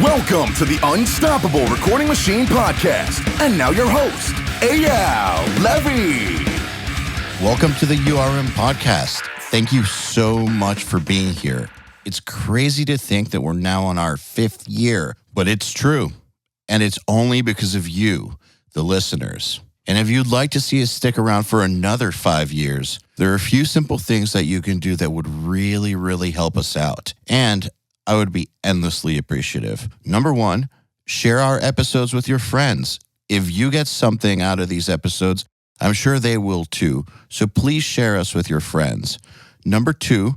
Welcome to the Unstoppable Recording Machine Podcast. And now your host, EYAL Levy. Welcome to the URM Podcast. Thank you so much for being here. It's crazy to think that we're now on our 5th year, but it's true. And it's only because of you, the listeners. And if you'd like to see us stick around for another 5 years, there are a few simple things that you can do that would really, really help us out. And I would be endlessly appreciative. Number 1, share our episodes with your friends. If you get something out of these episodes, I'm sure they will too. So please share us with your friends. Number 2,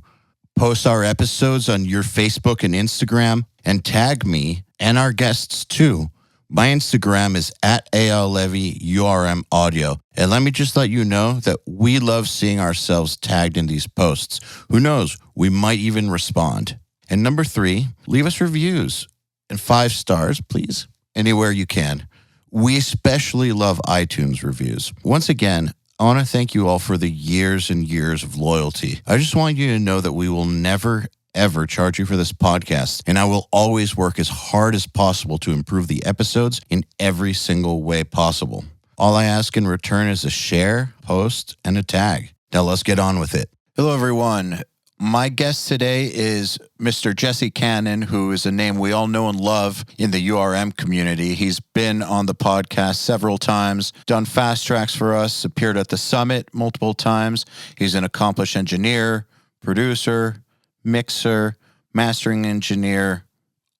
post our episodes on your Facebook and Instagram and tag me and our guests too. My Instagram is at EYAL Audio. And let me just let you know that we love seeing ourselves tagged in these posts. Who knows, we might even respond. And number 3, leave us reviews and 5 stars, please, anywhere you can. We especially love iTunes reviews. Once again, I want to thank you all for the years and years of loyalty. I just want you to know that we will never, ever charge you for this podcast, and I will always work as hard as possible to improve the episodes in every single way possible. All I ask in return is a share, post, and a tag. Now let's get on with it. Hello, everyone. My guest today is Mr. Jesse Cannon, who is a name we all know and love in the URM community. He's been on the podcast several times, done fast tracks for us, appeared at the summit multiple times. He's an accomplished engineer, producer, mixer, mastering engineer,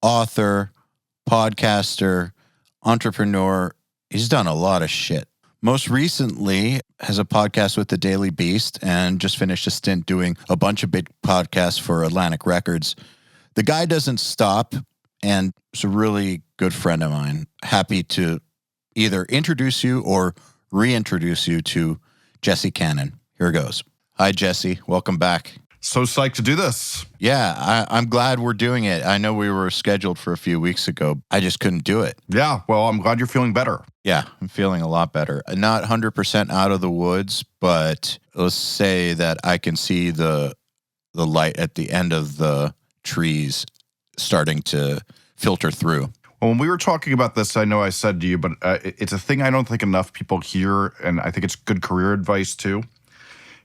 author, podcaster, entrepreneur. He's done a lot of shit. Most recently has a podcast with the Daily Beast and just finished a stint doing a bunch of big podcasts for Atlantic Records. The guy doesn't stop and is a really good friend of mine. Happy to either introduce you or reintroduce you to Jesse Cannon. Here goes. Hi, Jesse. Welcome back. So psyched to do this. Yeah, I'm glad we're doing it. I know we were scheduled for a few weeks ago. I just couldn't do it. Yeah, well, I'm glad you're feeling better. Yeah, I'm feeling a lot better. Not 100% out of the woods, but let's say that I can see the light at the end of the trees starting to filter through. Well, when we were talking about this, I know I said to you, but it's a thing I don't think enough people hear, and I think it's good career advice too,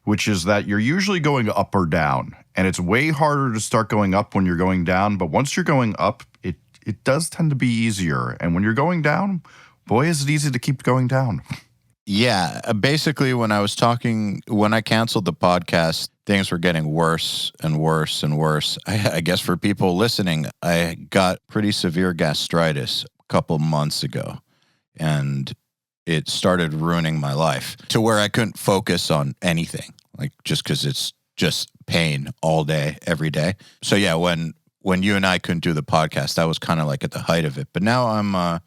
which is that you're usually going up or down. And it's way harder to start going up when you're going down. But once you're going up, it does tend to be easier. And when you're going down, boy, is it easy to keep going down. Yeah. Basically, when I canceled the podcast, things were getting worse and worse and worse. I guess for people listening, I got pretty severe gastritis a couple months ago. And it started ruining my life to where I couldn't focus on anything, like just because it's just pain all day, every day. So yeah, when you and I couldn't do the podcast, that was kind of like at the height of it. But now I'm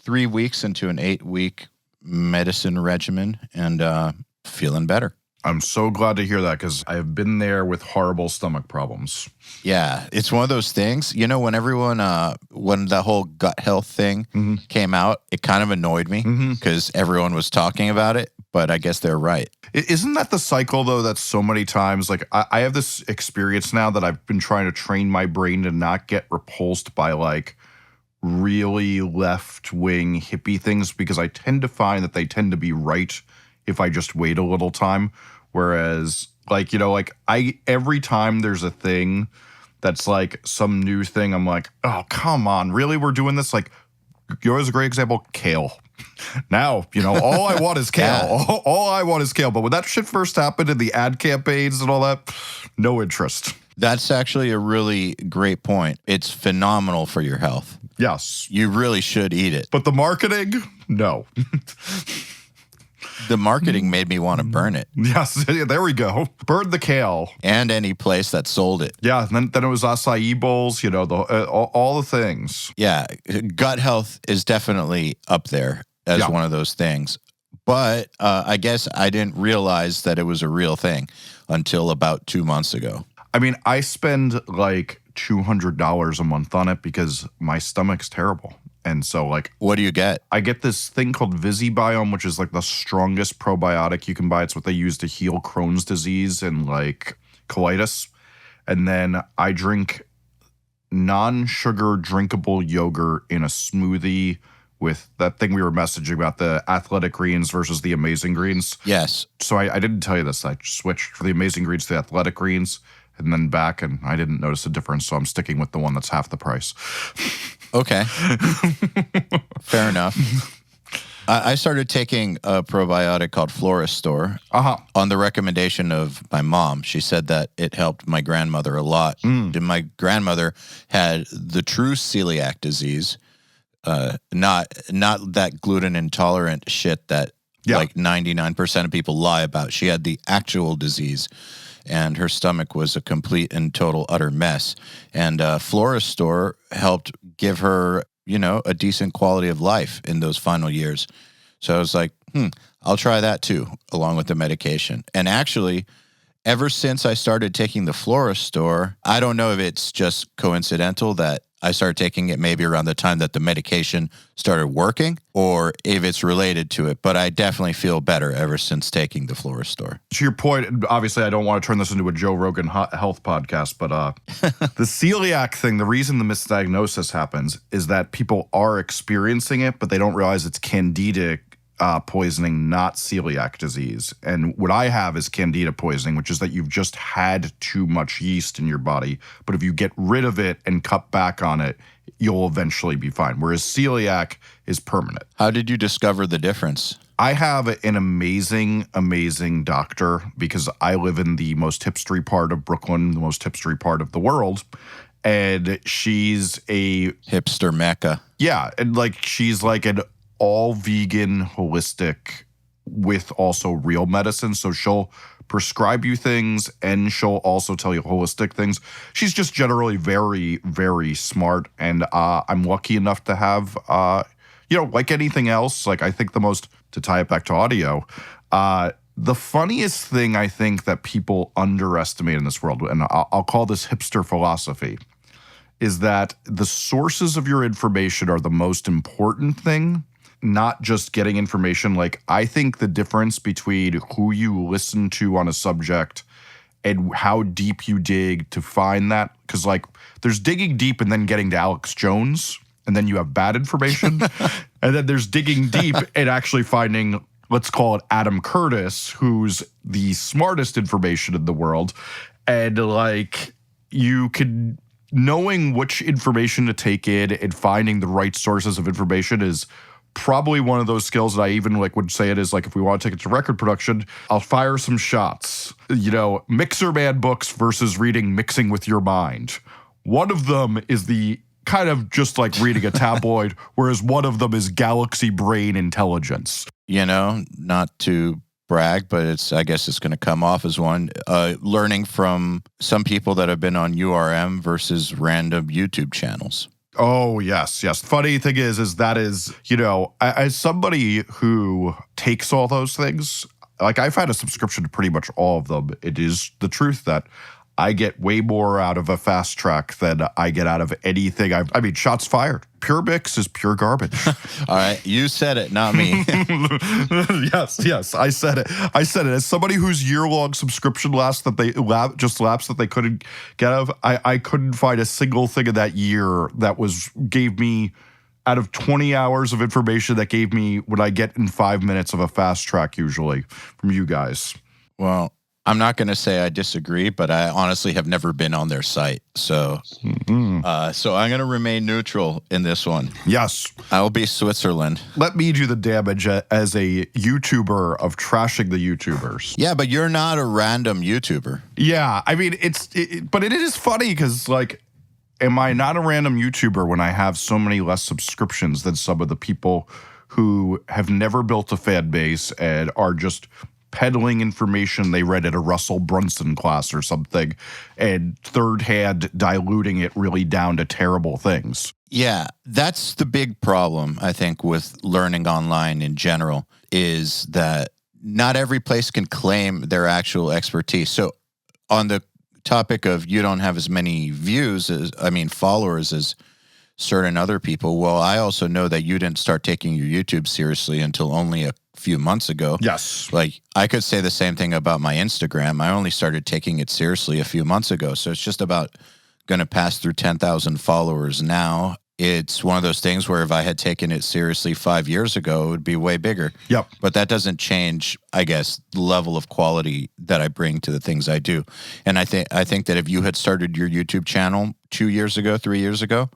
3 weeks into an 8-week medicine regimen and feeling better. I'm so glad to hear that because I've been there with horrible stomach problems. Yeah, it's one of those things, you know, when everyone, when the whole gut health thing came out, it kind of annoyed me because everyone was talking about it, but I guess they're right. Isn't that the cycle, though, that so many times, like I have this experience now that I've been trying to train my brain to not get repulsed by like really left-wing hippie things because I tend to find that they tend to be right if I just wait a little time. Whereas, like, you know, like every time there's a thing that's like some new thing, I'm like, oh, come on, really? We're doing this? Like, yours is a great example, kale. Now, you know, all I want is kale. Yeah. All I want is kale. But when that shit first happened in the ad campaigns and all that, no interest. That's actually a really great point. It's phenomenal for your health. Yes. You really should eat it. But the marketing, no. The marketing made me want to burn it. Yes, there we go. Burn the kale. And any place that sold it. Yeah, and then it was acai bowls, you know, all the things. Yeah, gut health is definitely up there as one of those things. But I guess I didn't realize that it was a real thing until about 2 months ago. I mean, I spend like $200 a month on it because my stomach's terrible. And so, like... What do you get? I get this thing called Visibiome, which is like the strongest probiotic you can buy. It's what they use to heal Crohn's disease and like colitis. And then I drink non-sugar drinkable yogurt in a smoothie with that thing we were messaging about, the athletic greens versus the amazing greens. Yes. So I didn't tell you this. I switched from the amazing greens to the athletic greens and then back, and I didn't notice a difference, so I'm sticking with the one that's half the price. Okay. Fair enough. I started taking a probiotic called Floristore on the recommendation of my mom. She said that it helped my grandmother a lot. And my grandmother had the true celiac disease, not that gluten intolerant shit that like 99% of people lie about. She had the actual disease, and her stomach was a complete and total utter mess. And Floristore helped give her, a decent quality of life in those final years. So I was like, I'll try that too, along with the medication. And actually, ever since I started taking the Floristore, I don't know if it's just coincidental that I started taking it maybe around the time that the medication started working, or if it's related to it, but I definitely feel better ever since taking the Floristore. To your point, obviously I don't want to turn this into a Joe Rogan health podcast, but the celiac thing, the reason the misdiagnosis happens is that people are experiencing it, but they don't realize it's candida poisoning, not celiac disease. And what I have is candida poisoning, which is that you've just had too much yeast in your body. But if you get rid of it and cut back on it, you'll eventually be fine. Whereas celiac is permanent. How did you discover the difference? I have an amazing, amazing doctor because I live in the most hipstery part of Brooklyn, the most hipstery part of the world. And she's a hipster mecca. Yeah. And she's like an all vegan, holistic with also real medicine. So she'll prescribe you things and she'll also tell you holistic things. She's just generally very, very smart. And I'm lucky enough to have, like anything else, I think to tie it back to audio, the funniest thing I think that people underestimate in this world, and I'll call this hipster philosophy, is that the sources of your information are the most important thing. Not just getting information. I think the difference between who you listen to on a subject and how deep you dig to find that, because there's digging deep and then getting to Alex Jones, and then you have bad information. And then there's digging deep and actually finding, let's call it Adam Curtis, who's the smartest information in the world. And you could, knowing which information to take in and finding the right sources of information is probably one of those skills that I even would say it is if we want to take it to record production, I'll fire some shots. Mixer Man books versus reading Mixing with Your Mind. One of them is the kind of just reading a tabloid, whereas one of them is Galaxy Brain Intelligence. Not to brag, but I guess it's going to come off as one. Learning from some people that have been on URM versus random YouTube channels. Oh, yes. Funny thing is as somebody who takes all those things, I've had a subscription to pretty much all of them. It is the truth that I get way more out of a fast track than I get out of anything. I mean, shots fired. Pure Mix is pure garbage. All right. You said it, not me. Yes. I said it. As somebody whose year-long subscription lapsed that they couldn't get out of, I couldn't find a single thing in that year that gave me, out of 20 hours of information, that gave me what I get in 5 minutes of a fast track usually from you guys. Well, I'm not going to say I disagree, but I honestly have never been on their site. So so I'm going to remain neutral in this one. Yes. I'll be Switzerland. Let me do the damage as a YouTuber of trashing the YouTubers. Yeah, but you're not a random YouTuber. Yeah. I mean, but it is funny because, am I not a random YouTuber when I have so many less subscriptions than some of the people who have never built a fan base and are just peddling information they read at a Russell Brunson class or something and third hand diluting it really down to terrible things? Yeah, that's the big problem, I think, with learning online in general, is that not every place can claim their actual expertise. So on the topic of you don't have as many followers as certain other people, well, I also know that you didn't start taking your YouTube seriously until only a few months ago. Yes. I could say the same thing about my Instagram. I only started taking it seriously a few months ago. So it's just about going to pass through 10,000 followers now. It's one of those things where if I had taken it seriously 5 years ago, it would be way bigger. Yep. But that doesn't change, I guess, the level of quality that I bring to the things I do. And I think that if you had started your YouTube channel 2 years ago, 3 years ago,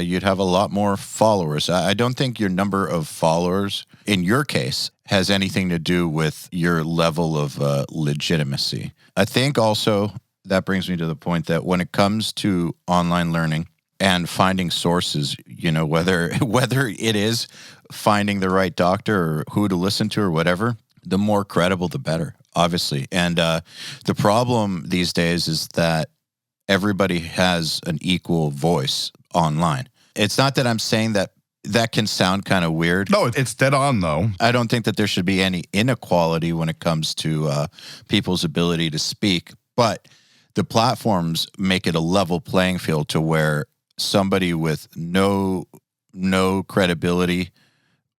you'd have a lot more followers. I don't think your number of followers, in your case, has anything to do with your level of legitimacy. I think also that brings me to the point that when it comes to online learning, and finding sources, whether it is finding the right doctor or who to listen to or whatever, the more credible, the better, obviously. And the problem these days is that everybody has an equal voice online. It's not that I'm saying that can sound kind of weird. No, it's dead on, though. I don't think that there should be any inequality when it comes to people's ability to speak, but the platforms make it a level playing field to where somebody with no credibility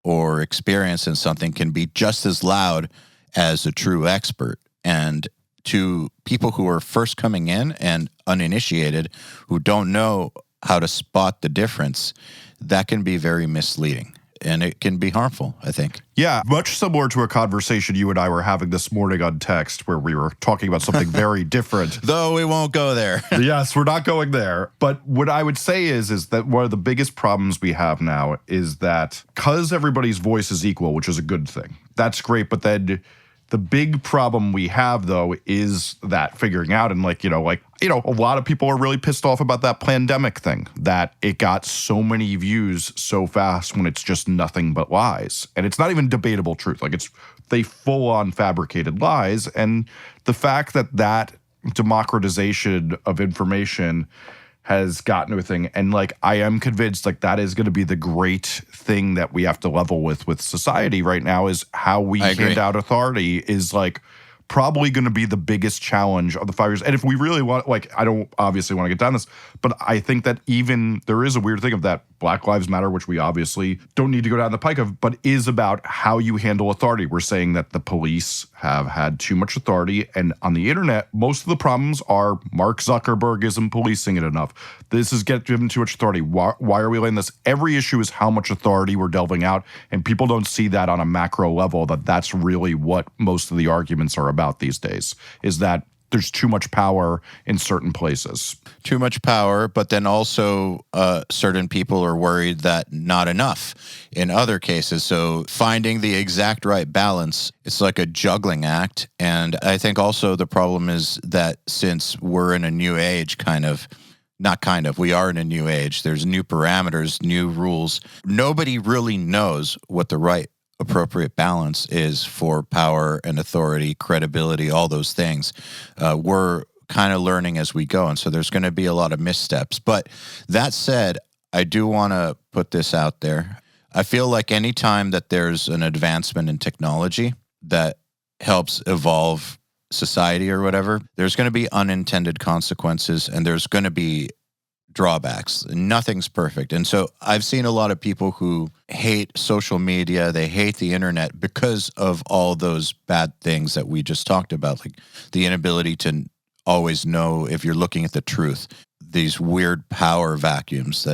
or experience in something can be just as loud as a true expert. And to people who are first coming in and uninitiated, who don't know how to spot the difference, that can be very misleading. And it can be harmful, I think. Yeah, much similar to a conversation you and I were having this morning on text where we were talking about something very different. Though we won't go there. Yes, we're not going there. But what I would say is that one of the biggest problems we have now is that because everybody's voice is equal, which is a good thing, that's great. But then the big problem we have, though, is that figuring out and a lot of people are really pissed off about that pandemic thing, that it got so many views so fast when it's just nothing but lies. And it's not even debatable truth. They full on fabricated lies. And the fact that democratization of information has gotten to a thing. And I am convinced that is going to be the great thing that we have to level with society right now, is how we hand out authority is probably going to be the biggest challenge of the 5 years. And if we really want, I don't obviously want to get down this, but I think that even there is a weird thing of that Black Lives Matter, which we obviously don't need to go down the pike of, but is about how you handle authority. We're saying that the police have had too much authority, and on the internet, most of the problems are Mark Zuckerberg isn't policing it enough. This is given too much authority. Why are we letting this? Every issue is how much authority we're delving out, and people don't see that on a macro level, that's really what most of the arguments are about these days, is that there's too much power in certain places. Too much power, but then also certain people are worried that not enough in other cases. So finding the exact right balance, it's like a juggling act. And I think also the problem is that since we're in a new age, we are in a new age. There's new parameters, new rules. Nobody really knows what the right appropriate balance is for power and authority, credibility, all those things. We're kind of learning as we go. And so there's going to be a lot of missteps. But that said, I do want to put this out there. I feel like anytime that there's an advancement in technology that helps evolve society or whatever, there's going to be unintended consequences and there's going to be drawbacks. Nothing's perfect. And so I've seen a lot of people who hate social media, they hate the internet because of all those bad things that we just talked about, like the inability to always know if you're looking at the truth, these weird power vacuums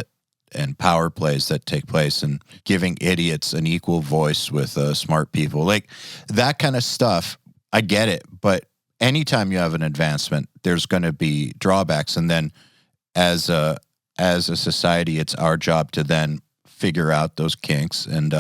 and power plays that take place, and giving idiots an equal voice with smart people. Like that kind of stuff, I get it, but anytime you have an advancement, there's going to be drawbacks. And then as a society, it's our job to then figure out those kinks and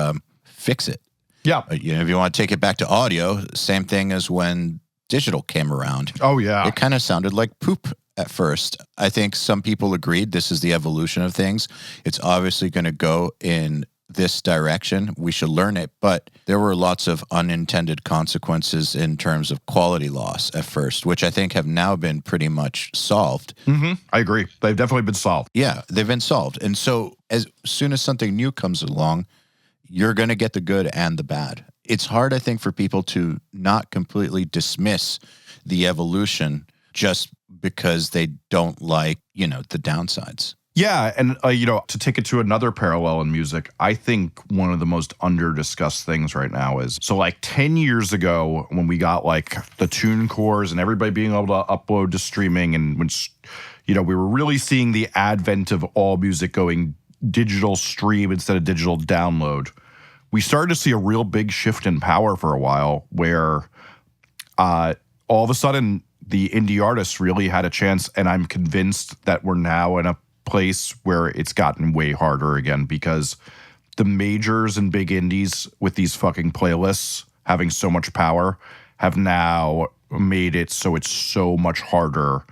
fix it. Yeah. If you want to take it back to audio, same thing as when digital came around. Oh, yeah. It kind of sounded like poop at first. I think some people agreed this is the evolution of things. It's obviously going to go in this direction. We should learn it. But there were lots of unintended consequences in terms of quality loss at first, which I think have now been pretty much solved. Mm-hmm. I agree. They've definitely been solved. Yeah, they've been solved. And so as soon as something new comes along, you're going to get the good and the bad. It's hard, I think, for people to not completely dismiss the evolution just because they don't like, the downsides. Yeah, and to take it to another parallel in music, I think one of the most under-discussed things right now is, 10 years ago when we got the TuneCores and everybody being able to upload to streaming, and when we were really seeing the advent of all music going digital stream instead of digital download. We started to see a real big shift in power for a while where all of a sudden the indie artists really had a chance, and I'm convinced that we're now in a place where it's gotten way harder again because the majors and big indies with these fucking playlists having so much power have now made it so it's so much harder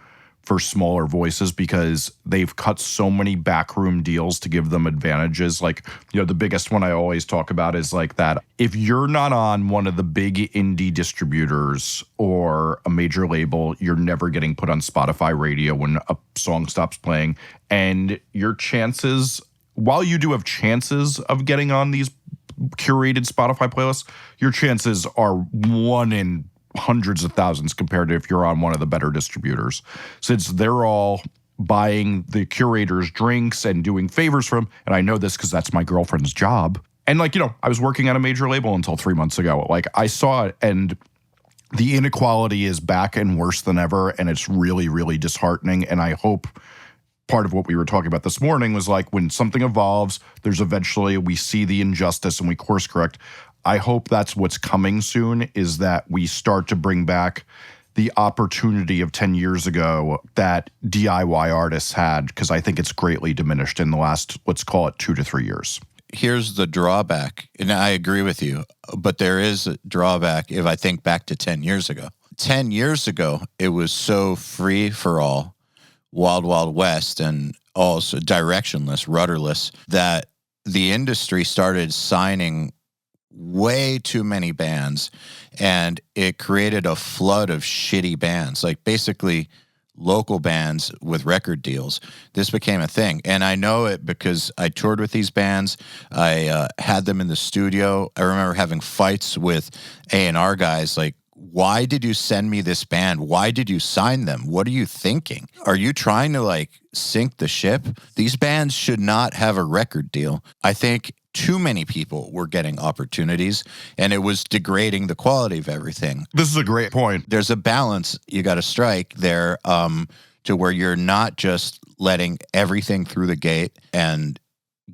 for smaller voices because they've cut so many backroom deals to give them advantages. Like, the biggest one I always talk about is like that. If you're not on one of the big indie distributors or a major label, you're never getting put on Spotify radio when a song stops playing. And your chances, while you do have chances of getting on these curated Spotify playlists, your chances are 1 in hundreds of thousands compared to if you're on one of the better distributors, since they're all buying the curators drinks and doing favors for them. And I know this because that's my girlfriend's job. And I was working at a major label until 3 months ago. I saw it, and the inequality is back and worse than ever. And it's really, really disheartening. And I hope part of what we were talking about this morning was when something evolves, there's eventually, we see the injustice and we course correct. I hope that's what's coming soon, is that we start to bring back the opportunity of 10 years ago that DIY artists had, because I think it's greatly diminished in the last, let's call it 2 to 3 years. Here's the drawback, and I agree with you, but there is a drawback if I think back to 10 years ago. 10 years ago, it was so free for all, wild, wild west, and also directionless, rudderless, that the industry started signing way too many bands, and it created a flood of shitty bands, basically local bands with record deals. This became a thing, and I know it because I toured with these bands. I had them in the studio. I remember having fights with A&R guys why did you send me this band? Why did you sign them? What are you thinking? Are you trying to sink the ship? These bands should not have a record deal. I think too many people were getting opportunities, and it was degrading the quality of everything. This is a great point. There's a balance you got to strike there to where you're not just letting everything through the gate and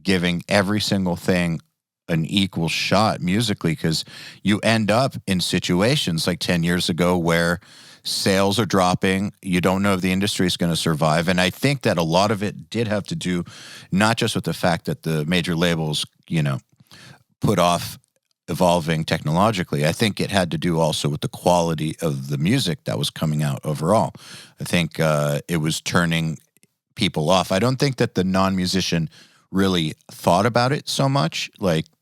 giving every single thing an equal shot musically, because you end up in situations like 10 years ago where sales are dropping. You don't know if the industry is going to survive. And I think that a lot of it did have to do not just with the fact that the major labels, put off evolving technologically. I think it had to do also with the quality of the music that was coming out overall. I think it was turning people off. I don't think that the non-musician really thought about it so much,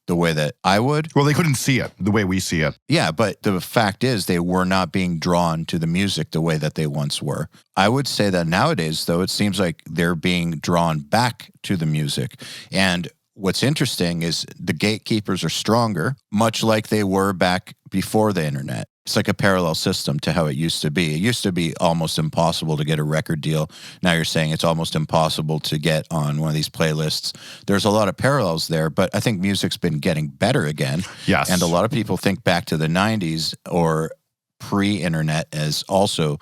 the way that I would. Well, they couldn't see it the way we see it. Yeah, but the fact is they were not being drawn to the music the way that they once were. I would say that nowadays, though, it seems like they're being drawn back to the music. And what's interesting is the gatekeepers are stronger, much like they were back before the internet. It's like a parallel system to how it used to be. It used to be almost impossible to get a record deal. Now you're saying it's almost impossible to get on one of these playlists. There's a lot of parallels there, but I think music's been getting better again. Yes. And a lot of people think back to the 90s or pre-internet as also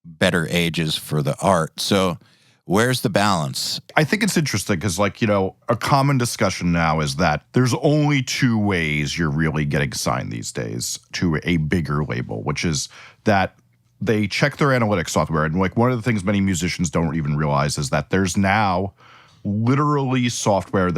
better ages for the art. So where's the balance? I think it's interesting because, a common discussion now is that there's only 2 ways you're really getting signed these days to a bigger label, which is that they check their analytics software. And one of the things many musicians don't even realize is that there's now literally software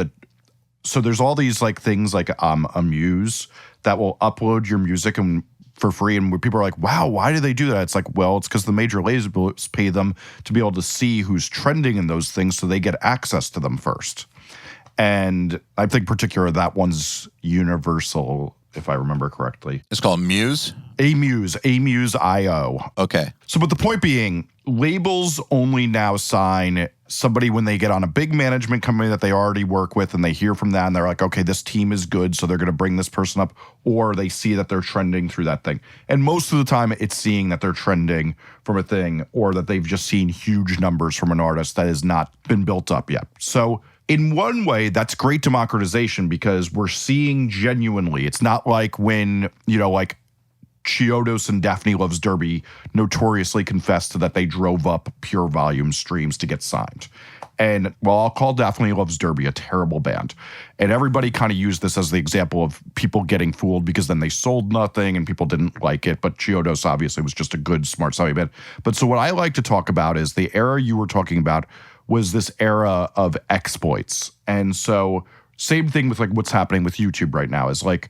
so there's all these things like Amuse that will upload your music and for free, and where people are like, wow, why do they do that? It's it's because the major labels pay them to be able to see who's trending in those things so they get access to them first. And I think particularly that one's Universal, if I remember correctly. It's called Muse? Amuse.io. Okay. So, but the point being, labels only now sign somebody when they get on a big management company that they already work with and they hear from that and they're like, okay, this team is good, so they're going to bring this person up, or they see that they're trending through that thing. And most of the time it's seeing that they're trending from a thing or that they've just seen huge numbers from an artist that has not been built up yet. So in one way, that's great democratization because we're seeing genuinely, it's not like when, Chiodos and Daphne Loves Derby notoriously confessed that they drove up pure volume streams to get signed. And, well, I'll call Daphne Loves Derby a terrible band. And everybody kind of used this as the example of people getting fooled because then they sold nothing and people didn't like it. But Chiodos obviously was just a good, smart selling band. But so what I like to talk about is the era you were talking about was this era of exploits. And so same thing with like what's happening with YouTube right now is like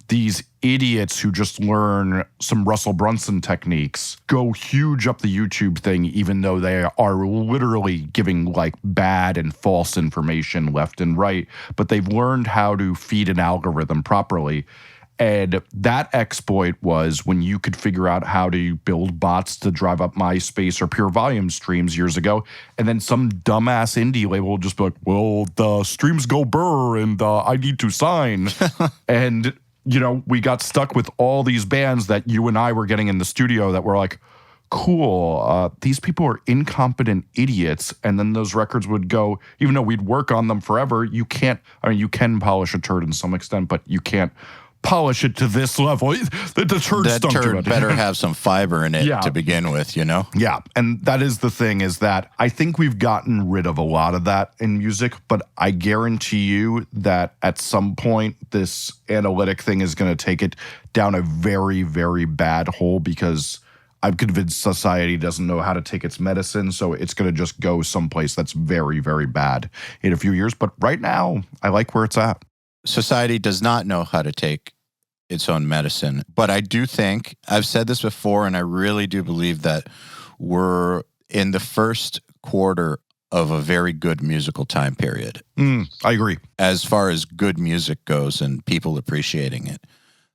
these idiots who just learn some Russell Brunson techniques go huge up the YouTube thing, even though they are literally giving like bad and false information left and right. But they've learned how to feed an algorithm properly. And that exploit was when you could figure out how to build bots to drive up MySpace or pure volume streams years ago. And then some dumbass indie label will just be like, well, the streams go burr and I need to sign. And you know, we got stuck with all these bands that you and I were getting in the studio that were like, cool, these people are incompetent idiots. And then those records would go, even though we'd work on them forever, you can't, I mean, you can polish a turd in some extent, but you can't polish it to this level. The turd that stunk too turd much. better have some fiber in it to begin with, you know? Yeah, and that is the thing is that I think we've gotten rid of a lot of that in music, but I guarantee you that at some point this analytic thing is going to take it down a very, very bad hole because I'm convinced society doesn't know how to take its medicine, so it's going to just go someplace that's very, very bad in a few years. But right now, I like where it's at. Society does not know how to take its own medicine. But I do think, I've said this before, and I really do believe that we're in the first quarter of a very good musical time period. I agree. As far as good music goes and people appreciating it.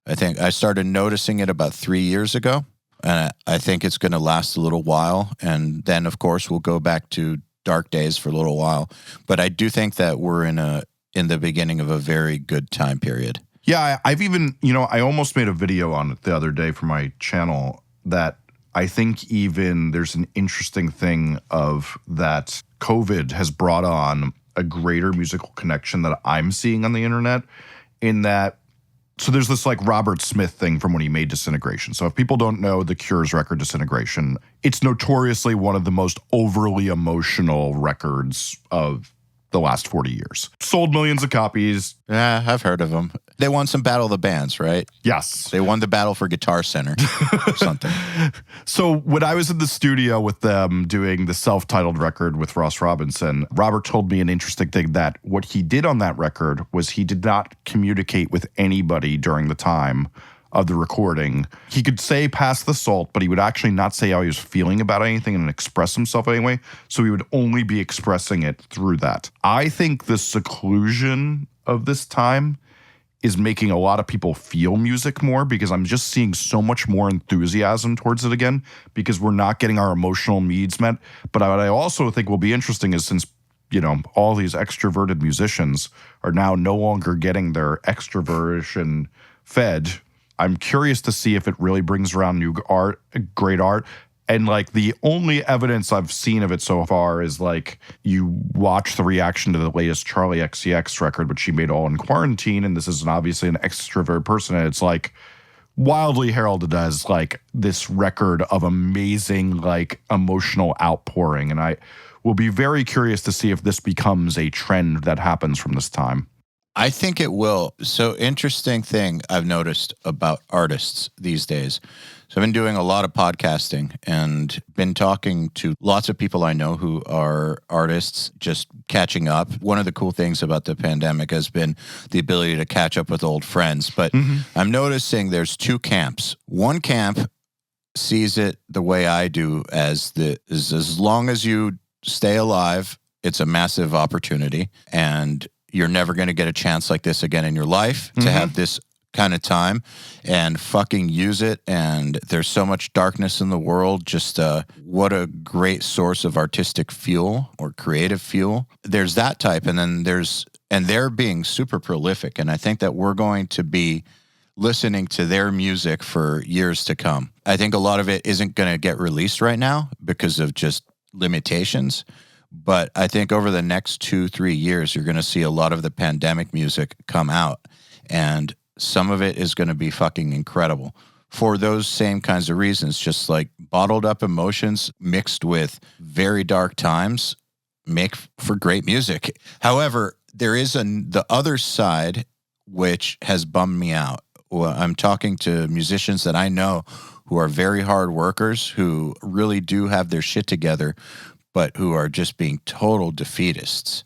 I think I started noticing it about 3 years ago, and I think it's going to last a little while. And then, of course, we'll go back to dark days for a little while. But I do think that we're in the beginning of a very good time period. Yeah, I've even, you know, I almost made a video on it the other day for my channel that I think even there's an interesting thing of that COVID has brought on a greater musical connection that I'm seeing on the internet in that, so there's this like Robert Smith thing from when he made Disintegration. So if people don't know the Cure's record Disintegration, it's notoriously one of the most overly emotional records of the last 40 years. Sold millions of copies. Yeah, I've heard of them. They won some Battle of the Bands, right? Yes. They won the battle for Guitar Center or something. So when I was in the studio with them doing the self-titled record with Ross Robinson, Robert told me an interesting thing that what he did on that record was he did not communicate with anybody during the time of the recording. He could say pass the salt, but he would actually not say how he was feeling about anything and express himself anyway. So he would only be expressing it through that. I think the seclusion of this time is making a lot of people feel music more because I'm just seeing so much more enthusiasm towards it again because we're not getting our emotional needs met. But what I also think will be interesting is since, you know, all these extroverted musicians are now no longer getting their extroversion fed, I'm curious to see if it really brings around new art, great art. And like the only evidence I've seen of it so far is like you watch the reaction to the latest Charlie XCX record, which she made all in quarantine. And this is obviously an extrovert person. And it's like wildly heralded as like this record of amazing, like emotional outpouring. And I will be very curious to see if this becomes a trend that happens from this time. I think it will. So interesting thing I've noticed about artists these days. So I've been doing a lot of podcasting and been talking to lots of people I know who are artists, just catching up. One of the cool things about the pandemic has been the ability to catch up with old friends. But I'm noticing there's two camps. One camp sees it the way I do is as long as you stay alive, it's a massive opportunity. And you're never going to get a chance like this again in your life to have this kind of time and fucking use it. And there's so much darkness in the world. Just what a great source of artistic fuel or creative fuel. There's that type. And then they're being super prolific. And I think that we're going to be listening to their music for years to come. I think a lot of it isn't going to get released right now because of just limitations. But I think over the next 2-3 years, you're going to see a lot of the pandemic music come out. And some of it is going to be fucking incredible. for those same kinds of reasons, just like bottled up emotions mixed with very dark times make for great music. However, there is the other side which has bummed me out. Well, I'm talking to musicians that I know who are very hard workers, who really do have their shit together, but who are just being total defeatists.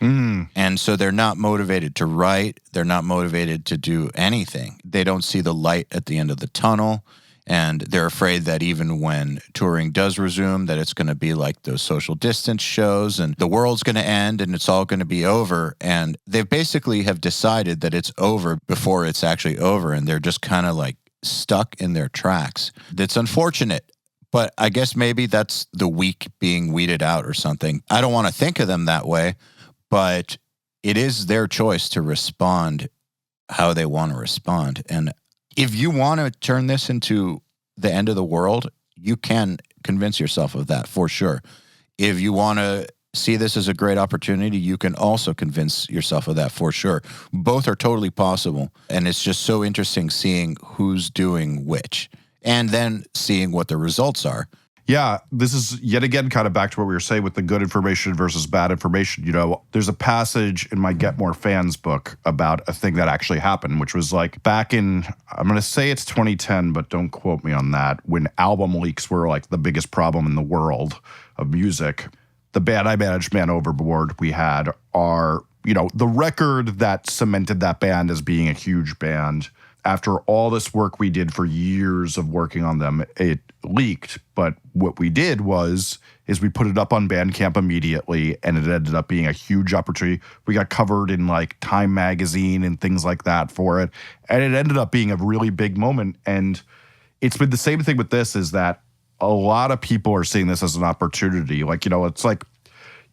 And so they're not motivated to write. They're not motivated to do anything. They don't see the light at the end of the tunnel. And they're afraid that even when touring does resume, that it's going to be like those social distance shows and the world's going to end and it's all going to be over. And they basically have decided that it's over before it's actually over. And they're just kind of like stuck in their tracks. That's unfortunate. But I guess maybe that's the weak being weeded out or something. I don't want to think of them that way, but it is their choice to respond how they want to respond. And if you want to turn this into the end of the world, you can convince yourself of that for sure. If you want to see this as a great opportunity, you can also convince yourself of that for sure. Both are totally possible. And it's just so interesting seeing who's doing which and then seeing what the results are. Yeah, this is yet again kind of back to what we were saying with the good information versus bad information. You know, there's a passage in my Get More Fans book about a thing that actually happened, which was like back in, I'm going to say it's 2010, but don't quote me on that, when album leaks were like the biggest problem in the world of music. The band I managed, Man Overboard, we had our, you know, the record that cemented that band as being a huge band. After all this work we did for years of working on them, it leaked. But what we did is we put it up on Bandcamp immediately, and it ended up being a huge opportunity. We got covered in like Time Magazine and things like that for it. And it ended up being a really big moment. And it's been the same thing with this, is that a lot of people are seeing this as an opportunity. Like, you know, it's like,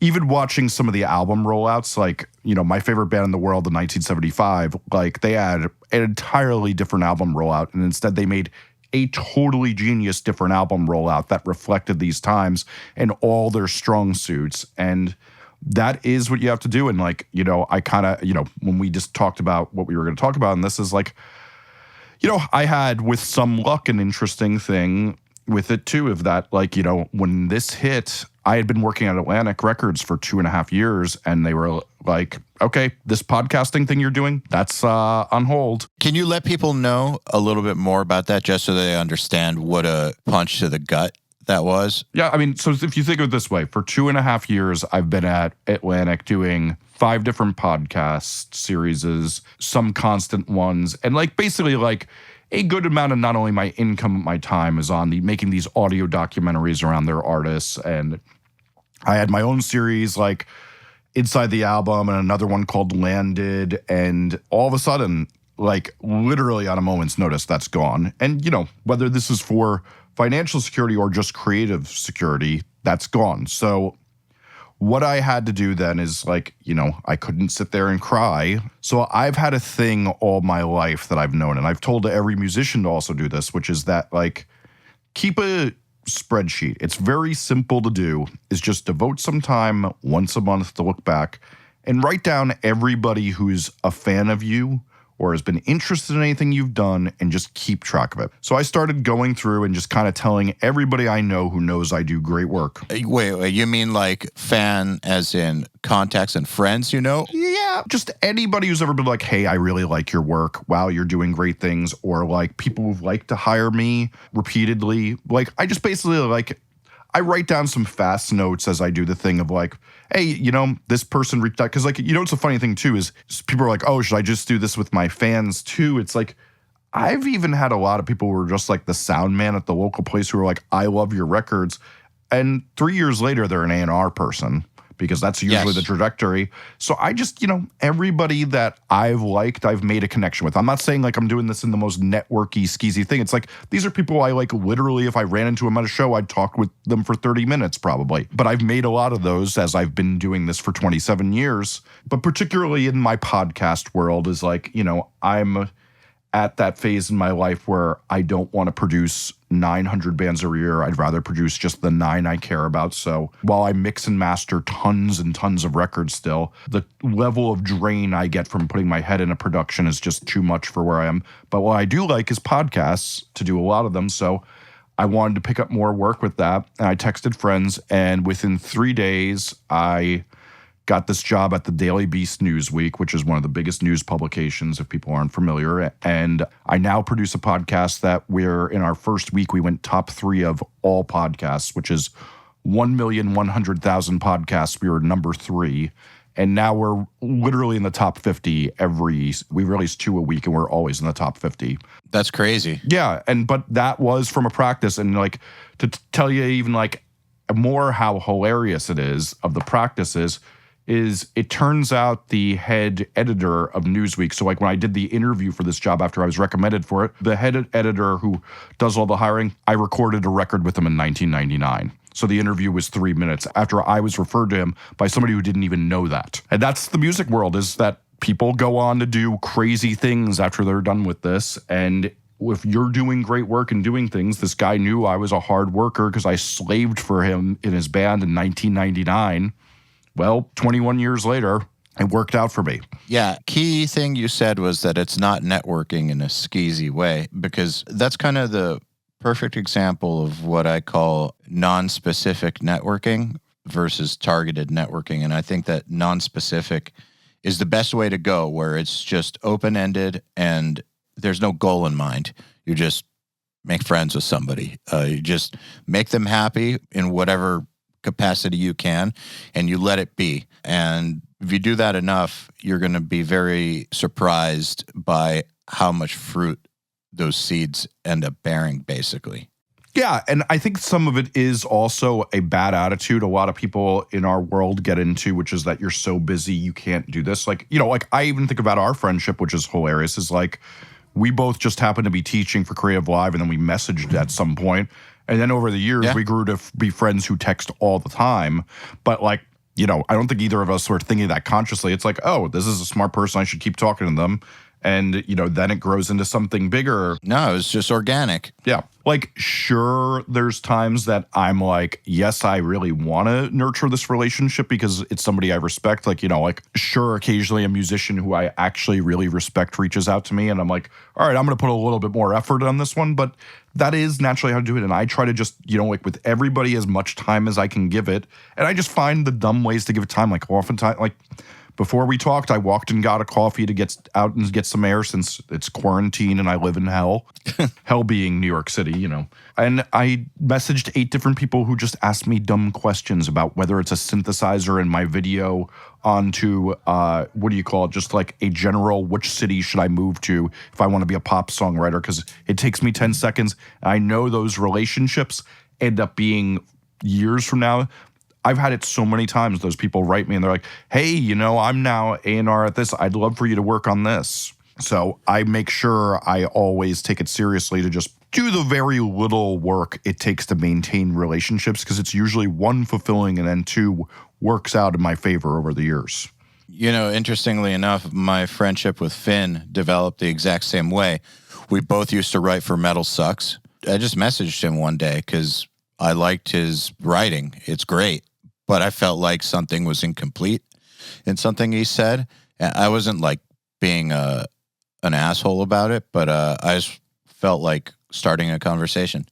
even watching some of the album rollouts, like, you know, my favorite band in the world in 1975, like they had an entirely different album rollout. And instead they made a totally genius different album rollout that reflected these times and all their strong suits. And that is what you have to do. And like, you know, I kind of, you know, when we just talked about what we were going to talk about, and this is like, you know, I had with some luck an interesting thing with it too, of that, like, you know, when this hit, I had been working at Atlantic Records for 2.5 years, and they were like, okay, this podcasting thing you're doing, that's on hold. Can you let people know a little bit more about that, just so they understand what a punch to the gut that was? Yeah, I mean, so if you think of it this way, for 2.5 years, I've been at Atlantic doing 5 different podcast series, some constant ones, and like basically like a good amount of not only my income, my time is on making these audio documentaries around their artists. And I had my own series like Inside the Album and another one called Landed. And all of a sudden, like literally on a moment's notice, that's gone. And, you know, whether this is for financial security or just creative security, that's gone. So what I had to do then is like, you know, I couldn't sit there and cry. So I've had a thing all my life that I've known, and I've told every musician to also do this, which is that like, keep a spreadsheet. It's very simple to do, is just devote some time once a month to look back and write down everybody who's a fan of you or has been interested in anything you've done, and just keep track of it. So I started going through and just kind of telling everybody I know who knows I do great work. Wait, you mean like fan as in contacts and friends, you know? Yeah, just anybody who's ever been like, hey, I really like your work. Wow, you're doing great things. Or like people who've liked to hire me repeatedly. Like I just basically like, I write down some fast notes as I do the thing of like, hey, you know, this person reached out. Because like, you know, it's a funny thing too is people are like, oh, should I just do this with my fans too? It's like, I've even had a lot of people who are just like the sound man at the local place who are like, I love your records. And 3 years later, they're an A&R person, because that's usually the trajectory. So I just, you know, everybody that I've liked, I've made a connection with. I'm not saying like I'm doing this in the most networky, skeezy thing. It's like, these are people I like literally, if I ran into them at a show, I'd talk with them for 30 minutes probably. But I've made a lot of those as I've been doing this for 27 years. But particularly in my podcast world is like, you know, I'm at that phase in my life where I don't want to produce 900 bands a year. I'd rather produce just the 9 I care about. So while I mix and master tons and tons of records still, the level of drain I get from putting my head in a production is just too much for where I am. But what I do like is podcasts, to do a lot of them. So I wanted to pick up more work with that. And I texted friends, and within 3 days, I got this job at the Daily Beast Newsweek, which is one of the biggest news publications, if people aren't familiar. And I now produce a podcast that we're in our first week, we went top 3 of all podcasts, which is 1,100,000 podcasts. We were number 3. And now we're literally in the top 50 we release 2 a week, and we're always in the top 50. That's crazy. Yeah. But that was from a practice. And like, to tell you even like more how hilarious it is of the practices, is it turns out the head editor of Newsweek, so like when I did the interview for this job after I was recommended for it, the head editor who does all the hiring, I recorded a record with him in 1999. So the interview was 3 minutes after I was referred to him by somebody who didn't even know that. And that's the music world, is that people go on to do crazy things after they're done with this. And if you're doing great work and doing things, this guy knew I was a hard worker because I slaved for him in his band in 1999. Well, 21 years later, it worked out for me. Yeah. Key thing you said was that it's not networking in a skeezy way, because that's kind of the perfect example of what I call non-specific networking versus targeted networking. And I think that non-specific is the best way to go, where it's just open-ended and there's no goal in mind. You just make friends with somebody. You just make them happy in whatever capacity you can, and you let it be. And if you do that enough, you're going to be very surprised by how much fruit those seeds end up bearing, basically. Yeah, and I think some of it is also a bad attitude a lot of people in our world get into, which is that you're so busy you can't do this. Like, you know, like I even think about our friendship, which is hilarious, is like we both just happened to be teaching for Creative Live, and then we messaged at some point. And then over the years, we grew to be friends who text all the time. But like, you know, I don't think either of us were thinking that consciously. It's like, oh, this is a smart person, I should keep talking to them. And, you know, then it grows into something bigger. No, it's just organic. Yeah. Like, sure, there's times that I'm like, yes, I really want to nurture this relationship because it's somebody I respect. Like, you know, like, sure, occasionally a musician who I actually really respect reaches out to me, and I'm like, all right, I'm going to put a little bit more effort on this one. But that is naturally how to do it. And I try to just, you know, like with everybody as much time as I can give it. And I just find the dumb ways to give it time. Like oftentimes, like before we talked, I walked and got a coffee to get out and get some air since it's quarantine and I live in hell. Hell being New York City, you know. And I messaged 8 different people who just asked me dumb questions about whether it's a synthesizer in my video onto, what do you call it? Just like a general, which city should I move to if I want to be a pop songwriter? Because it takes me 10 seconds. I know those relationships end up being years from now. I've had it so many times. Those people write me and they're like, hey, you know, I'm now A&R at this. I'd love for you to work on this. So I make sure I always take it seriously to just do the very little work it takes to maintain relationships, because it's usually 1, fulfilling, and then 2, works out in my favor over the years. You know, interestingly enough, my friendship with Finn developed the exact same way. We both used to write for Metal Sucks. I just messaged him one day because I liked his writing. It's great. But I felt like something was incomplete in something he said. I wasn't like being an asshole about it, but I just felt like starting a conversation.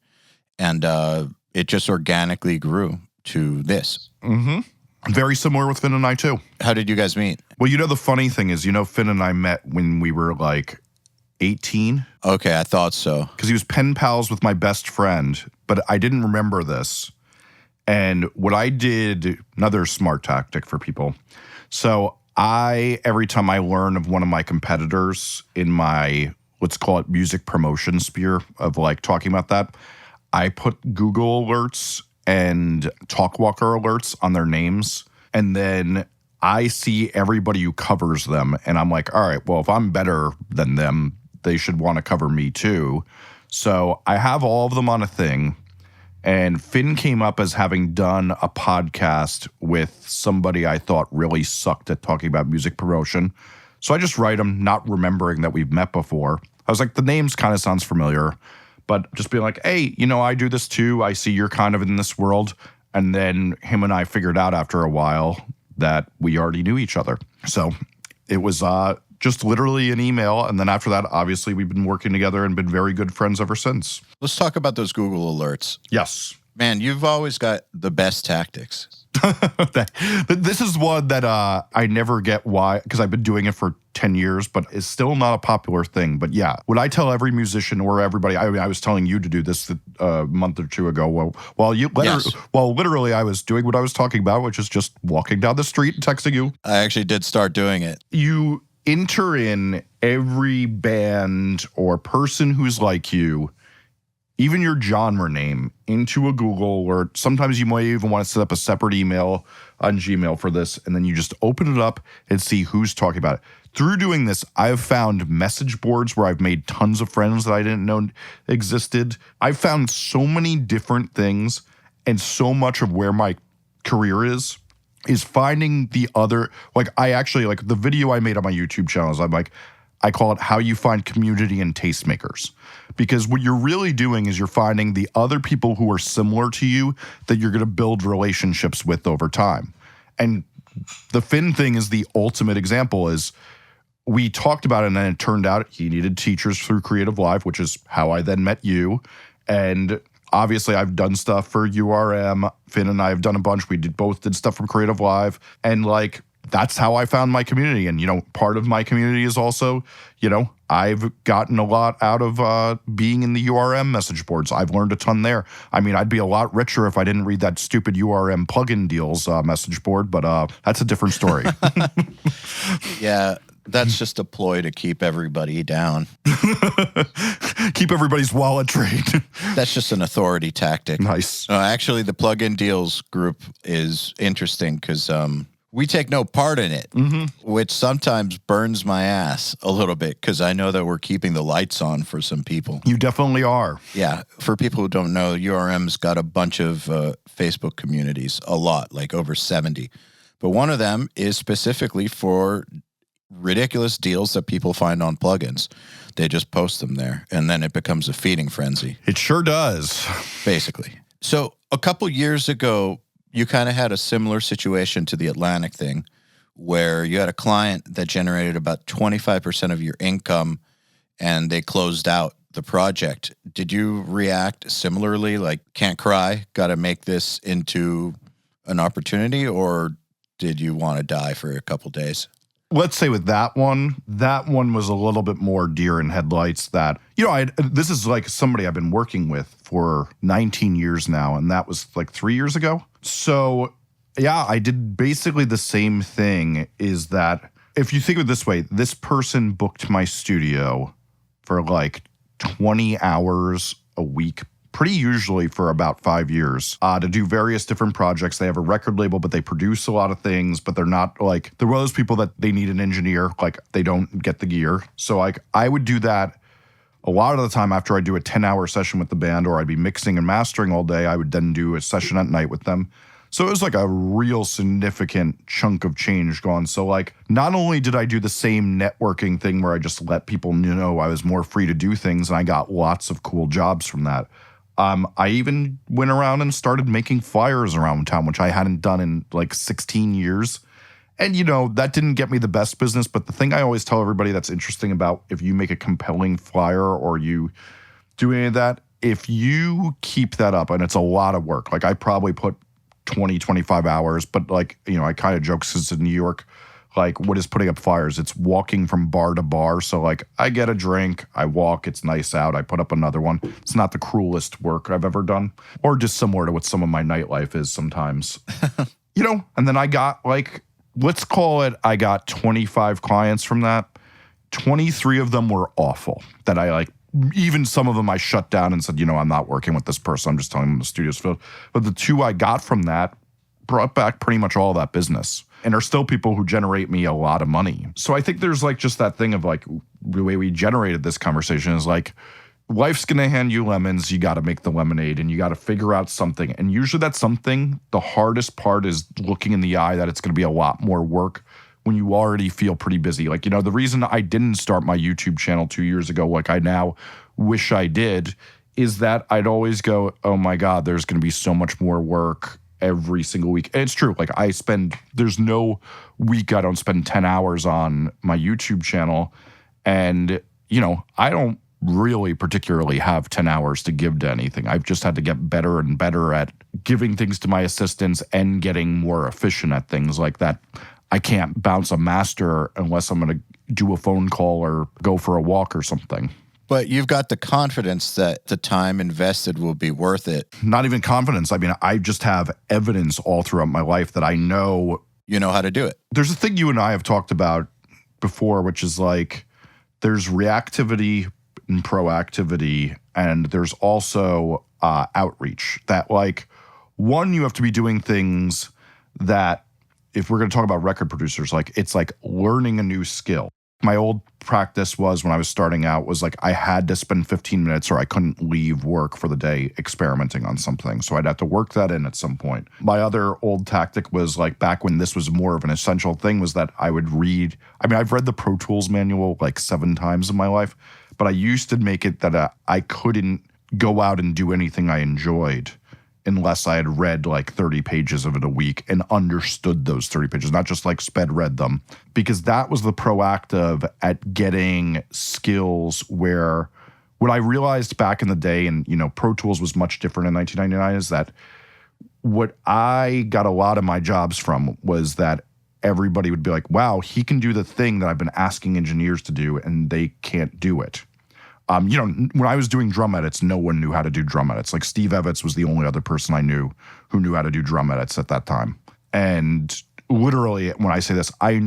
And it just organically grew to this. Mm-hmm. Very similar with Finn and I, too. How did you guys meet? Well, you know, the funny thing is, you know, Finn and I met when we were like 18. Okay, I thought so. Because he was pen pals with my best friend, but I didn't remember this. And what I did, another smart tactic for people. So every time I learn of one of my competitors in my, let's call it music promotion sphere of like talking about that, I put Google alerts and Talkwalker alerts on their names. And then I see everybody who covers them. And I'm like, all right, well, if I'm better than them, they should want to cover me too. So I have all of them on a thing. And Finn came up as having done a podcast with somebody I thought really sucked at talking about music promotion. So I just write him, not remembering that we've met before. I was like, the names kind of sounds familiar, but just being like, hey, I do this too. I see you're kind of in this world. And then him and I figured out after a while that we already knew each other. So it was just literally an email. And then after that, obviously, we've been working together and been very good friends ever since. Let's talk about those Google alerts. Yes. Man, you've always got the best tactics. This is one that I never get why, because I've been doing it for 10 years, but it's still not a popular thing. But yeah, what I tell every musician or everybody, I was telling you to do this a month or two ago, while literally I was doing what I was talking about, which is just walking down the street and texting you. I actually did start doing it. You enter in every band or person who's like you, even your genre name, into a Google, or sometimes you might even want to set up a separate email on Gmail for this, and then you just open it up and see who's talking about it. Through doing this, I've found message boards where I've made tons of friends that I didn't know existed. I've found so many different things, and so much of where my career is finding the other, I actually, the video I made on my YouTube channel is I call it How You Find Community and Tastemakers. Because what you're really doing is you're finding the other people who are similar to you that you're going to build relationships with over time. And the Finn thing is the ultimate example. Is we talked about it, and then it turned out he needed teachers through Creative Live, which is how I then met you. And obviously I've done stuff for URM. Finn and I have done a bunch. We both did stuff from Creative Live. And that's how I found my community. And, part of my community is also, I've gotten a lot out of being in the URM message boards. I've learned a ton there. I mean, I'd be a lot richer if I didn't read that stupid URM plugin deals message board, but that's a different story. Yeah, that's just a ploy to keep everybody down. Keep everybody's wallet drained. That's just an authority tactic. Nice. Actually, the plugin deals group is interesting because we take no part in it, which sometimes burns my ass a little bit because I know that we're keeping the lights on for some people. You definitely are. Yeah. For people who don't know, URM's got a bunch of Facebook communities, a lot, like over 70. But one of them is specifically for ridiculous deals that people find on plugins. They just post them there, and then it becomes a feeding frenzy. It sure does. Basically. So a couple years ago, you kind of had a similar situation to the Atlantic thing where you had a client that generated about 25% of your income and they closed out the project. Did you react similarly? Like, can't cry, got to make this into an opportunity, or did you want to die for a couple days? Let's say with that one was a little bit more deer in headlights that, this is somebody I've been working with for 19 years now, and that was 3 years ago. So, yeah, I did basically the same thing. Is that if you think of it this way, this person booked my studio for 20 hours a week, pretty usually for about 5 years, to do various different projects. They have a record label, but they produce a lot of things, but they're not they're one of those people that they need an engineer, they don't get the gear. So I would do that a lot of the time after I do a 10-hour session with the band, or I'd be mixing and mastering all day. I would then do a session at night with them. So it was a real significant chunk of change gone. So not only did I do the same networking thing where I just let people know I was more free to do things, and I got lots of cool jobs from that. I even went around and started making flyers around town, which I hadn't done in 16 years. And, that didn't get me the best business. But the thing I always tell everybody that's interesting about if you make a compelling flyer or you do any of that, if you keep that up, and it's a lot of work, I probably put 20, 25 hours, but I kind of joke since in New York, what is putting up flyers? It's walking from bar to bar. So I get a drink, I walk, it's nice out, I put up another one. It's not the cruelest work I've ever done, or just similar to what some of my nightlife is sometimes. And then I got let's call it, I got 25 clients from that. 23 of them were awful that I even some of them I shut down and said, I'm not working with this person. I'm just telling them the studio's filled. But the two I got from that brought back pretty much all that business, and are still people who generate me a lot of money. So I think there's just that thing of the way we generated this conversation is life's going to hand you lemons. You got to make the lemonade, and you got to figure out something. And usually that something, the hardest part is looking in the eye that it's going to be a lot more work when you already feel pretty busy. Like, the reason I didn't start my YouTube channel 2 years ago, like I now wish I did, is that I'd always go, oh my God, there's going to be so much more work every single week. And it's true. Like there's no week I don't spend 10 hours on my YouTube channel. And, I don't really particularly have 10 hours to give to anything. I've just had to get better and better at giving things to my assistants and getting more efficient at things like that. I can't bounce a master unless I'm going to do a phone call or go for a walk or something. But you've got the confidence that the time invested will be worth it. Not even confidence. I mean, I just have evidence all throughout my life that I know. You know how to do it. There's a thing you and I have talked about before, which is like there's reactivity and proactivity, and there's also outreach. That like, one, you have to be doing things that, if we're going to talk about record producers, like it's like learning a new skill. My old practice was, when I was starting out, was like I had to spend 15 minutes or I couldn't leave work for the day experimenting on something. So I'd have to work that in at some point. My other old tactic was like, back when this was more of an essential thing, was that I would read. I mean, I've read the Pro Tools manual like 7 times in my life, but I used to make it that I couldn't go out and do anything I enjoyed unless I had read like 30 pages of it a week and understood those 30 pages, not just like sped read them, because that was the proactive at getting skills. Where what I realized back in the day, and Pro Tools was much different in 1999, is that what I got a lot of my jobs from was that everybody would be like, wow, he can do the thing that I've been asking engineers to do and they can't do it. When I was doing drum edits, no one knew how to do drum edits. Like Steve Evans was the only other person I knew who knew how to do drum edits at that time. And literally, when I say this, I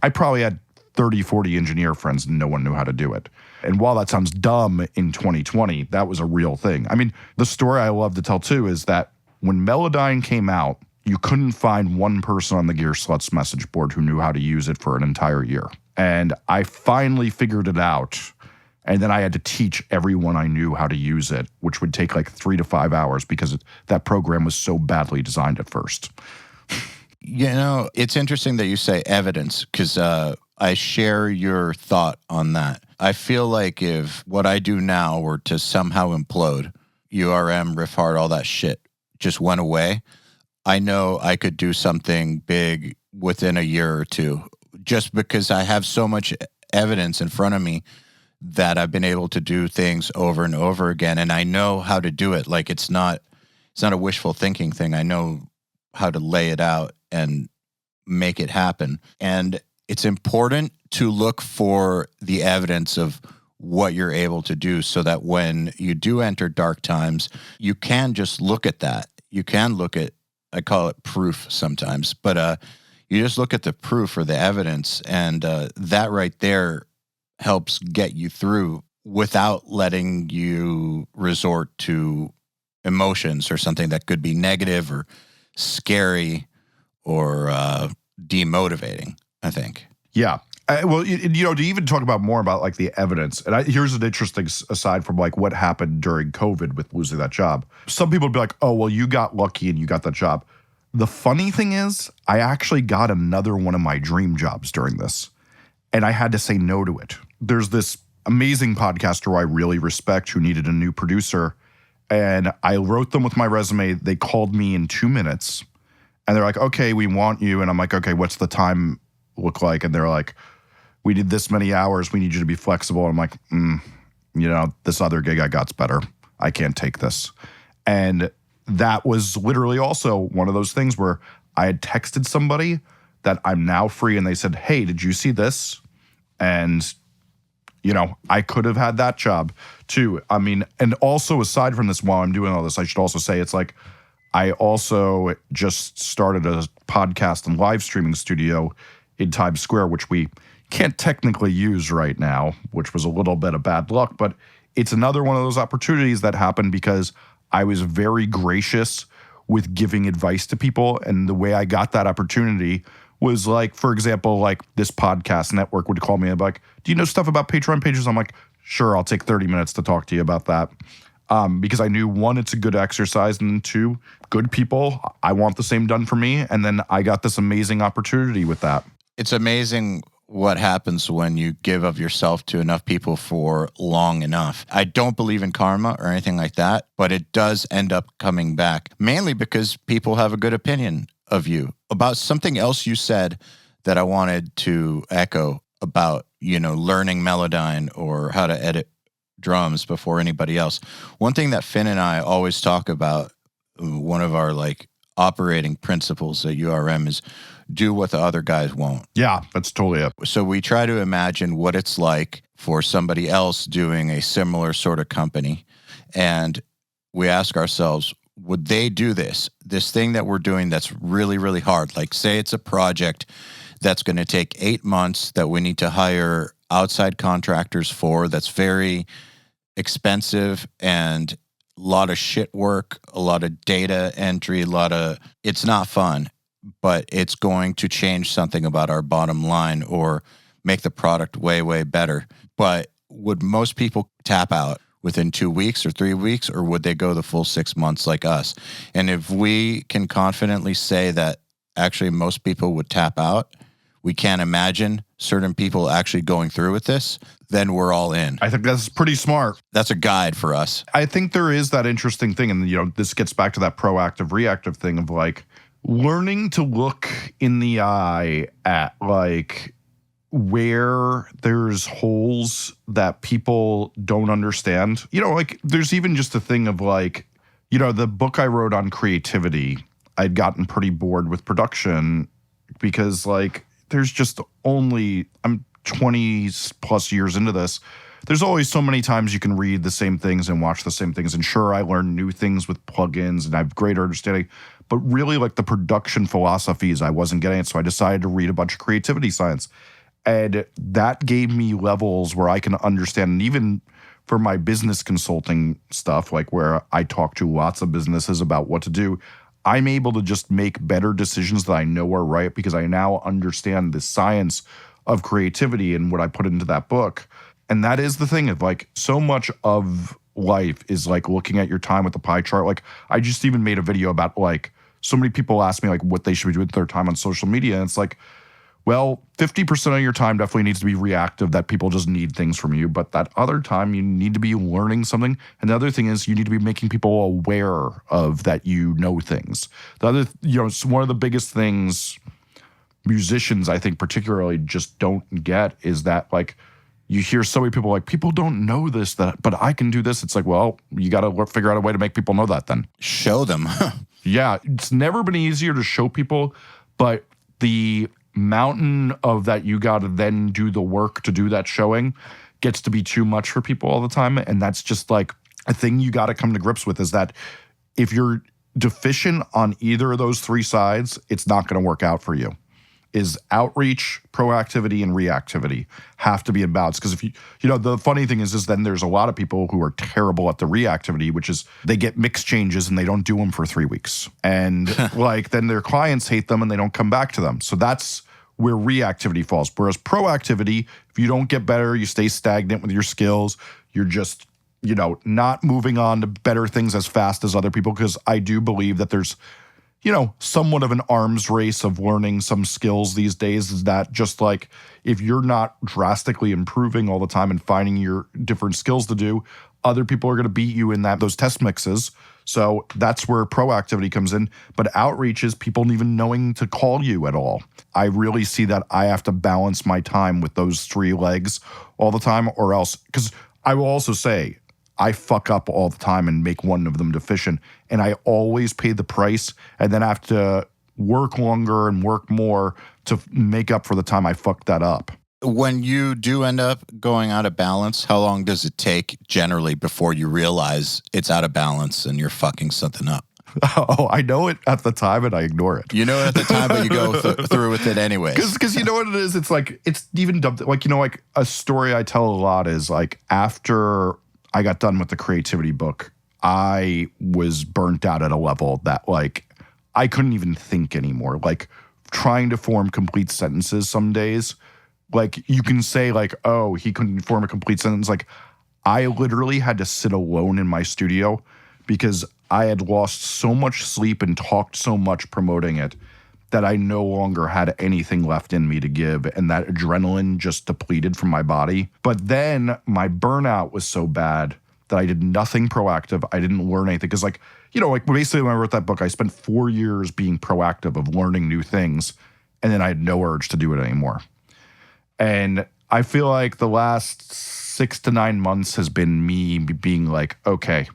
probably had 30, 40 engineer friends and no one knew how to do it. And while that sounds dumb in 2020, that was a real thing. I mean, the story I love to tell too is that when Melodyne came out, you couldn't find one person on the Gear Sluts message board who knew how to use it for an entire year. And I finally figured it out. And then I had to teach everyone I knew how to use it, which would take like 3 to 5 hours because that program was so badly designed at first. It's interesting that you say evidence, because I share your thought on that. I feel like if what I do now were to somehow implode, URM, riff hard, all that shit just went away, I know I could do something big within a year or two, just because I have so much evidence in front of me that I've been able to do things over and over again, and I know how to do it. Like it's not a wishful thinking thing. I know how to lay it out and make it happen. And it's important to look for the evidence of what you're able to do, so that when you do enter dark times, you can just look at that. You can look at, I call it proof sometimes, but you just look at the proof or the evidence, and that right there helps get you through without letting you resort to emotions or something that could be negative or scary or demotivating, I think. Yeah. Well, to even talk about more about like the evidence, and here's an interesting aside from like what happened during COVID with losing that job. Some people would be like, oh, well, you got lucky and you got that job. The funny thing is, I actually got another one of my dream jobs during this, and I had to say no to it. There's this amazing podcaster who I really respect who needed a new producer, and I wrote them with my resume. They called me in 2 minutes, and they're like, okay, we want you. And I'm like, okay, what's the time look like? And they're like, we need this many hours. We need you to be flexible. And I'm like, this other gig I got's better. I can't take this. And that was literally also one of those things where I had texted somebody that I'm now free, and they said, hey, did you see this? And I could have had that job too. I mean, and also aside from this, while I'm doing all this, I should also say it's like I also just started a podcast and live streaming studio in Times Square, which we can't technically use right now, which was a little bit of bad luck, but it's another one of those opportunities that happened because I was very gracious with giving advice to people. And the way I got that opportunity was like, for example, like this podcast network would call me and be like, do you know stuff about Patreon pages? I'm like, sure, I'll take 30 minutes to talk to you about that. because I knew, one, it's a good exercise, and two, good people, I want the same done for me. And then I got this amazing opportunity with that. It's amazing what happens when you give of yourself to enough people for long enough. I don't believe in karma or anything like that, but it does end up coming back, mainly because people have a good opinion of you. About something else you said that I wanted to echo about, learning Melodyne or how to edit drums before anybody else. One thing that Finn and I always talk about, one of our operating principles at URM, is do what the other guys won't. Yeah, that's totally it. So we try to imagine what it's like for somebody else doing a similar sort of company. And we ask ourselves, would they do this thing that we're doing that's really, really hard? Like, say it's a project that's going to take 8 months that we need to hire outside contractors for, that's very expensive and a lot of shit work, a lot of data entry, it's not fun, but it's going to change something about our bottom line or make the product way, way better. But would most people tap out within 2 weeks or 3 weeks, or would they go the full 6 months like us? And if we can confidently say that actually most people would tap out, we can't imagine certain people actually going through with this, then we're all in. I think that's pretty smart. That's a guide for us. I think there is that interesting thing, and this gets back to that proactive, reactive thing of learning to look in the eye at where there's holes that people don't understand. There's even just a thing of the book I wrote on creativity, I'd gotten pretty bored with production because there's just I'm 20 plus years into this. There's always so many times you can read the same things and watch the same things. And sure, I learn new things with plugins and I have greater understanding, but really the production philosophies I wasn't getting it. So I decided to read a bunch of creativity science. And that gave me levels where I can understand, and even for my business consulting stuff, where I talk to lots of businesses about what to do, I'm able to just make better decisions that I know are right because I now understand the science of creativity and what I put into that book. And that is the thing of so much of life is looking at your time with the pie chart. I just even made a video about so many people ask me what they should be doing with their time on social media. And it's well, 50% of your time definitely needs to be reactive, that people just need things from you. But that other time, you need to be learning something. And the other thing is you need to be making people aware of that you know things. The other, it's one of the biggest things musicians, I think, particularly just don't get is that, you hear so many people people don't know this, but I can do this. It's well, you got to figure out a way to make people know that then. Show them. Yeah, it's never been easier to show people, but the mountain of that you got to then do the work to do that showing gets to be too much for people all the time. And that's just a thing you got to come to grips with, is that if you're deficient on either of those three sides, it's not going to work out for you. Is outreach, proactivity, and reactivity have to be in balance. Because if the funny thing is then there's a lot of people who are terrible at the reactivity, which is they get mix changes and they don't do them for 3 weeks. And then their clients hate them and they don't come back to them. So that's where reactivity falls. Whereas proactivity, if you don't get better, you stay stagnant with your skills, you're just, not moving on to better things as fast as other people. Because I do believe that there's, somewhat of an arms race of learning some skills these days, is that just if you're not drastically improving all the time and finding your different skills to do, other people are going to beat you in those test mixes. So that's where proactivity comes in. But outreach is people even knowing to call you at all. I really see that I have to balance my time with those three legs all the time, or else, because I will also say, I fuck up all the time and make one of them deficient. And I always pay the price and then I have to work longer and work more to make up for the time I fucked that up. When you do end up going out of balance, how long does it take generally before you realize it's out of balance and you're fucking something up? Oh, I know it at the time and I ignore it. You know it at the time, but you go through with it anyways. Because you know what it is? It's it's even dumb. A story I tell a lot is after I got done with the creativity book, I was burnt out at a level that I couldn't even think anymore. Trying to form complete sentences some days, you can say oh, he couldn't form a complete sentence. I literally had to sit alone in my studio because I had lost so much sleep and talked so much promoting it that I no longer had anything left in me to give, and that adrenaline just depleted from my body. But then my burnout was so bad that I did nothing proactive. I didn't learn anything because, like, basically when I wrote that book, I spent 4 years being proactive of learning new things, and then I had no urge to do it anymore. And I feel like the last 6 to 9 months has been me being like, okay,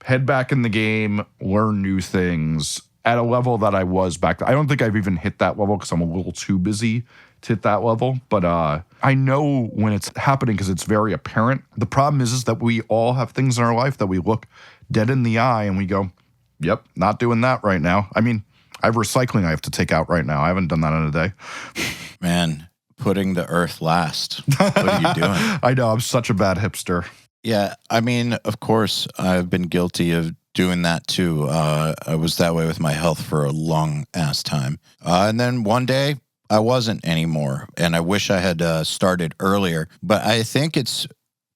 head back in the game, learn new things at a level that I was back then. I don't think I've even hit that level because I'm a little too busy to hit that level. But I know when it's happening because it's very apparent. The problem is that we all have things in our life that we look dead in the eye and we go, yep, not doing that right now. I mean, I have recycling I have to take out right now. I haven't done that in a day. Man, putting the earth last. What are you doing? I know, I'm such a bad hipster. Yeah, I mean, of course, I've been guilty of doing that too. I was that way with my health for a long ass time. And then one day I wasn't anymore. And I wish I had started earlier. But I think it's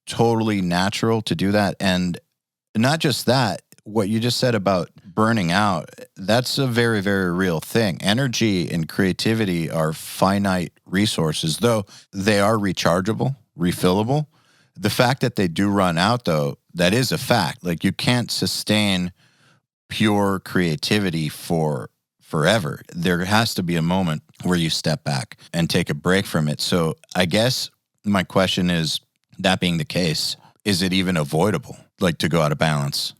totally natural to do that. And not just that, what you just said about burning out, that's a very, very real thing. Energy and creativity are finite resources, though they are rechargeable, refillable. The fact that they do run out, though, that is a fact. Like, you can't sustain pure creativity for forever. There has to be a moment where you step back and take a break from it. So I guess my question is, that being the case, is it even avoidable, like, to go out of balance?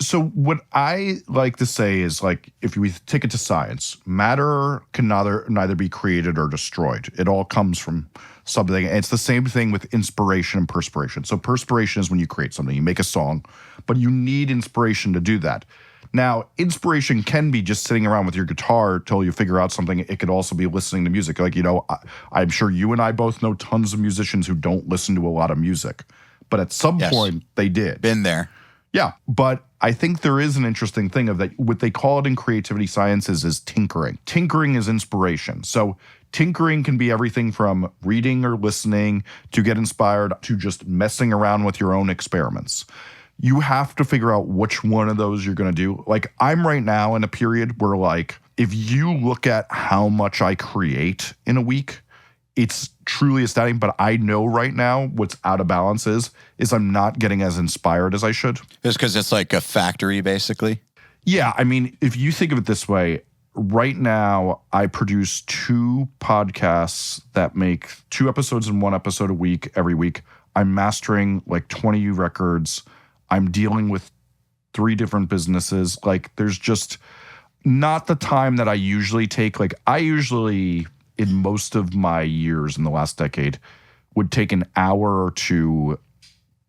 So what I like to say is, like, if we take it to science, matter can neither be created or destroyed. It all comes from something. And it's the same thing with inspiration and perspiration. So perspiration is when you create something, you make a song, but you need inspiration to do that. Now, inspiration can be just sitting around with your guitar till you figure out something. It could also be listening to music. Like, I'm sure you and I both know tons of musicians who don't listen to a lot of music, but at some point they did. Been there. Yeah, but I think there is an interesting thing of that. What they call it in creativity sciences is tinkering. Tinkering is inspiration. So tinkering can be everything from reading or listening to get inspired to just messing around with your own experiments. You have to figure out which one of those you're going to do. Like, I'm right now in a period where, like, if you look at how much I create in a week, it's truly astounding. But I know right now what's out of balance is I'm not getting as inspired as I should. Just because it's like a factory, basically? Yeah, I mean, if you think of it this way, right now I produce 2 podcasts that make 2 episodes and 1 episode a week every week. I'm mastering like 20 records. I'm dealing with 3 different businesses. Like, there's just not the time that I usually take. Like, I usually, in most of my years in the last decade, would take an hour or 2,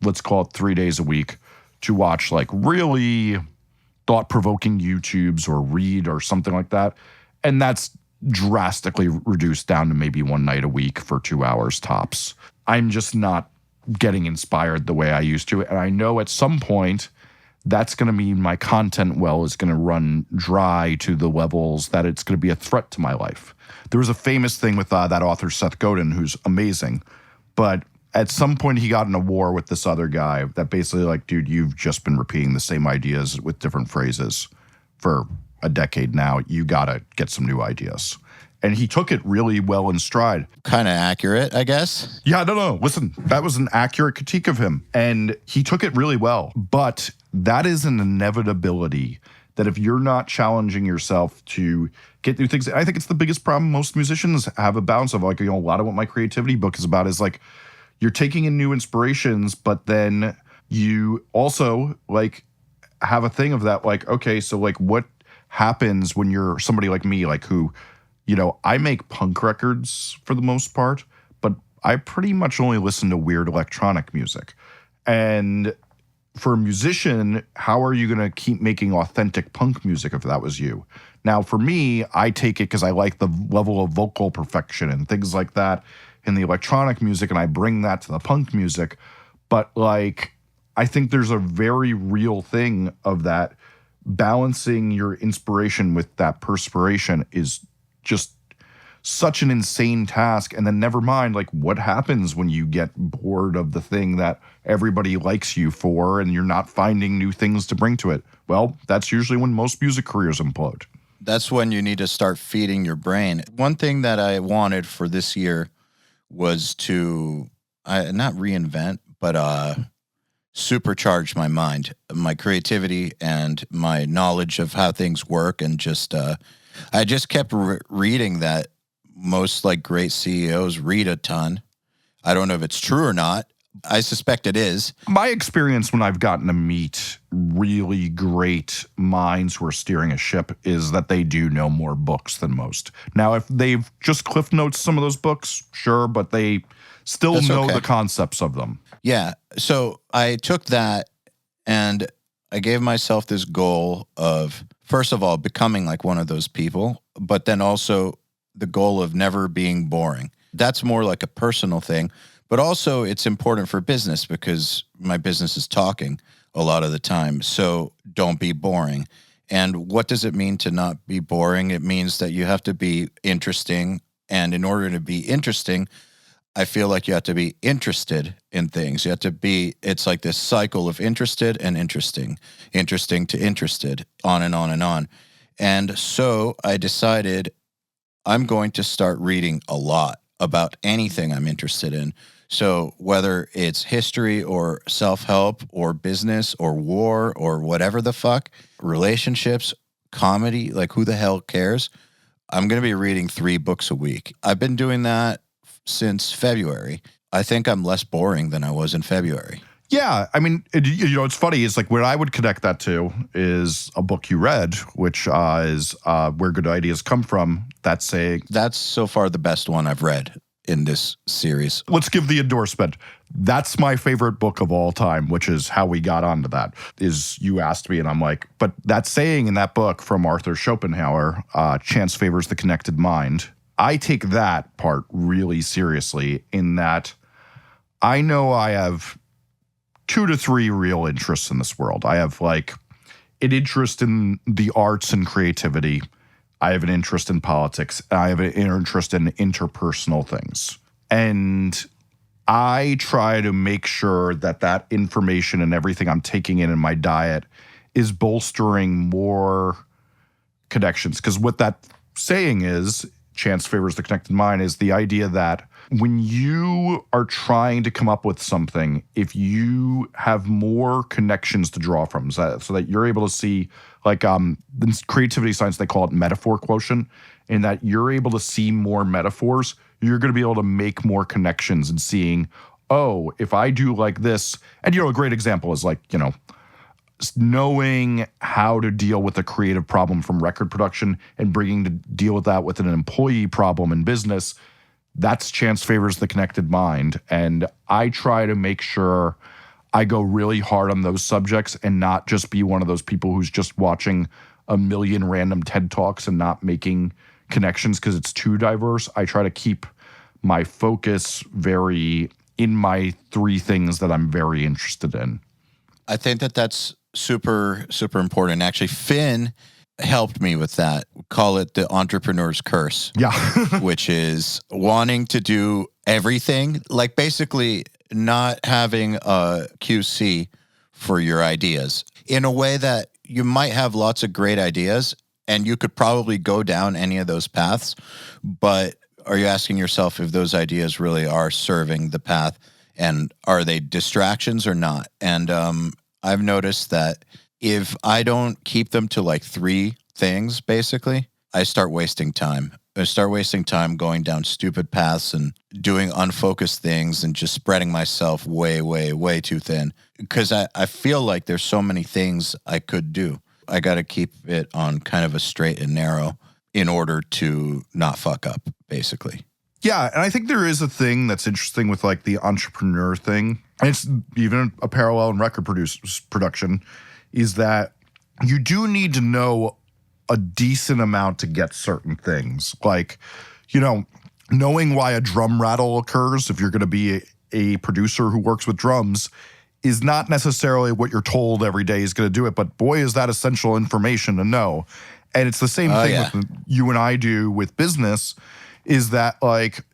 let's call it 3 days a week, to watch like really thought-provoking YouTubes or read or something like that. And that's drastically reduced down to maybe 1 night a week for 2 hours tops. I'm just not getting inspired the way I used to. And I know at some point that's going to mean my content well is going to run dry to the levels that it's going to be a threat to my life. There was a famous thing with that author, Seth Godin, who's amazing. But at some point he got in a war with this other guy that basically, like, dude, you've just been repeating the same ideas with different phrases for a decade now. You got to get some new ideas. And he took it really well in stride. Kind of accurate, I guess. Yeah, no. Listen, that was an accurate critique of him. And he took it really well. But that is an inevitability that if you're not challenging yourself to get new things, I think it's the biggest problem most musicians have a balance of. Like, a lot of what my creativity book is about is, like, you're taking in new inspirations, but then you also, like, have a thing of that, like, okay, so, like, what happens when you're somebody like me, like, who, I make punk records for the most part, but I pretty much only listen to weird electronic music. And for a musician, how are you going to keep making authentic punk music if that was you? Now, for me, I take it because I like the level of vocal perfection and things like that in the electronic music, and I bring that to the punk music. But, like, I think there's a very real thing of that. Balancing your inspiration with that perspiration is just such an insane task. And then never mind, like, what happens when you get bored of the thing that everybody likes you for and you're not finding new things to bring to it? Well, that's usually when most music careers implode. That's when you need to start feeding your brain. One thing that I wanted for this year was to not reinvent, but supercharge my mind, my creativity, and my knowledge of how things work. And just I just kept reading that most like great CEOs read a ton. I don't know if it's true or not. I suspect it is. My experience when I've gotten to meet really great minds who are steering a ship is that they do know more books than most. Now, if they've just cliff notes some of those books, sure, but they still know the concepts of them. Yeah. So I took that and I gave myself this goal of, first of all, becoming like one of those people, but then also the goal of never being boring. That's more like a personal thing. But also it's important for business because my business is talking a lot of the time. So don't be boring. And what does it mean to not be boring? It means that you have to be interesting. And in order to be interesting, I feel like you have to be interested in things. You have to be, it's like this cycle of interested and interesting to interested, on and on and on. And so I decided I'm going to start reading a lot about anything I'm interested in. So whether it's history or self-help or business or war or whatever the fuck, relationships, comedy, like who the hell cares? I'm going to be reading 3 books a week. I've been doing that since February. I think I'm less boring than I was in February. Yeah, I mean, it's funny. It's like what I would connect that to is a book you read, which is Where Good Ideas Come From. That's so far the best one I've read in this series. Let's give the endorsement. That's my favorite book of all time, which is how we got onto that. Is you asked me, and I'm like, but that saying in that book from Arthur Schopenhauer, chance favors the connected mind. I take that part really seriously in that I know I have 2 to 3 real interests in this world. I have like an interest in the arts and creativity. I have an interest in politics. I have an interest in interpersonal things. And I try to make sure that that information and everything I'm taking in my diet is bolstering more connections. Because what that saying is, chance favors the connected mind, is the idea that when you are trying to come up with something, if you have more connections to draw from, so that you're able to see, like in creativity science, they call it metaphor quotient, in that you're able to see more metaphors, you're going to be able to make more connections and seeing, oh, if I do like this, and a great example is like, knowing how to deal with a creative problem from record production and bringing to deal with that with an employee problem in business. That's chance favors the connected mind. And I try to make sure I go really hard on those subjects and not just be one of those people who's just watching a million random TED Talks and not making connections because it's too diverse. I try to keep my focus very in my 3 things that I'm very interested in. I think that that's super, super important. Actually, Finn helped me with that. We call it the entrepreneur's curse. Yeah. Which is wanting to do everything, like basically not having a QC for your ideas, in a way that you might have lots of great ideas and you could probably go down any of those paths, but are you asking yourself if those ideas really are serving the path, and are they distractions or not? And I've noticed that if I don't keep them to like 3 things, basically, I start wasting time. I start wasting time going down stupid paths and doing unfocused things and just spreading myself way, way, way too thin. Because I feel like there's so many things I could do. I got to keep it on kind of a straight and narrow in order to not fuck up, basically. Yeah, and I think there is a thing that's interesting with like the entrepreneur thing, and it's even a parallel in record production, is that you do need to know a decent amount to get certain things. Like, knowing why a drum rattle occurs if you're going to be a producer who works with drums is not necessarily what you're told every day is going to do it, but boy, is that essential information to know. And it's the same thing with you and I do with business, is that like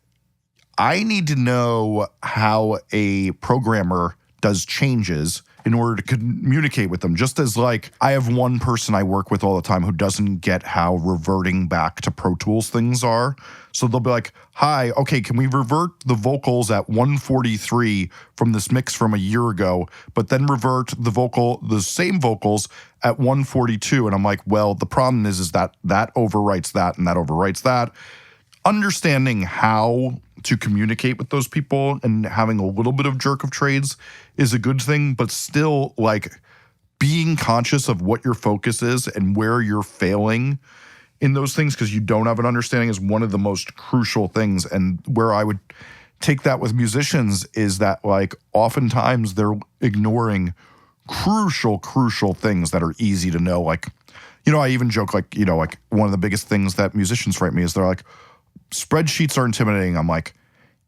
I need to know how a programmer does changes in order to communicate with them. Just as like I have one person I work with all the time who doesn't get how reverting back to Pro Tools things are. So they'll be like, hi, okay, can we revert the vocals at 143 from this mix from a year ago, but then revert the same vocals at 142? And I'm like, well, the problem is that overwrites that and that overwrites that. Understanding how to communicate with those people and having a little bit of jerk of trades is a good thing, but still like being conscious of what your focus is and where you're failing in those things because you don't have an understanding is one of the most crucial things. And where I would take that with musicians is that like oftentimes they're ignoring crucial things that are easy to know. Like, you know, I even joke like, you know, like one of the biggest things that musicians write me is they're like, spreadsheets are intimidating. I'm like,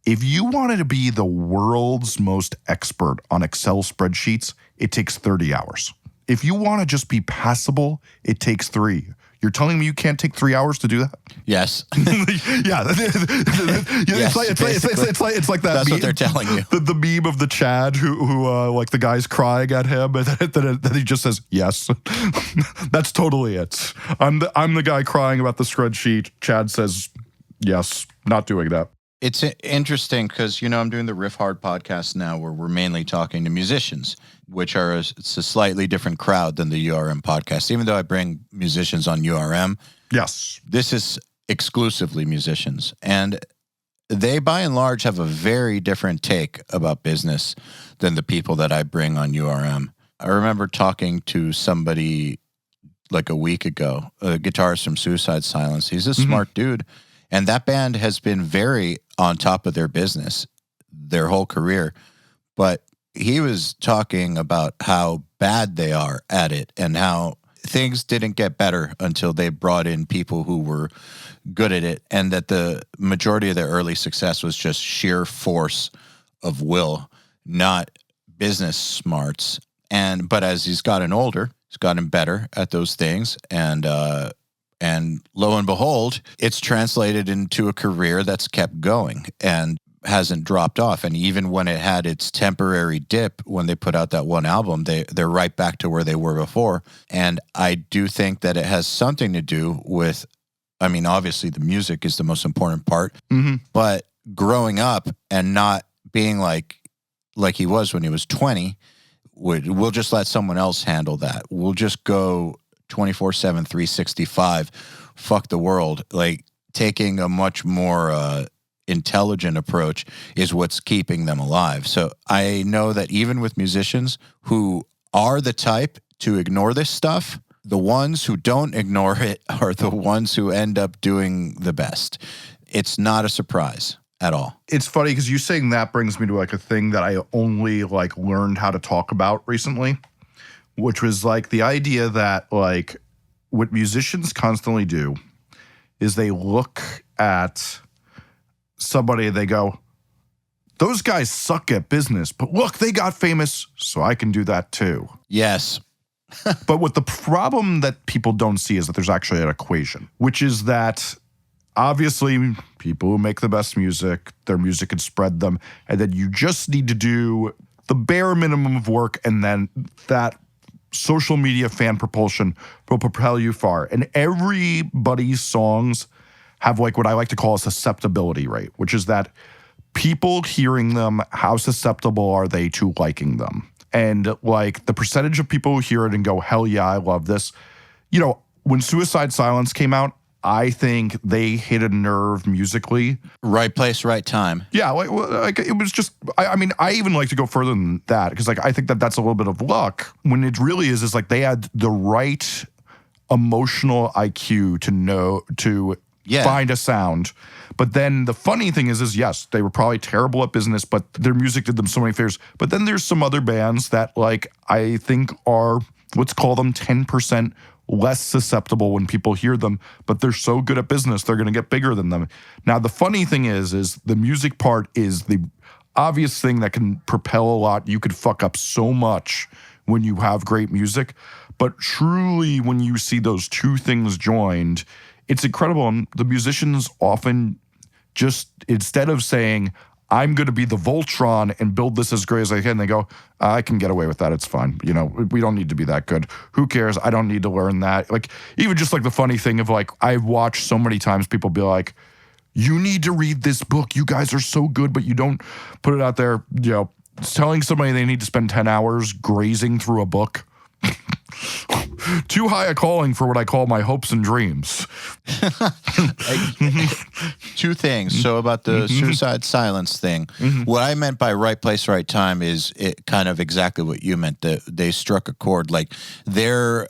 if you wanted to be the world's most expert on Excel spreadsheets, it takes 30 hours. If you want to just be passable, it takes 3. You're telling me you can't take 3 hours to do that? Yes. Yeah. Yes, it's like that. That's what they're telling you. The meme of the Chad who like the guy's crying at him and then he just says, yes. That's totally it. I'm the guy crying about the spreadsheet. Chad says, yes, not doing that. It's interesting because, you know, I'm doing the Riff Hard podcast now where we're mainly talking to musicians, which are it's a slightly different crowd than the URM podcast. Even though I bring musicians on URM, yes, this is exclusively musicians. And they, by and large, have a very different take about business than the people that I bring on URM. I remember talking to somebody like a week ago, a guitarist from Suicide Silence. He's a smart dude. And that band has been very on top of their business their whole career. But he was talking about how bad they are at it and how things didn't get better until they brought in people who were good at it, and that the majority of their early success was just sheer force of will, not business smarts. But as he's gotten older, he's gotten better at those things, and lo and behold, it's translated into a career that's kept going and hasn't dropped off. And even when it had its temporary dip, when they put out that one album, they're right back to where they were before. And I do think that it has something to do with, I mean, obviously the music is the most important part, but growing up and not being like he was when he was 20, we'll just let someone else handle that. We'll just go 24/7, 365, fuck the world. Like taking a much more intelligent approach is what's keeping them alive. So I know that even with musicians who are the type to ignore this stuff, the ones who don't ignore it are the ones who end up doing the best. It's not a surprise at all. It's funny because you saying that brings me to like a thing that I only like learned how to talk about recently, which was like the idea that like what musicians constantly do is they look at somebody and they go, those guys suck at business, but look, they got famous, so I can do that too. Yes. But what the problem that people don't see is that there's actually an equation, which is that obviously people who make the best music, their music can spread them, and then you just need to do the bare minimum of work, and then that social media fan propulsion will propel you far. And everybody's songs have like what I like to call a susceptibility rate, which is that people hearing them, how susceptible are they to liking them? And like the percentage of people who hear it and go, hell yeah, I love this. You know, when Suicide Silence came out, I think they hit a nerve musically. Right place, right time. Yeah, like it was just, I mean, I even like to go further than that because like I think that that's a little bit of luck when it really is like they had the right emotional IQ to know, to find a sound. But then the funny thing is yes, they were probably terrible at business, but their music did them so many favors. But then there's some other bands that like I think are, let's call them 10% less susceptible when people hear them, but they're so good at business, they're going to get bigger than them. Now, the funny thing is the music part is the obvious thing that can propel a lot. You could fuck up so much when you have great music, but truly when you see those two things joined, it's incredible. And the musicians often just instead of saying, I'm going to be the Voltron and build this as great as I can, they go, I can get away with that. It's fine. You know, we don't need to be that good. Who cares? I don't need to learn that. Like, even just like the funny thing of like, I've watched so many times people be like, you need to read this book. You guys are so good, but you don't put it out there, you know, telling somebody they need to spend 10 hours grazing through a book. Too high a calling for what I call my hopes and dreams. Two things. So about the suicide silence thing, what I meant by right place, right time is it kind of exactly what you meant. That they struck a chord. Like their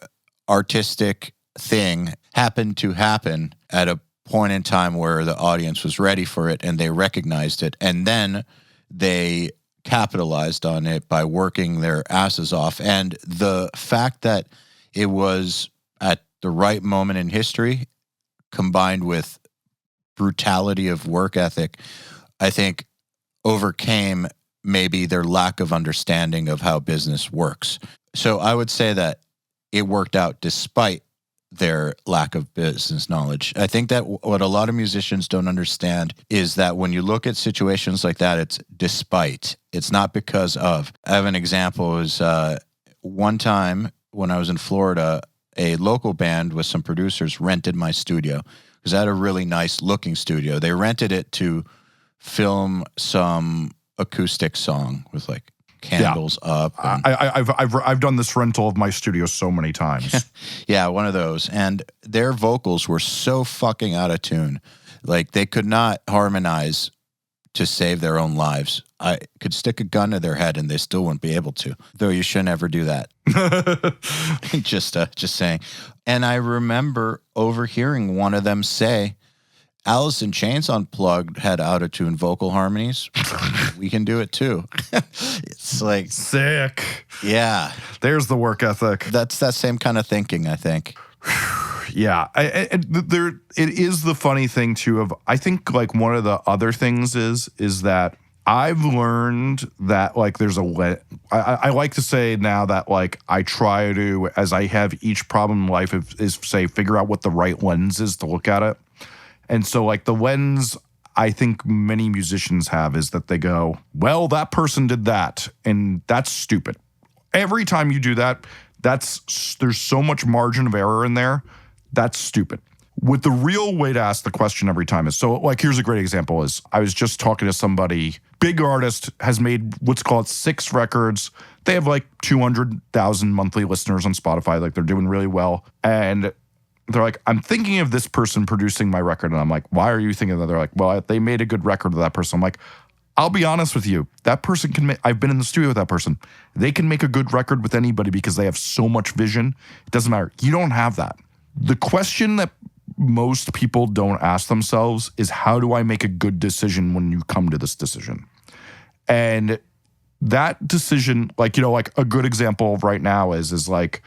artistic thing happened to happen at a point in time where the audience was ready for it and they recognized it. And then they capitalized on it by working their asses off. And the fact that it was at the right moment in history combined with brutality of work ethic, I think overcame maybe their lack of understanding of how business works. So I would say that it worked out despite their lack of business knowledge. I think that what a lot of musicians don't understand is that when you look at situations like that, it's despite. It's not because of. I have an example. Is one time when I was in Florida, a local band with some producers rented my studio because I had a really nice looking studio. They rented it to film some acoustic song with like candles up. I've done this rental of my studio so many times. Yeah, one of those. And their vocals were so fucking out of tune. Like they could not harmonize to save their own lives. I could stick a gun to their head and they still wouldn't be able to. Though you shouldn't ever do that. Just saying. And I remember overhearing one of them say, Alice in Chains Unplugged had out-of-tune vocal harmonies. We can do it too. It's like sick. Yeah. There's the work ethic. That's that same kind of thinking, I think. Yeah. It is the funny thing too of, I think like one of the other things is that I've learned that like there's I like to say now that like I try to, as I have each problem in life is say, figure out what the right lens is to look at it. And so like the lens I think many musicians have is that they go, well, that person did that and that's stupid. Every time you do that, there's so much margin of error in there. That's stupid. With the real way to ask the question every time is, so like here's a great example is I was just talking to somebody, big artist, has made what's called 6 records. They have like 200,000 monthly listeners on Spotify. Like they're doing really well. And they're like, I'm thinking of this person producing my record. And I'm like, why are you thinking of that? They're like, well, they made a good record with that person. I'm like, I'll be honest with you. That person can make, I've been in the studio with that person. They can make a good record with anybody because they have so much vision. It doesn't matter. You don't have that. The question that most people don't ask themselves is, how do I make a good decision when you come to this decision? And that decision, like, you know, like a good example right now is like,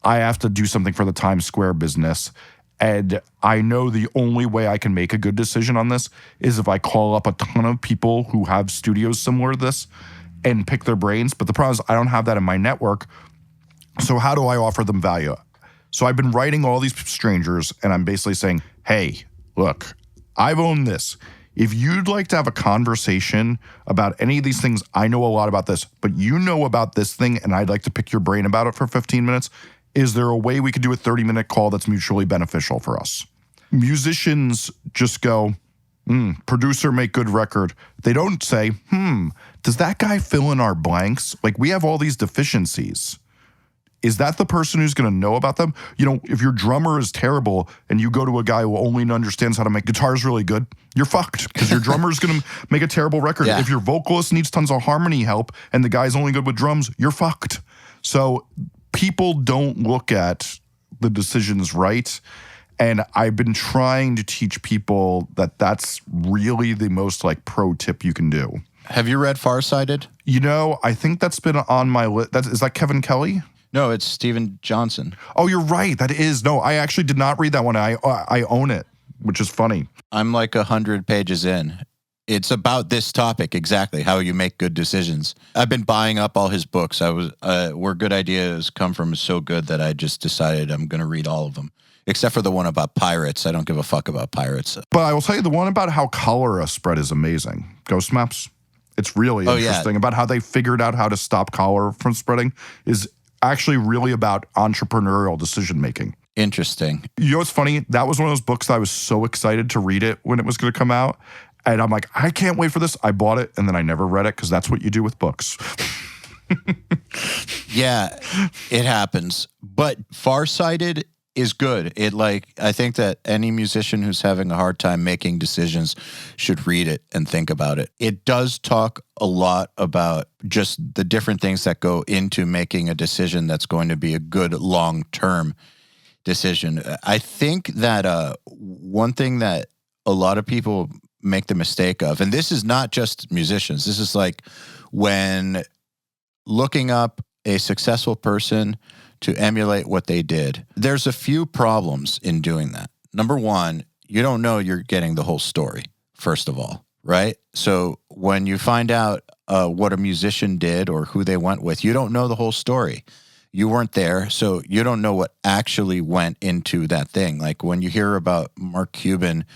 I have to do something for the Times Square business. And I know the only way I can make a good decision on this is if I call up a ton of people who have studios similar to this and pick their brains. But the problem is I don't have that in my network. So how do I offer them value? So I've been writing all these strangers and I'm basically saying, hey, look, I've owned this. If you'd like to have a conversation about any of these things, I know a lot about this, but you know about this thing and I'd like to pick your brain about it for 15 minutes. Is there a way we could do a 30-minute call that's mutually beneficial for us? Musicians just go, producer, make good record. They don't say, does that guy fill in our blanks? Like, we have all these deficiencies. Is that the person who's going to know about them? You know, if your drummer is terrible and you go to a guy who only understands how to make guitars really good, you're fucked because your drummer is going to make a terrible record. Yeah. If your vocalist needs tons of harmony help and the guy's only good with drums, you're fucked. So people don't look at the decisions right. And I've been trying to teach people that that's really the most like pro tip you can do. Have you read Farsighted? You know, I think that's been on my list. Is that Kevin Kelly? No, it's Steven Johnson. Oh, you're right. That is. No, I actually did not read that one. I own it, which is funny. I'm like 100 pages in. It's about this topic, exactly, how you make good decisions. I've been buying up all his books. Where Good Ideas Come From is so good that I just decided I'm going to read all of them. Except for the one about pirates. I don't give a fuck about pirates. But I will tell you the one about how cholera spread is amazing. Ghost Maps. It's really interesting about how they figured out how to stop cholera from spreading is actually really about entrepreneurial decision making. Interesting. You know what's funny? That was one of those books that I was so excited to read it when it was going to come out. And I'm like, I can't wait for this. I bought it and then I never read it because that's what you do with books. Yeah, it happens. But Farsighted is good. I think that any musician who's having a hard time making decisions should read it and think about it. It does talk a lot about just the different things that go into making a decision that's going to be a good long-term decision. I think that one thing that a lot of people make the mistake of, and this is not just musicians, this is like when looking up a successful person to emulate what they did. There's a few problems in doing that. Number one, you don't know you're getting the whole story, first of all, right? So when you find out what a musician did or who they went with, you don't know the whole story. You weren't there, so you don't know what actually went into that thing. Like when you hear about Mark Cuban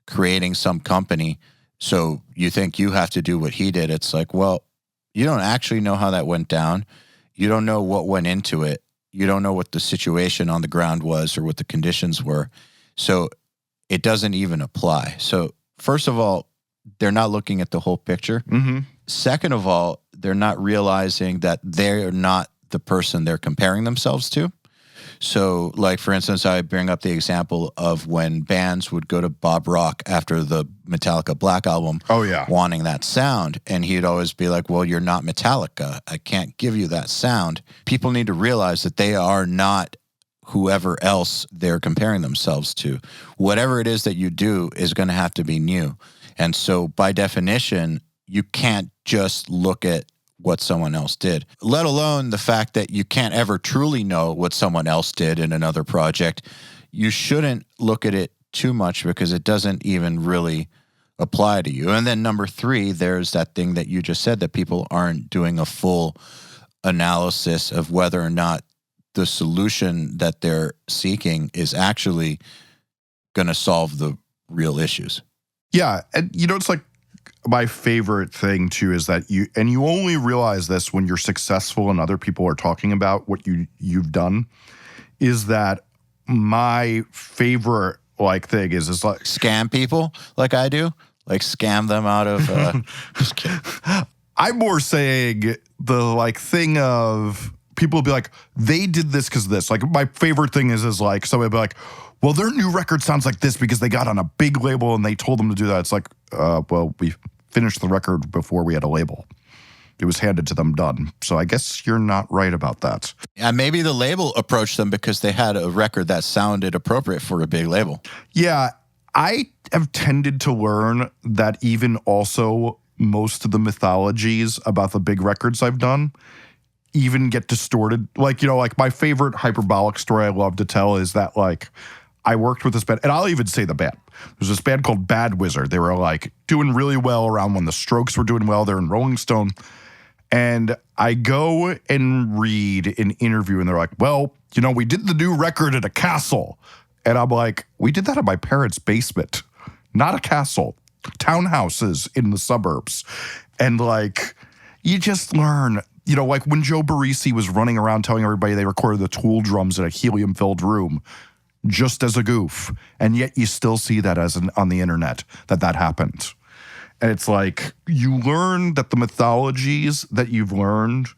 creating some company, so you think you have to do what he did, it's like, well, you don't actually know how that went down. You don't know what went into it. You don't know what the situation on the ground was or what the conditions were. So it doesn't even apply. So first of all, they're not looking at the whole picture. Mm-hmm. Second of all, they're not realizing that they're not the person they're comparing themselves to. So, like, for instance, I bring up the example of when bands would go to Bob Rock after the Metallica Black Album wanting that sound, and he'd always be like, well, you're not Metallica. I can't give you that sound. People need to realize that they are not whoever else they're comparing themselves to. Whatever it is that you do is going to have to be new. And so, by definition, you can't just look at what someone else did, let alone the fact that you can't ever truly know what someone else did in another project. You shouldn't look at it too much because it doesn't even really apply to you. And then number three, there's that thing that you just said, that people aren't doing a full analysis of whether or not the solution that they're seeking is actually going to solve the real issues. Yeah. And you know, it's like, my favorite thing too is that you only realize this when you're successful and other people are talking about what you've done, is that my favorite thing is like scam people like I do, like scam them out of just kidding. I'm more saying the thing of people will be like, they did this because of this. Like my favorite thing is like somebody will be like, well, their new record sounds like this because they got on a big label and they told them to do that. It's like, well, we finished the record before we had a label. It was handed to them done. So I guess you're not right about that. Yeah, maybe the label approached them because they had a record that sounded appropriate for a big label. Yeah, I have tended to learn that even also most of the mythologies about the big records I've done even get distorted. Like my favorite hyperbolic story I love to tell is that I worked with this band, and I'll even say the band. There's this band called Bad Wizard. They were doing really well around when the Strokes were doing well. They're in Rolling Stone. And I go and read an interview, and they're like, well, we did the new record at a castle. And I'm like, we did that in my parents' basement, not a castle, townhouses in the suburbs. And you just learn, when Joe Barresi was running around telling everybody they recorded the Tool drums in a helium-filled room, just as a goof, and yet you still see that on the internet that happened. And it's like you learn that the mythologies that you've learned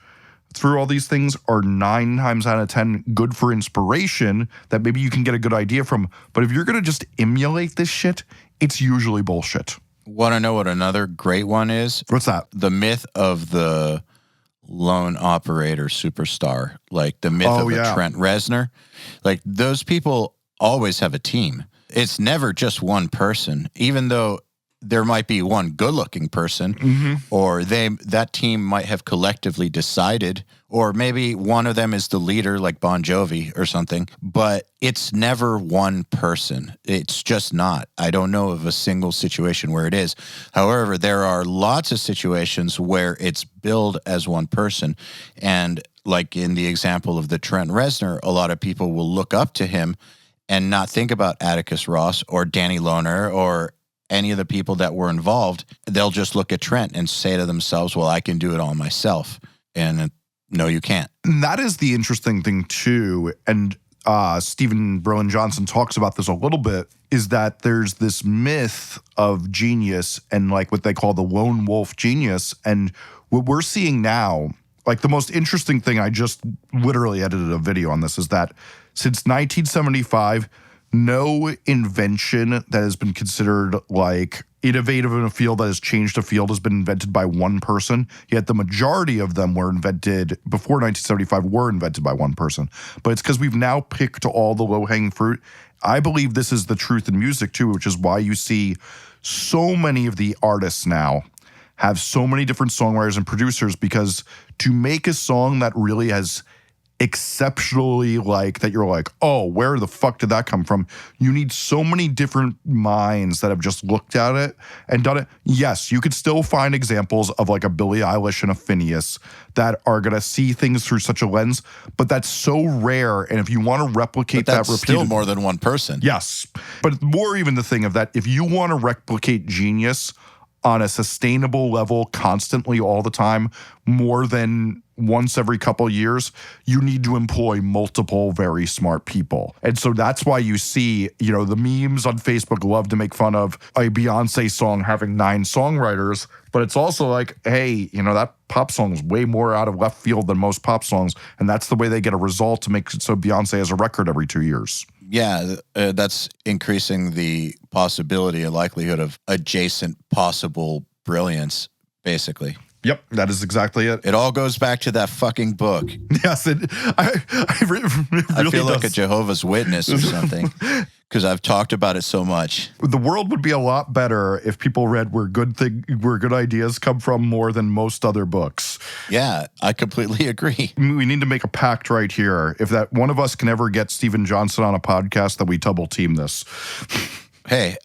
through all these things are 9 times out of 10 good for inspiration that maybe you can get a good idea from. But if you're going to just emulate this shit, it's usually bullshit. Want to know what another great one is? What's that? The myth of the lone operator superstar, like the myth of a Trent Reznor. Like those people always have a team. It's never just one person, even though there might be one good-looking person, or that team might have collectively decided, or maybe one of them is the leader, like Bon Jovi or something, but it's never one person. It's just not. I don't know of a single situation where it is. However, there are lots of situations where it's billed as one person, and like in the example of the Trent Reznor, a lot of people will look up to him and not think about Atticus Ross or Danny Lohner or any of the people that were involved. They'll just look at Trent and say to themselves, well, I can do it all myself. And no, you can't. And that is the interesting thing too. And Stephen Berlin Johnson talks about this a little bit, is that there's this myth of genius and like what they call the lone wolf genius. And what we're seeing now, like the most interesting thing, I just literally edited a video on this, is that since 1975, no invention that has been considered like innovative in a field that has changed a field has been invented by one person, yet the majority of them were invented before 1975 were invented by one person. But it's because we've now picked all the low-hanging fruit. I believe this is the truth in music too, which is why you see so many of the artists now have so many different songwriters and producers, because to make a song that really has exceptionally like that you're like, oh, where the fuck did that come from? You need so many different minds that have just looked at it and done it. Yes, you could still find examples of like a Billie Eilish and a Phineas that are going to see things through such a lens, but that's so rare. And if you want to replicate that repeatedly, still more than one person. Yes. But more even the thing of that, if you want to replicate genius on a sustainable level constantly all the time, more than once every couple of years, you need to employ multiple very smart people. And so that's why you see, you know, the memes on Facebook love to make fun of a Beyonce song having 9 songwriters, but it's also like, hey, you know, that pop song is way more out of left field than most pop songs, and that's the way they get a result to make it so Beyonce has a record every 2 years. Yeah, that's increasing the possibility and likelihood of adjacent possible brilliance, basically. Yep, that is exactly it. It all goes back to that fucking book. Yes, it really I feel like does. a Jehovah's Witness or something, because I've talked about it so much. The world would be a lot better if people read where good ideas come from more than most other books. Yeah, I completely agree. We need to make a pact right here. If that one of us can ever get Stephen Johnson on a podcast, that we double team this. Hey,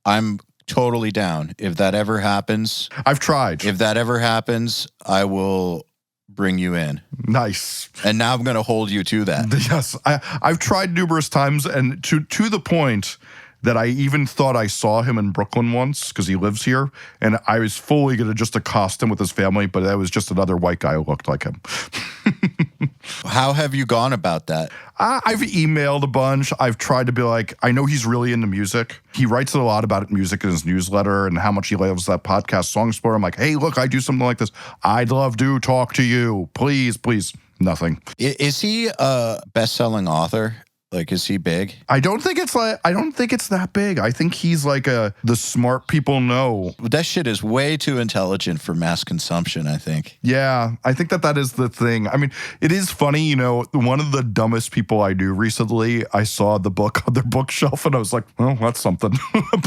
I'm totally down. If that ever happens, I've tried. If that ever happens, I will bring you in. Nice. And now I'm going to hold you to that. Yes, I've tried numerous times, and to the point that I even thought I saw him in Brooklyn once, because he lives here, and I was fully going to just accost him with his family, but that was just another white guy who looked like him. How have you gone about that? I've emailed a bunch. I've tried to be like, I know he's really into music. He writes a lot about music in his newsletter and how much he loves that podcast Song Explorer. I'm like, hey, look, I do something like this. I'd love to talk to you. Please, please. Nothing. Is he a best-selling author? Like, is he big? I don't think it's that big. I think he's like the smart people know. That shit is way too intelligent for mass consumption, I think. Yeah, I think that is the thing. I mean, it is funny, you know, one of the dumbest people I knew recently, I saw the book on their bookshelf and I was like, well, that's something.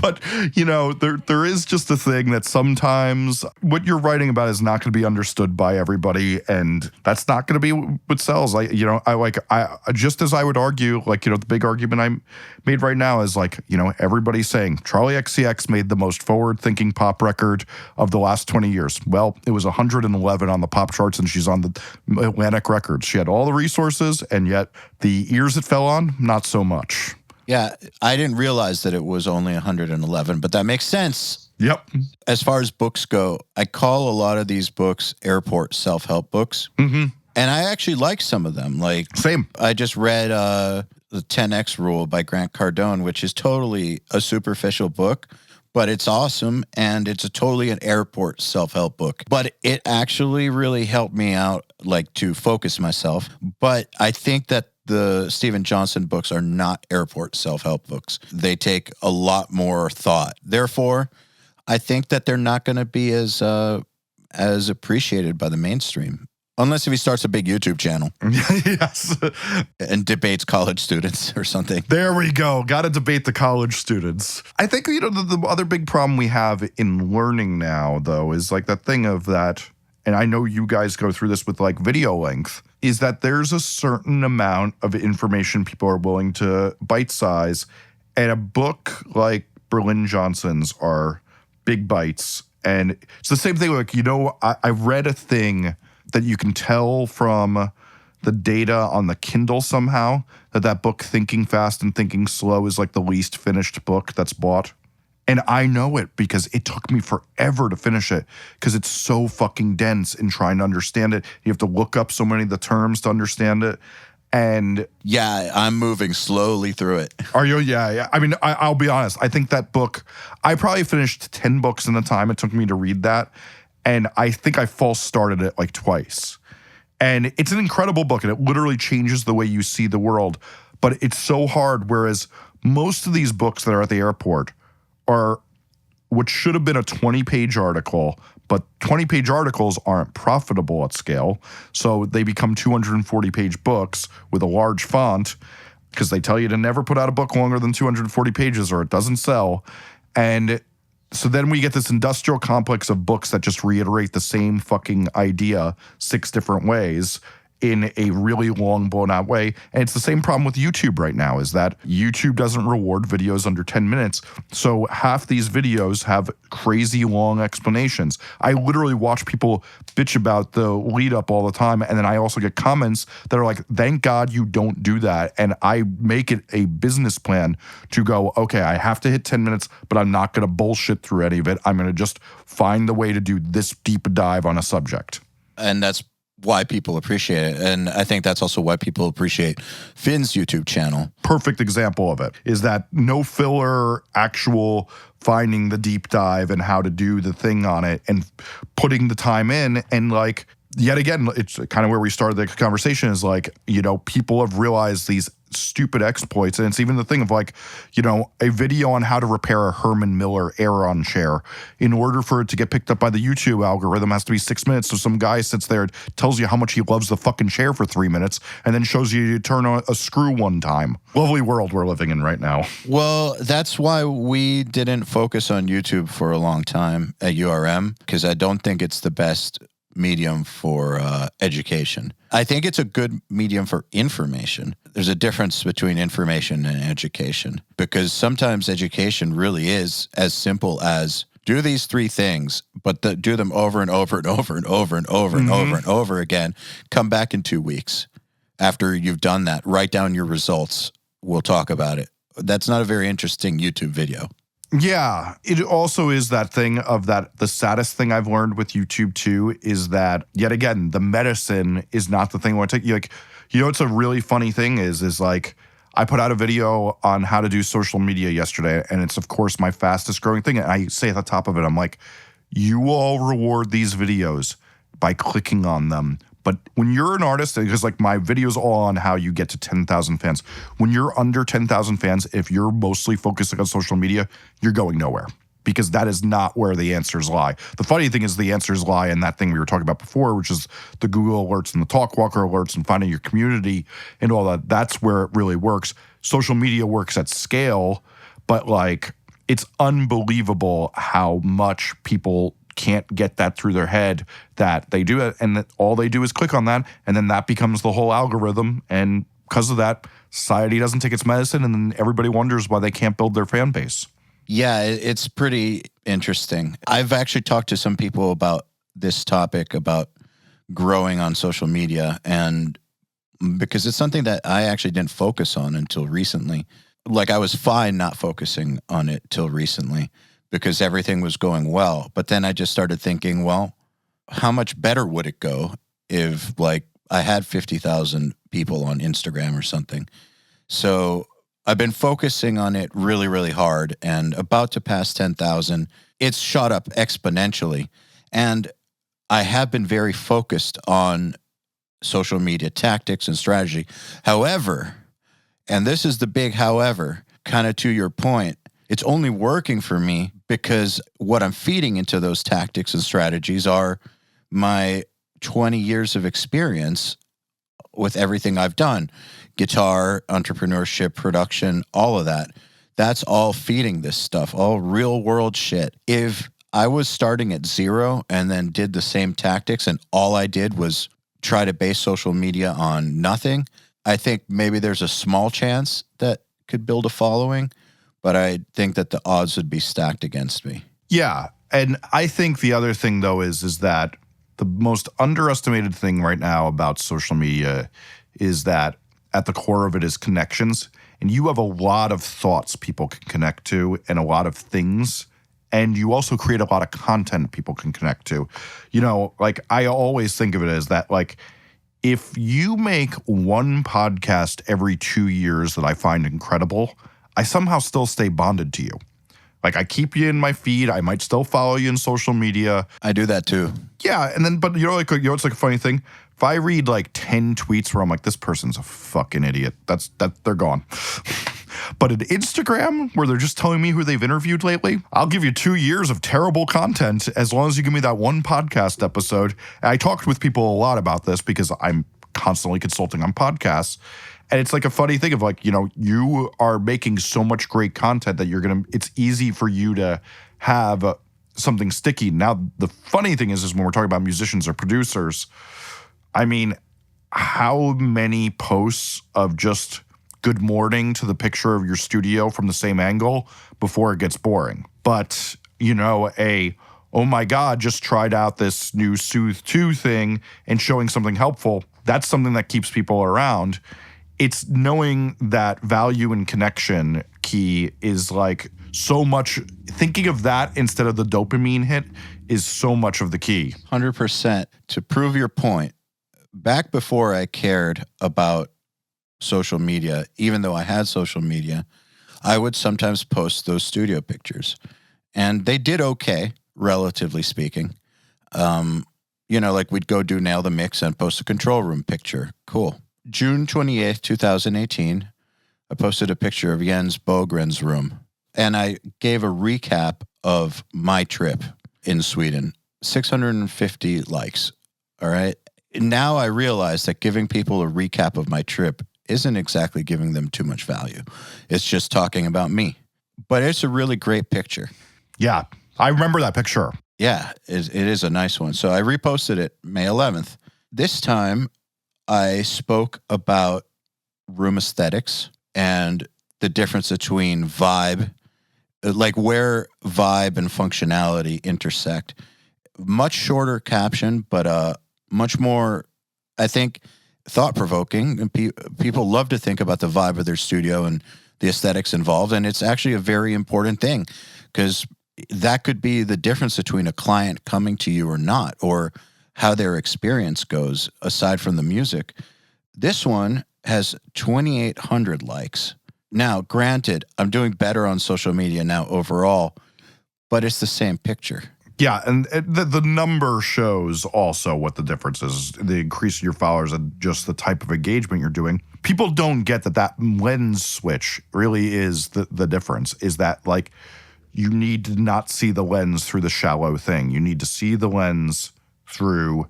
But, you know, there is just a thing that sometimes what you're writing about is not going to be understood by everybody, and that's not going to be what sells. I just as I would argue, like, you know, the big argument I made right now is like, you know, everybody's saying Charlie XCX made the most forward-thinking pop record of the last 20 years. Well, it was 111 on the pop charts, and she's on the Atlantic Records. She had all the resources, and yet the ears it fell on, not so much. Yeah, I didn't realize that it was only 111, but that makes sense. Yep. As far as books go, I call a lot of these books airport self-help books. Mm-hmm. And I actually like some of them. Like, same. I just read The 10X Rule by Grant Cardone, which is totally a superficial book, but it's awesome, and it's totally an airport self-help book. But it actually really helped me out, like, to focus myself. But I think that the Stephen Johnson books are not airport self-help books. They take a lot more thought. Therefore, I think that they're not going to be as appreciated by the mainstream. Unless if he starts a big YouTube channel. Yes. And debates college students or something. There we go. Got to debate the college students. I think, you know, the other big problem we have in learning now, though, is like that thing of that, and I know you guys go through this with like video length, is that there's a certain amount of information people are willing to bite size. And a book like Berlin Johnson's are big bites. And it's the same thing, like, you know, I read a thing that you can tell from the data on the Kindle somehow, that book Thinking Fast and Thinking Slow is like the least finished book that's bought. And I know it because it took me forever to finish it because it's so fucking dense in trying to understand it. You have to look up so many of the terms to understand it. And yeah, I'm moving slowly through it. Are you? Yeah. I mean, I'll be honest. I think that book, I probably finished 10 books in the time it took me to read that. And I think I false started it like twice. And it's an incredible book and it literally changes the way you see the world. But it's so hard. Whereas most of these books that are at the airport are what should have been a 20-page article, but 20-page articles aren't profitable at scale. So they become 240-page books with a large font because they tell you to never put out a book longer than 240 pages or it doesn't sell. And so then we get this industrial complex of books that just reiterate the same fucking idea 6 different ways in a really long, blown-out way. And it's the same problem with YouTube right now, is that YouTube doesn't reward videos under 10 minutes. So half these videos have crazy long explanations. I literally watch people bitch about the lead-up all the time, and then I also get comments that are like, thank God you don't do that. And I make it a business plan to go, okay, I have to hit 10 minutes, but I'm not going to bullshit through any of it. I'm going to just find the way to do this deep dive on a subject. And that's why people appreciate it. And I think that's also why people appreciate Finn's YouTube channel. Perfect example of it is that no filler, actual finding the deep dive and how to do the thing on it and putting the time in. And like, yet again, it's kind of where we started the conversation is like, you know, people have realized these stupid exploits. And it's even the thing of like, you know, a video on how to repair a Herman Miller Aeron chair. In order for it to get picked up by the YouTube algorithm, has to be 6 minutes. So some guy sits there, tells you how much he loves the fucking chair for 3 minutes, and then shows you to turn a screw one time. Lovely world we're living in right now. Well, that's why we didn't focus on YouTube for a long time at URM, because I don't think it's the best medium for education. I think it's a good medium for information. There's a difference between information and education, because sometimes education really is as simple as do these 3 things, but do them over and over and over and over and over and over and over again. Come back in 2 weeks. After you've done that, write down your results. We'll talk about it. That's not a very interesting YouTube video. Yeah, it also is that thing of that the saddest thing I've learned with YouTube too is that, yet again, the medicine is not the thing I want to take. Like, you know what's a really funny thing is like, I put out a video on how to do social media yesterday, and it's, of course, my fastest growing thing. And I say at the top of it, I'm like, you all reward these videos by clicking on them. But when you're an artist, because like my video's all on how you get to 10,000 fans. When you're under 10,000 fans, if you're mostly focusing on social media, you're going nowhere, because that is not where the answers lie. The funny thing is the answers lie in that thing we were talking about before, which is the Google alerts and the Talkwalker alerts and finding your community and all that. That's where it really works. Social media works at scale, but like it's unbelievable how much people can't get that through their head that they do it, and that all they do is click on that, and then that becomes the whole algorithm. And because of that, society doesn't take its medicine, and then everybody wonders why they can't build their fan base. Yeah, it's pretty interesting. I've actually talked to some people about this topic, about growing on social media, and because it's something that I actually didn't focus on until recently. Like, I was fine not focusing on it till recently, because everything was going well. But then I just started thinking, well, how much better would it go if like I had 50,000 people on Instagram or something? So I've been focusing on it really, really hard, and about to pass 10,000. It's shot up exponentially. And I have been very focused on social media tactics and strategy. However, and this is the big however, kind of to your point, it's only working for me because what I'm feeding into those tactics and strategies are my 20 years of experience with everything I've done. Guitar, entrepreneurship, production, all of that. That's all feeding this stuff, all real world shit. If I was starting at 0 and then did the same tactics and all I did was try to base social media on nothing, I think maybe there's a small chance that could build a following. But I think that the odds would be stacked against me. Yeah. And I think the other thing, though, is that the most underestimated thing right now about social media is that at the core of it is connections. And you have a lot of thoughts people can connect to and a lot of things. And you also create a lot of content people can connect to. You know, like I always think of it as that, like, if you make one podcast every 2 years that I find incredible, I somehow still stay bonded to you. Like I keep you in my feed. I might still follow you in social media. I do that too. Yeah. And then, but it's like a funny thing. If I read like 10 tweets where I'm like, this person's a fucking idiot, they're gone. But in Instagram, where they're just telling me who they've interviewed lately, I'll give you 2 years of terrible content as long as you give me that one podcast episode. And I talked with people a lot about this because I'm constantly consulting on podcasts. And it's like a funny thing of like, you know, you are making so much great content that it's easy for you to have something sticky. Now, the funny thing is when we're talking about musicians or producers, I mean, how many posts of just good morning to the picture of your studio from the same angle before it gets boring? But, you know, oh my God, just tried out this new Soothe 2 thing and showing something helpful. That's something that keeps people around. It's knowing that value and connection key is like so much. Thinking of that instead of the dopamine hit is so much of the key. 100%. To prove your point, back before I cared about social media, even though I had social media, I would sometimes post those studio pictures. And they did okay, relatively speaking. You know, like we'd go do Nail the Mix and post a control room picture. Cool. June 28th, 2018, I posted a picture of Jens Bogren's room. And I gave a recap of my trip in Sweden. 650 likes. All right. Now I realize that giving people a recap of my trip isn't exactly giving them too much value. It's just talking about me. But it's a really great picture. Yeah, I remember that picture. Yeah, it is a nice one. So I reposted it May 11th. This time I spoke about room aesthetics and the difference between vibe, like where vibe and functionality intersect. Much shorter caption, but much more, I think, thought-provoking. And people love to think about the vibe of their studio and the aesthetics involved. And it's actually a very important thing because that could be the difference between a client coming to you or not, or how their experience goes aside from the music. This one has 2,800 likes. Now, granted, I'm doing better on social media now overall, but it's the same picture. Yeah, and the number shows also what the difference is, the increase in your followers and just the type of engagement you're doing. People don't get that lens switch really is the difference, is that like you need to not see the lens through the shallow thing. You need to see the lens through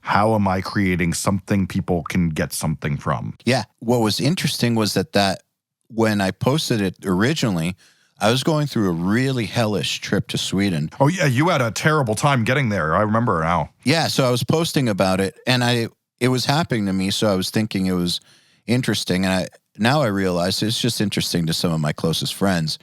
how am I creating something people can get something from. Yeah, what was interesting was that when I posted it originally, I was going through a really hellish trip to Sweden. Oh, yeah, you had a terrible time getting there. I remember now. Yeah, so I was posting about it, and it was happening to me, so I was thinking it was interesting. And now I realize it's just interesting to some of my closest friends,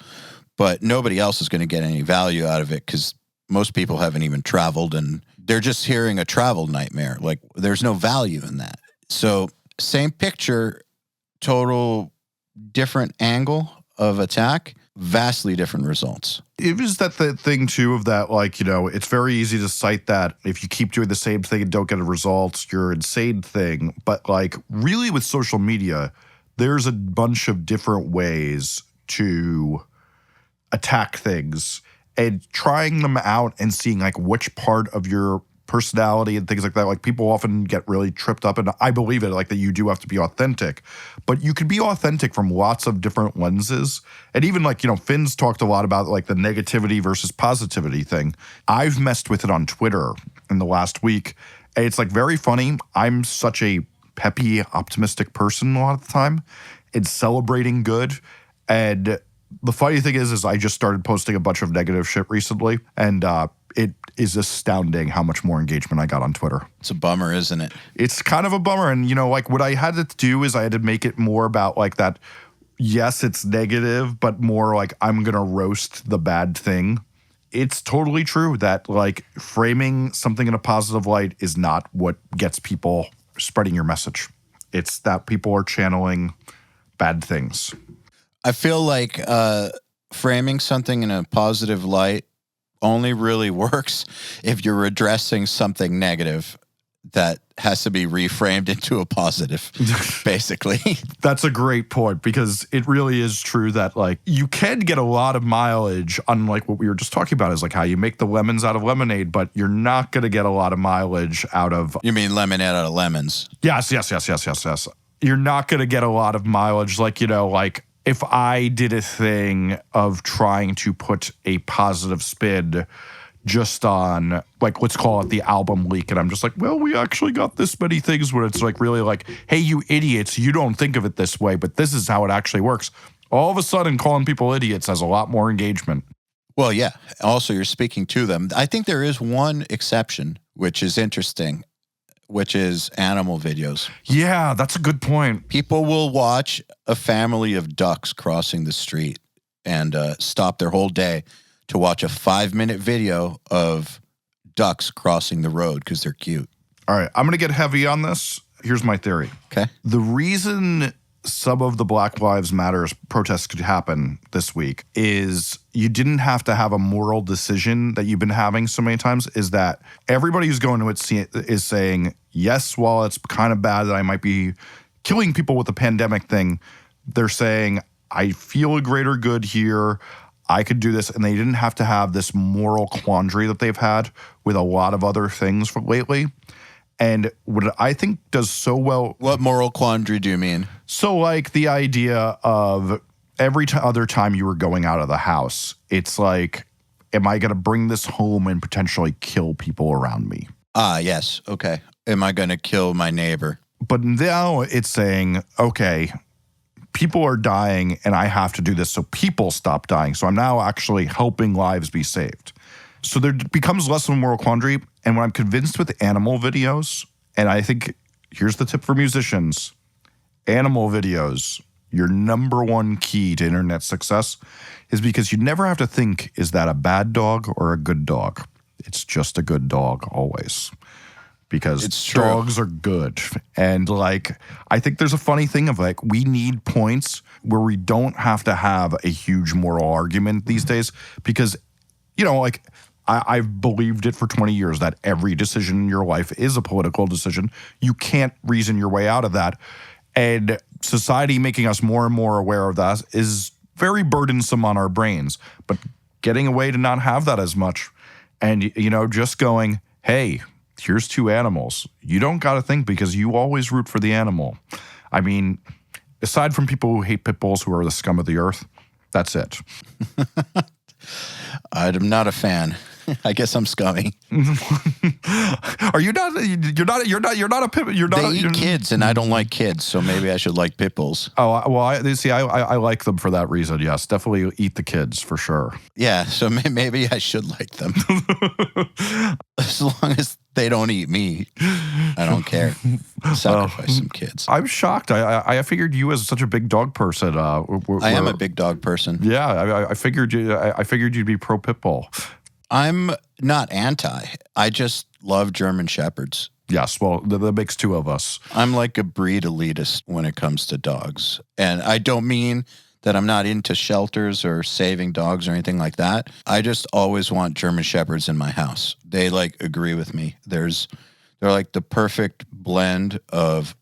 but nobody else is going to get any value out of it because most people haven't even traveled, and they're just hearing a travel nightmare. Like, there's no value in that. So same picture, total different angle of attack, vastly different results. It was that thing too of that, like, you know, it's very easy to cite that if you keep doing the same thing and don't get a result, you're insane thing. But like really with social media, there's a bunch of different ways to attack things and trying them out and seeing like which part of your personality and things like that. Like people often get really tripped up, and I believe it, like that you do have to be authentic, but you can be authentic from lots of different lenses. And even like, you know, Finn's talked a lot about like the negativity versus positivity thing. I've messed with it on Twitter in the last week. And it's like very funny. I'm such a peppy, optimistic person a lot of the time and celebrating good. And the funny thing is I just started posting a bunch of negative shit recently, and it is astounding how much more engagement I got on Twitter. It's a bummer, isn't it? It's kind of a bummer. And, you know, like what I had to do is I had to make it more about like that, yes, it's negative, but more like I'm going to roast the bad thing it's totally true that like framing something in a positive light is not what gets people spreading your message. It's that people are channeling bad things. I feel like framing something in a positive light only really works if you're addressing something negative that has to be reframed into a positive, basically. That's a great point, because it really is true that like you can get a lot of mileage, unlike what we were just talking about, is like how you make the lemons out of lemonade, but you're not going to get a lot of mileage out of... You mean lemonade out of lemons? Yes. You're not going to get a lot of mileage. Like, you know, like if I did a thing of trying to put a positive spin just on, like, let's call it the album leak, and I'm just like, well, we actually got this many things, where it's like really like, hey, you idiots, you don't think of it this way, but this is how it actually works. All of a sudden, calling people idiots has a lot more engagement. Well, yeah. Also, you're speaking to them. I think there is one exception, which is interesting, which is animal videos. Yeah, that's a good point. People will watch a family of ducks crossing the street and stop their whole day to watch a 5-minute video of ducks crossing the road because they're cute. All right, I'm going to get heavy on this. Here's my theory. Okay. The reason some of the Black Lives Matter protests could happen this week is you didn't have to have a moral decision that you've been having so many times, is that everybody who's going to it is saying, yes, while it's kind of bad that I might be killing people with the pandemic thing, they're saying, I feel a greater good here. I could do this, and they didn't have to have this moral quandary that they've had with a lot of other things lately. And what I think does so well... What moral quandary do you mean? So like the idea of every other time you were going out of the house, it's like, am I going to bring this home and potentially kill people around me? Ah, yes. Okay. Am I going to kill my neighbor? But now it's saying, okay, people are dying and I have to do this so people stop dying. So I'm now actually helping lives be saved. So there becomes less of a moral quandary. And what I'm convinced with animal videos, and I think here's the tip for musicians, animal videos, your number one key to internet success is because you never have to think, is that a bad dog or a good dog? It's just a good dog always. Because dogs are good. And like, I think there's a funny thing of like, we need points where we don't have to have a huge moral argument these days, because, you know, like I've believed it for 20 years that every decision in your life is a political decision. You can't reason your way out of that. And society making us more and more aware of that is very burdensome on our brains. But getting a way to not have that as much, and, you know, just going, hey, here's two animals. You don't got to think, because you always root for the animal. I mean, aside from people who hate pit bulls, who are the scum of the earth, that's it. I'm not a fan. I guess I'm scummy. Are you not? You're not a pit. They eat kids, and I don't like kids, so maybe I should like pit bulls. Oh well, I like them for that reason. Yes, definitely eat the kids for sure. Yeah, so maybe I should like them, as long as they don't eat me. I don't care. Sacrifice some kids. I'm shocked. I figured you as such a big dog person. I am a big dog person. Yeah, I figured you. I figured you'd be pro pit bull. I'm not anti. I just love German Shepherds. Yes, well, that makes two of us. I'm like a breed elitist when it comes to dogs. And I don't mean that I'm not into shelters or saving dogs or anything like that. I just always want German Shepherds in my house. They like agree with me. They're like the perfect blend of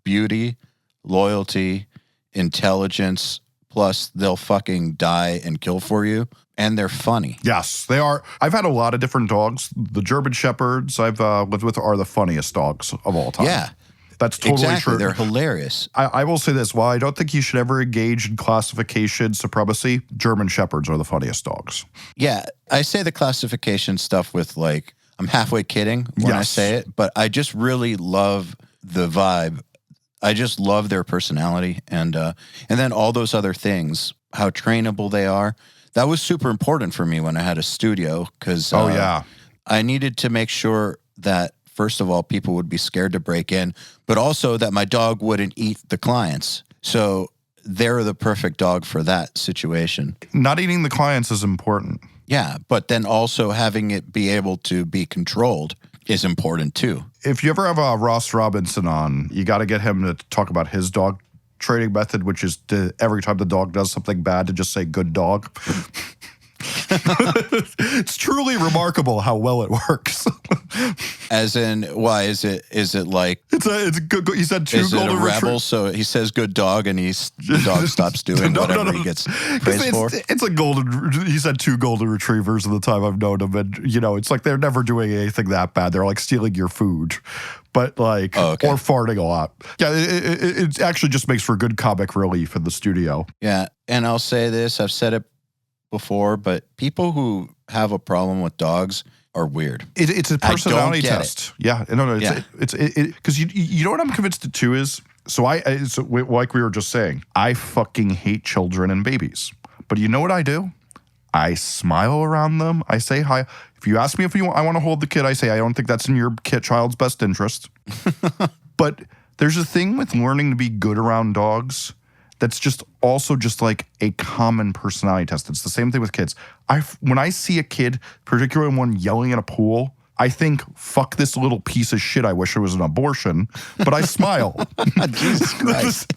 beauty, loyalty, intelligence, plus they'll fucking die and kill for you. And they're funny. Yes, they are. I've had a lot of different dogs. The German Shepherds I've lived with are the funniest dogs of all time. Yeah. That's totally true. They're hilarious. I will say this. While I don't think you should ever engage in classification supremacy, German Shepherds are the funniest dogs. Yeah. I say the classification stuff with like, I'm halfway kidding when I say it, but I just really love the vibe. I just love their personality. And then all those other things, how trainable they are. That was super important for me when I had a studio, because I needed to make sure that, first of all, people would be scared to break in, but also that my dog wouldn't eat the clients. So they're the perfect dog for that situation. Not eating the clients is important. Yeah, but then also having it be able to be controlled is important too. If you ever have Ross Robinson on, you got to get him to talk about his dog training method, which is to, every time the dog does something bad, to just say "good dog." It's truly remarkable how well it works. As in, why is it like it's a good. He said two is it golden a rebel? retrievers. So he says "good dog," and the dog stops doing whatever he gets praised for. It's a golden. He said two golden retrievers in the time I've known him, and it's like they're never doing anything that bad. They're like stealing your food, but like or farting a lot. Yeah, it actually just makes for good comic relief in the studio. Yeah, and I'll say this: I've said it before, but people who have a problem with dogs are weird. It's a personality test. Yeah, no, it's because you know what I'm convinced it too is. So like we were just saying, I fucking hate children and babies. But you know what I do? I smile around them. I say hi. If you ask me if I want to hold the kid, I say I don't think that's in your child's best interest. But there's a thing with learning to be good around dogs. That's just also just like a common personality test. It's the same thing with kids. When I see a kid, particularly one yelling in a pool, I think, fuck this little piece of shit. I wish it was an abortion, but I smile. Jesus Christ.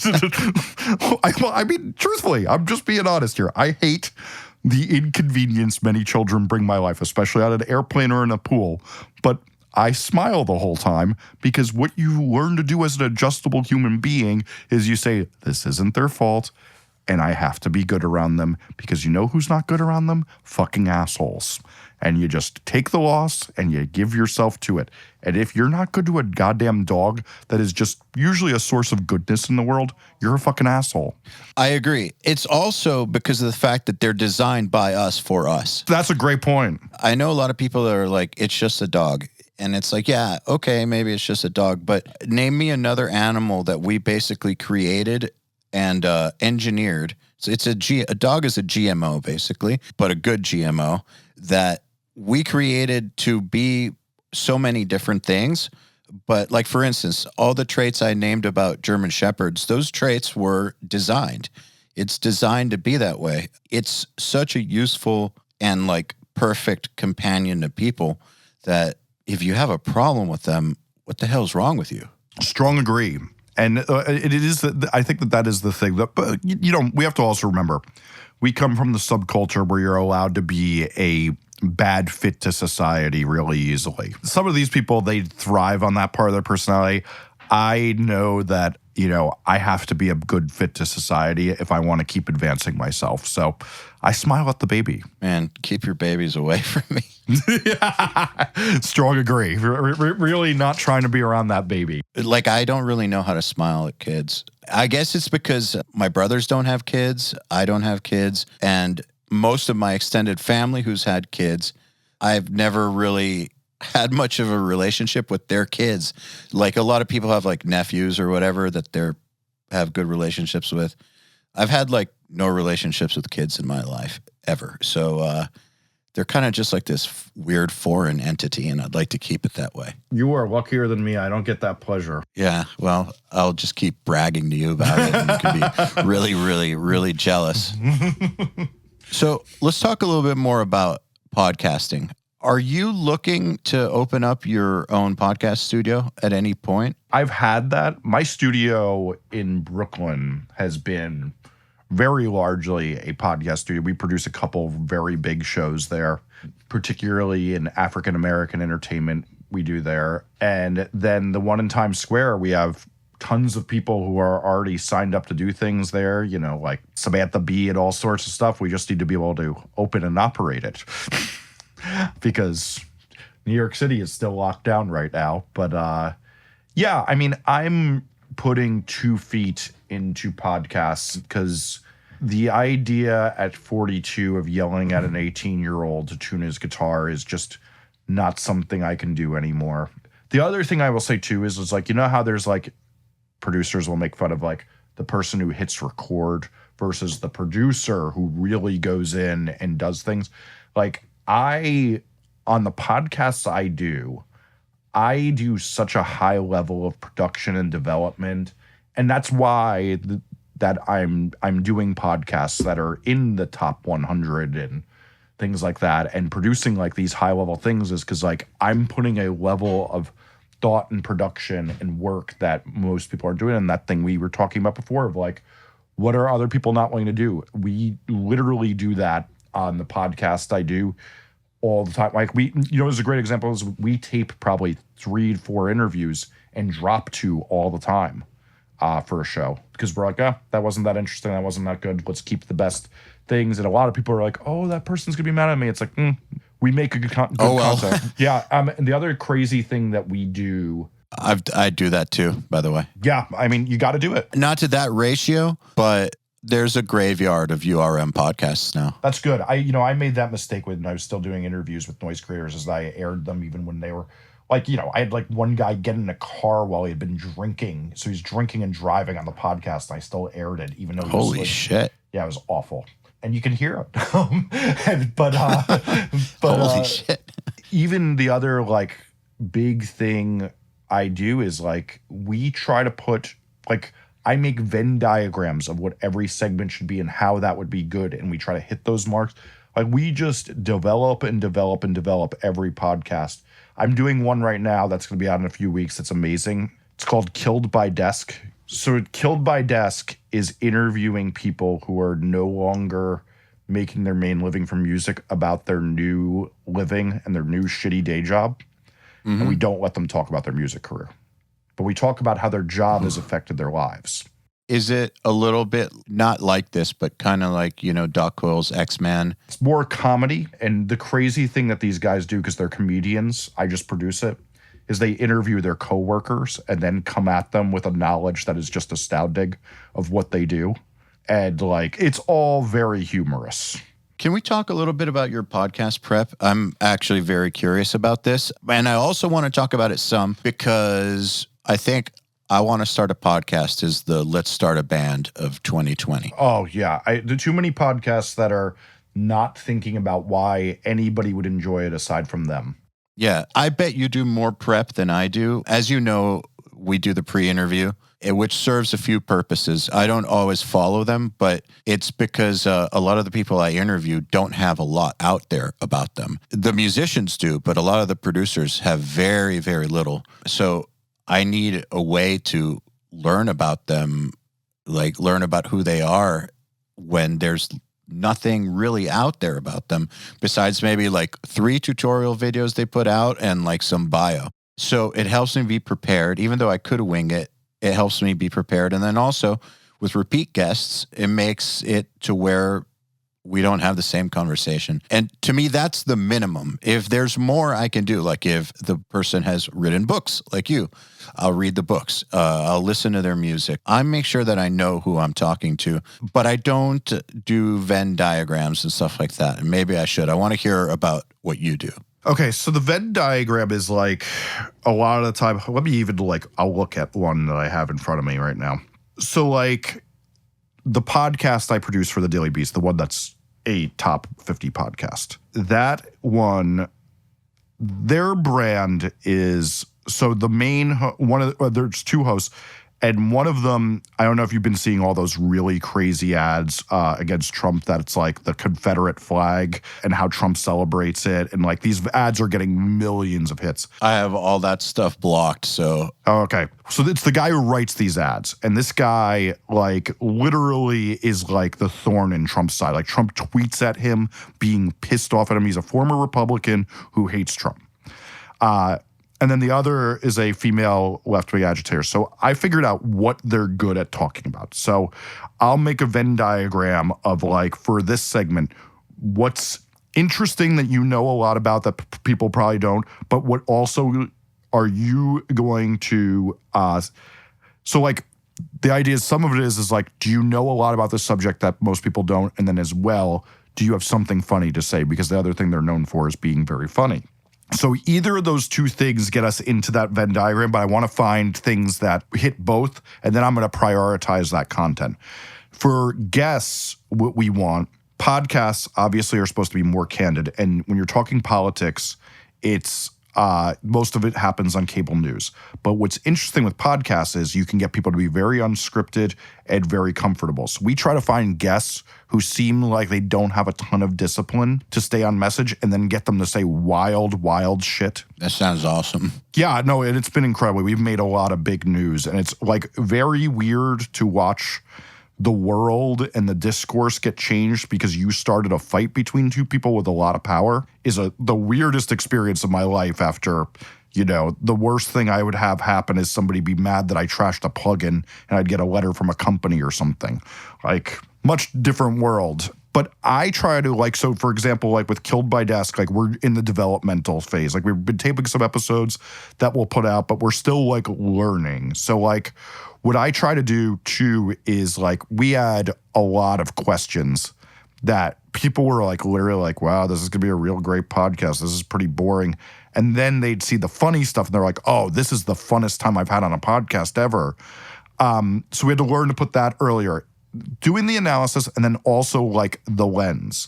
I mean, truthfully, I'm just being honest here. I hate the inconvenience many children bring my life, especially on an airplane or in a pool. But I smile the whole time because what you learn to do as an adjustable human being is you say, this isn't their fault and I have to be good around them because you know who's not good around them? Fucking assholes. And you just take the loss and you give yourself to it. And if you're not good to a goddamn dog that is just usually a source of goodness in the world, you're a fucking asshole. I agree. It's also because of the fact that they're designed by us for us. That's a great point. I know a lot of people that are like, it's just a dog. And it's like, yeah, okay, maybe it's just a dog, but name me another animal that we basically created and engineered. So it's a dog is a GMO basically, but a good GMO that we created to be so many different things. But like, for instance, all the traits I named about German Shepherds, those traits were designed. It's designed to be that way. It's such a useful and like perfect companion to people that if you have a problem with them, what the hell's wrong with you? Strong agree. And it is, I think that is the thing. But, we have to also remember, we come from the subculture where you're allowed to be a bad fit to society really easily. Some of these people, they thrive on that part of their personality. I know that, I have to be a good fit to society if I want to keep advancing myself. So I smile at the baby. Man, keep your babies away from me. Strong agree. Really not trying to be around that baby. Like, I don't really know how to smile at kids. I guess it's because my brothers don't have kids. I don't have kids. And most of my extended family who's had kids, I've never really had much of a relationship with their kids. Like, a lot of people have like nephews or whatever that they're have good relationships with. I've had like no relationships with kids in my life ever. So they're kind of just like this weird foreign entity, and I'd like to keep it that way. You are luckier than me. I don't get that pleasure. Yeah, well, I'll just keep bragging to you about it, and you can be really, really, really jealous. So let's talk a little bit more about podcasting. Are you looking to open up your own podcast studio at any point? I've had that. My studio in Brooklyn has been very largely a podcast studio. We produce a couple very big shows there, particularly in African American entertainment we do there. And then the one in Times Square, we have tons of people who are already signed up to do things there, like Samantha Bee and all sorts of stuff. We just need to be able to open and operate it. Because New York City is still locked down right now. But yeah, I mean, I'm putting 2 feet into podcasts because the idea at 42 of yelling at an 18-year-old to tune his guitar is just not something I can do anymore. The other thing I will say too is like, how there's like producers will make fun of like the person who hits record versus the producer who really goes in and does things. Like, on the podcasts I do such a high level of production and development. And that's why that I'm doing podcasts that are in the top 100 and things like that, and producing like these high level things is because like I'm putting a level of thought and production and work that most people aren't doing. And that thing we were talking about before of like, what are other people not willing to do? We literally do that on the podcast I do all the time. Like there's a great example is we tape probably 3 to 4 interviews and drop 2 all the time for a show because we're like, that wasn't that interesting. That wasn't that good. Let's keep the best things. And a lot of people are like, oh, that person's gonna be mad at me. It's like, we make a good content. Yeah. And the other crazy thing that we do. I do that too, by the way. Yeah. I mean, you got to do it. Not to that ratio, but there's a graveyard of URM podcasts now. That's good. I made that mistake when I was still doing interviews with noise creators as I aired them even when they were like, I had like one guy get in a car while he had been drinking. So he's drinking and driving on the podcast. And I still aired it, even though Holy shit. Yeah, it was awful. And you can hear it. but Holy shit. Even the other like big thing I do is like we try to put like I make Venn diagrams of what every segment should be and how that would be good, and we try to hit those marks. Like we just develop and develop and develop every podcast. I'm doing one right now that's going to be out in a few weeks. That's amazing. It's called Killed by Desk. So Killed by Desk is interviewing people who are no longer making their main living from music about their new living and their new shitty day job. Mm-hmm. And we don't let them talk about their music career. But we talk about how their job has affected their lives. Is it a little bit not like this, but kind of like, Doc Coyle's X-Man? It's more comedy. And the crazy thing that these guys do, because they're comedians, I just produce it, is they interview their coworkers and then come at them with a knowledge that is just astounding of what they do. And like, it's all very humorous. Can we talk a little bit about your podcast prep? I'm actually very curious about this. And I also want to talk about it some because I think I want to start a podcast is the Let's Start a Band of 2020. Oh, yeah. There are too many podcasts that are not thinking about why anybody would enjoy it aside from them. Yeah, I bet you do more prep than I do. As you know, we do the pre-interview, which serves a few purposes. I don't always follow them, but it's because a lot of the people I interview don't have a lot out there about them. The musicians do, but a lot of the producers have very, very little. So I need a way to learn about them, like learn about who they are when there's nothing really out there about them besides maybe like 3 tutorial videos they put out and like some bio. So it helps me be prepared. Even though I could wing it, it helps me be prepared. And then also with repeat guests, it makes it to where we don't have the same conversation. And to me, that's the minimum. If there's more I can do, like if the person has written books like you, I'll read the books. I'll listen to their music. I make sure that I know who I'm talking to, but I don't do Venn diagrams and stuff like that. And maybe I should. I want to hear about what you do. Okay, so the Venn diagram is like a lot of the time. Let me even I'll look at one that I have in front of me right now. So like the podcast I produce for the Daily Beast, the one that's a top 50 podcast, that one, their brand is, so the main, there's 2 hosts, and one of them, I don't know if you've been seeing all those really crazy ads against Trump that it's like the Confederate flag and how Trump celebrates it. And like these ads are getting millions of hits. I have all that stuff blocked, so. Oh, okay. So it's the guy who writes these ads. And this guy like literally is like the thorn in Trump's side. Like Trump tweets at him being pissed off at him. He's a former Republican who hates Trump. And then the other is a female left-wing agitator. So I figured out what they're good at talking about. So I'll make a Venn diagram of like, for this segment, what's interesting that you know a lot about that people probably don't, but what also are you going to, so like the idea is some of it is like, do you know a lot about this subject that most people don't? And then as well, do you have something funny to say? Because the other thing they're known for is being very funny. So either of those 2 things get us into that Venn diagram, but I want to find things that hit both, and then I'm going to prioritize that content. For guests, what we want, podcasts obviously are supposed to be more candid, and when you're talking politics, it's most of it happens on cable news. But what's interesting with podcasts is you can get people to be very unscripted and very comfortable. So we try to find guests who seem like they don't have a ton of discipline to stay on message and then get them to say wild shit. That sounds awesome. Yeah, no, and it's been incredible. We've made a lot of big news, and it's like very weird to watch the world and the discourse get changed because you started a fight between two people with a lot of power is the weirdest experience of my life after, the worst thing I would have happen is somebody be mad that I trashed a plugin and I'd get a letter from a company or something. Like, much different world. But I try to, so for example, with Killed by Desk, we're in the developmental phase. We've been taping some episodes that we'll put out, but we're still, learning. So, what I try to do, too, is, we had a lot of questions that people were, literally wow, this is going to be a real great podcast. This is pretty boring. And then they'd see the funny stuff, and they're like, oh, this is the funnest time I've had on a podcast ever. So we had to learn to put that earlier. Doing the analysis and then also the lens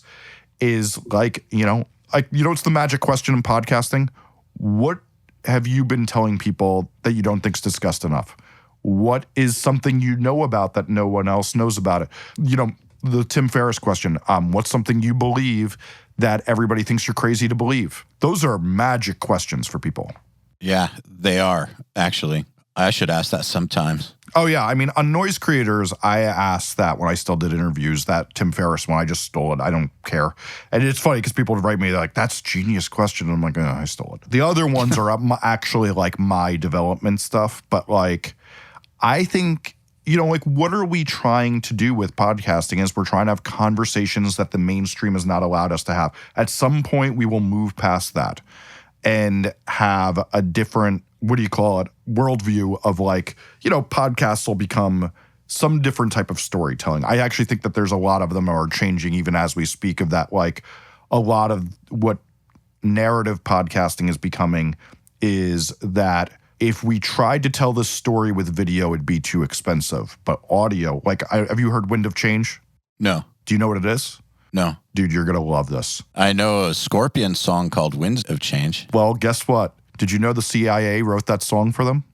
is it's the magic question in podcasting. What have you been telling people that you don't think's discussed enough? What is something you know about that no one else knows about it? The Tim Ferriss question, what's something you believe that everybody thinks you're crazy to believe? Those are magic questions for people. Yeah, they are, actually. I should ask that sometimes. Oh, yeah. I mean, on Noise Creators, I asked that when I still did interviews, that Tim Ferriss one. I just stole it. I don't care. And it's funny because people would write me, they're like, that's a genius question. And I'm like, oh, I stole it. The other ones are actually my development stuff. But I think, what are we trying to do with podcasting is we're trying to have conversations that the mainstream has not allowed us to have. At some point, we will move past that and have a different, worldview of podcasts will become some different type of storytelling. I actually think that there's a lot of them are changing even as we speak of that. A lot of what narrative podcasting is becoming is that if we tried to tell this story with video, it'd be too expensive. But audio, have you heard Wind of Change? No. Do you know what it is? No. Dude, you're going to love this. I know a Scorpion song called Winds of Change. Well, guess what? Did you know the CIA wrote that song for them?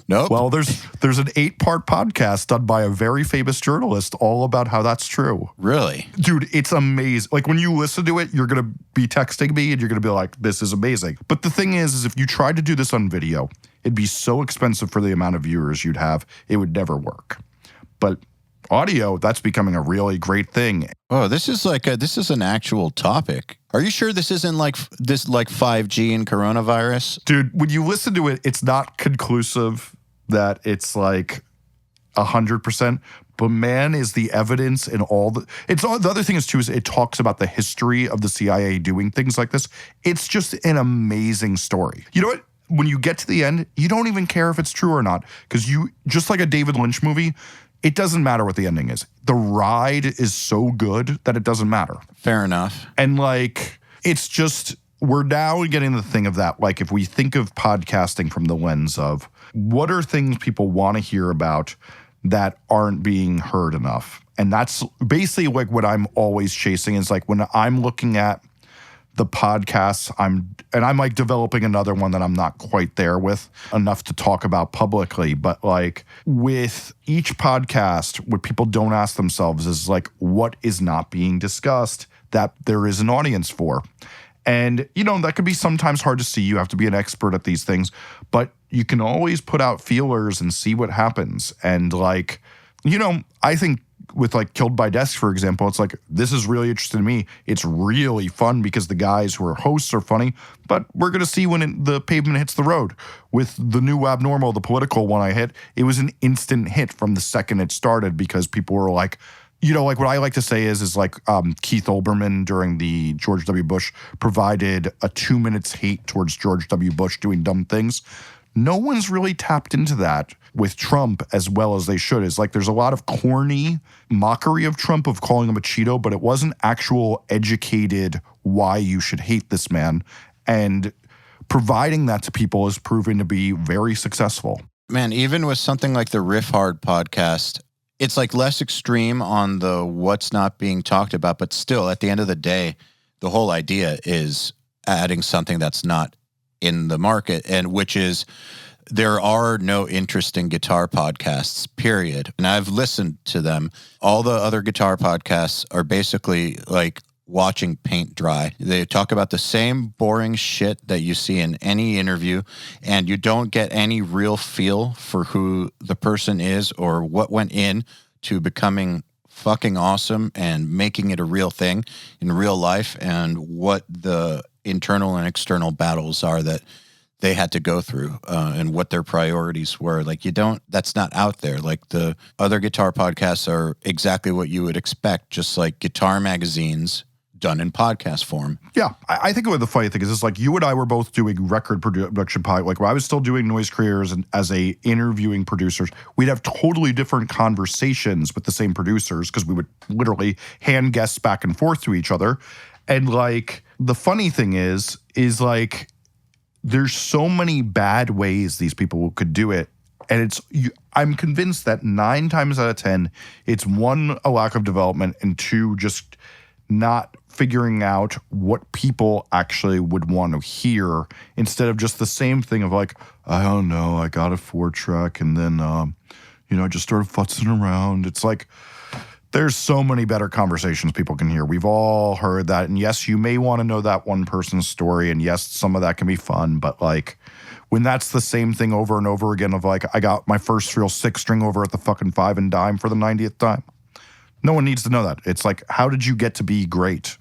Nope. Well, there's an 8-part podcast done by a very famous journalist all about how that's true. Really? Dude, it's amazing. When you listen to it, you're going to be texting me and you're going to be like, this is amazing. But the thing is if you tried to do this on video, it'd be so expensive for the amount of viewers you'd have, it would never work. But audio, that's becoming a really great thing. Oh, this is this is an actual topic. Are you sure this isn't 5G and coronavirus? Dude, when you listen to it, it's not conclusive that it's 100%. But man, is the evidence in all the other thing is too is it talks about the history of the CIA doing things like this. It's just an amazing story. You know what? When you get to the end, you don't even care if it's true or not because you just like a David Lynch movie. It doesn't matter what the ending is. The ride is so good that it doesn't matter. Fair enough. And it's just, we're now getting the thing of that. If we think of podcasting from the lens of what are things people want to hear about that aren't being heard enough. And that's basically what I'm always chasing is when I'm looking at the podcasts, I'm developing another one that I'm not quite there with enough to talk about publicly. But with each podcast, what people don't ask themselves is what is not being discussed that there is an audience for. And, that could be sometimes hard to see. You have to be an expert at these things, but you can always put out feelers and see what happens. And I think with Killed by Desk, for example, it's this is really interesting to me. It's really fun because the guys who are hosts are funny, but we're going to see when the pavement hits the road. With the new Abnormal, the political one I hit, it was an instant hit from the second it started because people were what I like to say is Keith Olbermann during the George W. Bush provided a 2 minutes hate towards George W. Bush doing dumb things. No one's really tapped into that with Trump as well as they should. It's there's a lot of corny mockery of Trump of calling him a Cheeto, but it wasn't actual educated why you should hate this man. And providing that to people is proven to be very successful. Man, even with something like the Riff Hard podcast, it's less extreme on the what's not being talked about, but still at the end of the day, the whole idea is adding something that's not in the market, and which is there are no interesting guitar podcasts, period. And I've listened to them. All the other guitar podcasts are basically like watching paint dry. They talk about the same boring shit that you see in any interview, and you don't get any real feel for who the person is or what went in to becoming fucking awesome and making it a real thing in real life, and what the internal and external battles are that they had to go through, and what their priorities were. Like, that's not out there. Like, the other guitar podcasts are exactly what you would expect, just like guitar magazines done in podcast form. Yeah, I think what the funny thing is like you and I were both doing record production like when I was still doing Noise Careers and as a interviewing producers, we'd have totally different conversations with the same producers because we would literally hand guests back and forth to each other. And like the funny thing is like there's so many bad ways these people could do it. And I'm convinced that 9 times out of 10, it's 1, a lack of development, and 2, just not figuring out what people actually would want to hear, instead of just the same thing of like, I don't know, I got a 4-track and then, I just started futzing around. It's like, there's so many better conversations people can hear. We've all heard that. And yes, you may want to know that one person's story. And yes, some of that can be fun. But like, when that's the same thing over and over again of like, I got my first real 6-string over at the fucking 5 and dime for the 90th time. No one needs to know that. It's like, how did you get to be great?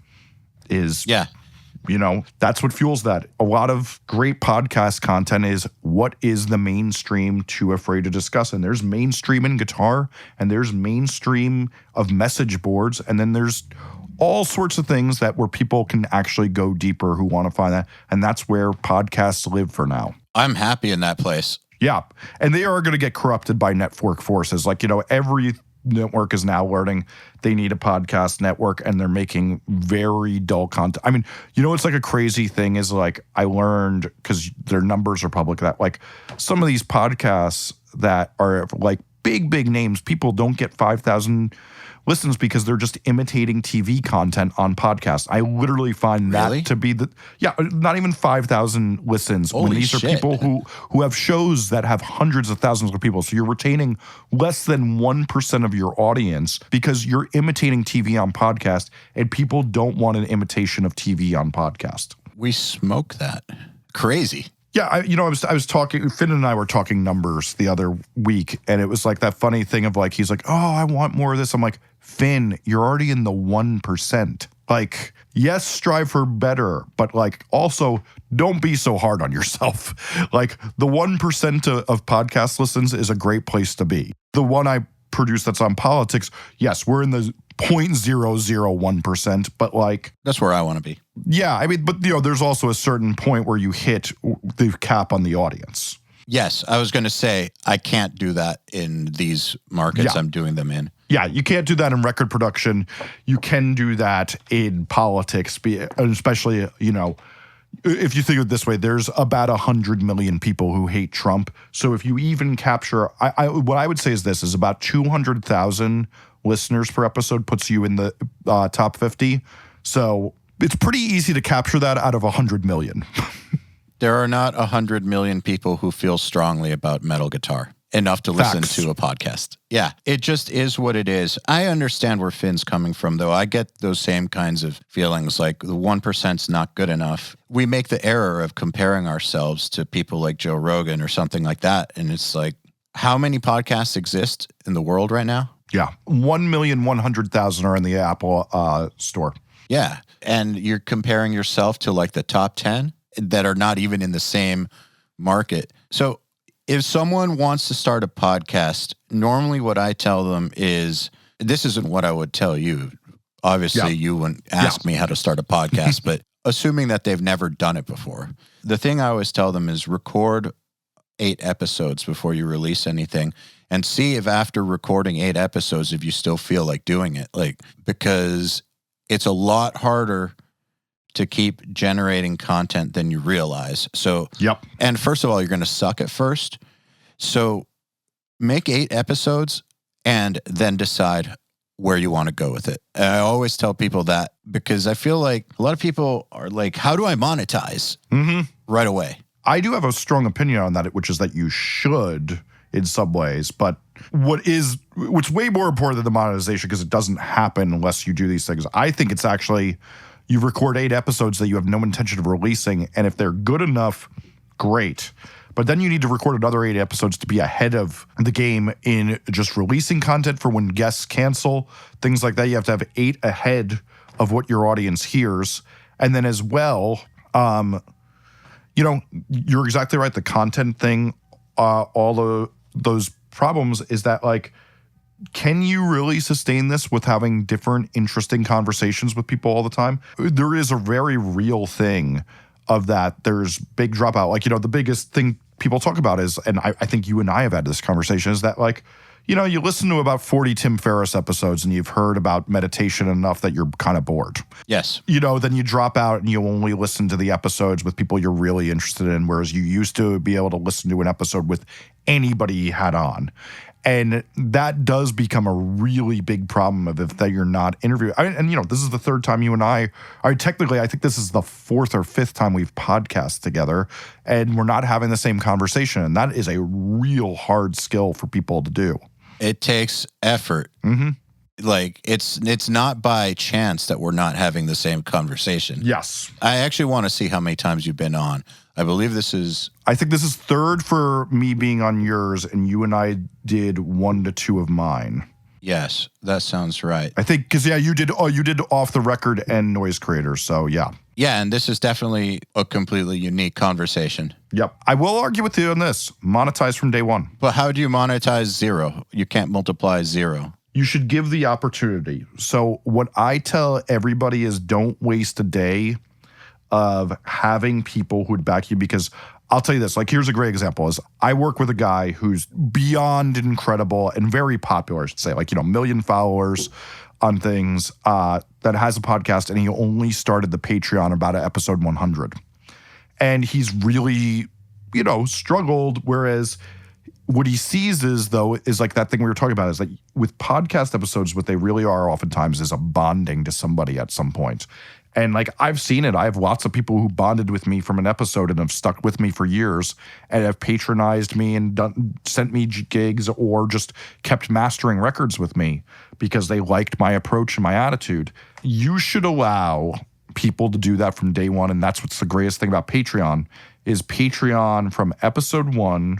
That's what fuels that. A lot of great podcast content is, what is the mainstream too afraid to discuss? And there's mainstream in guitar, and there's mainstream of message boards, and then there's all sorts of things where people can actually go deeper who want to find that. And that's where podcasts live for now. I'm happy in that place. Yeah. And they are going to get corrupted by network forces. Like, every network is now learning they need a podcast network, and they're making very dull content. I mean, it's like a crazy thing is like, I learned, because their numbers are public, that like some of these podcasts that are like big names, people don't get 5,000 listens because they're just imitating TV content on podcasts. I literally find that to be not even 5,000 listens. Holy when these shit. are people who have shows that have hundreds of thousands of people. So you're retaining less than 1% of your audience because you're imitating TV on podcast, and people don't want an imitation of TV on podcast. We smoke that. Crazy. Yeah, I was talking, Finn and I were talking numbers the other week, and it was like that funny thing of like, he's like, oh, I want more of this. I'm like, Finn, you're already in the 1%. Like, yes, strive for better, but like also don't be so hard on yourself. Like, the 1% of podcast listens is a great place to be. The one I produce that's on politics, yes, we're in the 0.001%, but like, that's where I want to be. Yeah, I mean, but there's also a certain point where you hit the cap on the audience. Yes, I was going to say, I can't do that in these markets I'm doing them in. Yeah, you can't do that in record production. You can do that in politics, especially, if you think of it this way, there's about 100 million people who hate Trump. So if you even capture, what I would say is this, is about 200,000 listeners per episode puts you in the top 50. So it's pretty easy to capture that out of 100 million. There are not 100 million people who feel strongly about metal guitar enough to listen to a podcast. Yeah, it just is what it is. I understand where Finn's coming from, though. I get those same kinds of feelings, like the 1%'s not good enough. We make the error of comparing ourselves to people like Joe Rogan or something like that. And it's like, how many podcasts exist in the world right now? Yeah, 1,100,000 are in the Apple store. Yeah, and you're comparing yourself to like the top 10 that are not even in the same market. So if someone wants to start a podcast, normally what I tell them is, this isn't what I would tell you. Obviously, you wouldn't ask me how to start a podcast, but assuming that they've never done it before, the thing I always tell them is record 8 episodes before you release anything, and see if after recording 8 episodes, if you still feel like doing it. Like, because it's a lot harder to keep generating content than you realize. So, and first of all, you're going to suck at first. So make 8 episodes and then decide where you want to go with it. And I always tell people that because I feel like a lot of people are like, how do I monetize right away? I do have a strong opinion on that, which is that you should in some ways. But what's way more important than the monetization, because it doesn't happen unless you do these things. I think it's actually, you record 8 episodes that you have no intention of releasing, and if they're good enough, great. But then you need to record another 8 episodes to be ahead of the game in just releasing content for when guests cancel, things like that. You have to have 8 ahead of what your audience hears. And then as well, you're exactly right. The content thing, all of those problems is that, like, can you really sustain this with having different, interesting conversations with people all the time? There is a very real thing of that. There's big dropout. Like, the biggest thing people talk about is, and I think you and I have had this conversation, is that, like, you listen to about 40 Tim Ferriss episodes and you've heard about meditation enough that you're kind of bored. Yes. Then you drop out and you only listen to the episodes with people you're really interested in, whereas you used to be able to listen to an episode with anybody you had on. And that does become a really big problem if that you're not interviewing. This is the 3rd time you and I technically, I think this is the 4th or 5th time we've podcasted together, and we're not having the same conversation. And that is a real hard skill for people to do. It takes effort. Mm-hmm. Like, it's not by chance that we're not having the same conversation. Yes. I actually want to see how many times you've been on. I believe this is... I think this is 3rd for me being on yours, and you and I did 1 to 2 of mine. Yes, that sounds right. I think, because, you did Off the Record and Noise Creators, so yeah. Yeah, and this is definitely a completely unique conversation. Yep. I will argue with you on this. Monetize from day one. But how do you monetize 0? You can't multiply 0. You should give the opportunity. So what I tell everybody is, don't waste a day of having people who would back you, because I'll tell you this, like, here's a great example is I work with a guy who's beyond incredible and very popular, I should say, like, 1 million followers on things, that has a podcast, and he only started the Patreon about episode 100. And he's really, struggled, whereas what he sees is like that thing we were talking about, is like with podcast episodes, what they really are oftentimes is a bonding to somebody at some point. And, like, I've seen it. I have lots of people who bonded with me from an episode and have stuck with me for years and have patronized me and sent me gigs or just kept mastering records with me because they liked my approach and my attitude. You should allow people to do that from day one. And that's what's the greatest thing about Patreon is Patreon from episode 1,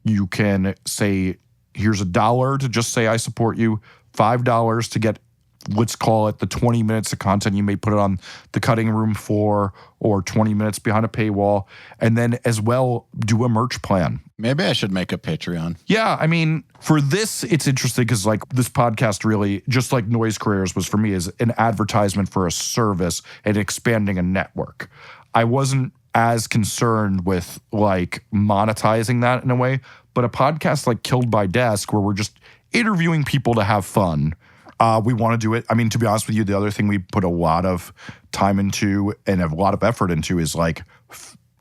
you can say, here's $1 to just say I support you, $5 to get, let's call it, the 20 minutes of content you may put it on the cutting room floor, or 20 minutes behind a paywall, and then as well do a merch plan. Maybe I should make a Patreon. Yeah, I mean, for this, it's interesting because, like, this podcast really, just like Noise Careers was for me, is an advertisement for a service and expanding a network. I wasn't as concerned with, like, monetizing that in a way, but a podcast like Killed by Desk, where we're just interviewing people to have fun, we want to do it. I mean, to be honest with you, the other thing we put a lot of time into and have a lot of effort into is, like,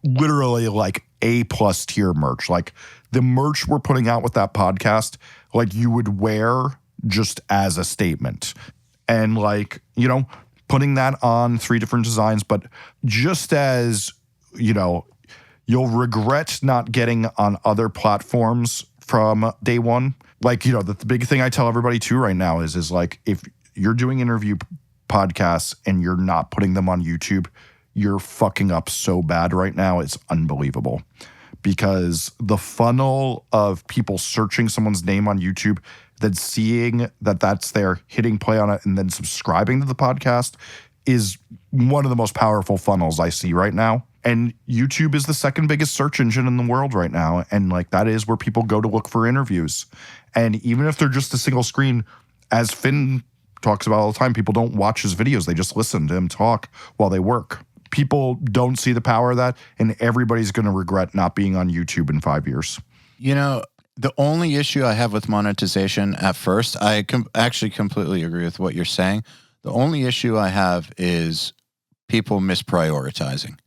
literally, like, A+ tier merch. Like, the merch we're putting out with that podcast, like, you would wear just as a statement. And, like, putting that on 3 different designs, but just as, you'll regret not getting on other platforms from day one. Like, the big thing I tell everybody too right now is like, if you're doing interview podcasts and you're not putting them on YouTube, you're fucking up so bad right now. It's unbelievable, because the funnel of people searching someone's name on YouTube, then seeing that that's there, hitting play on it, and then subscribing to the podcast is one of the most powerful funnels I see right now. And YouTube is the second biggest search engine in the world right now. And, like, that is where people go to look for interviews. And even if they're just a single screen, as Finn talks about all the time, people don't watch his videos. They just listen to him talk while they work. People don't see the power of that, and everybody's going to regret not being on YouTube in 5 years. The only issue I have with monetization at first, I actually completely agree with what you're saying. The only issue I have is people misprioritizing.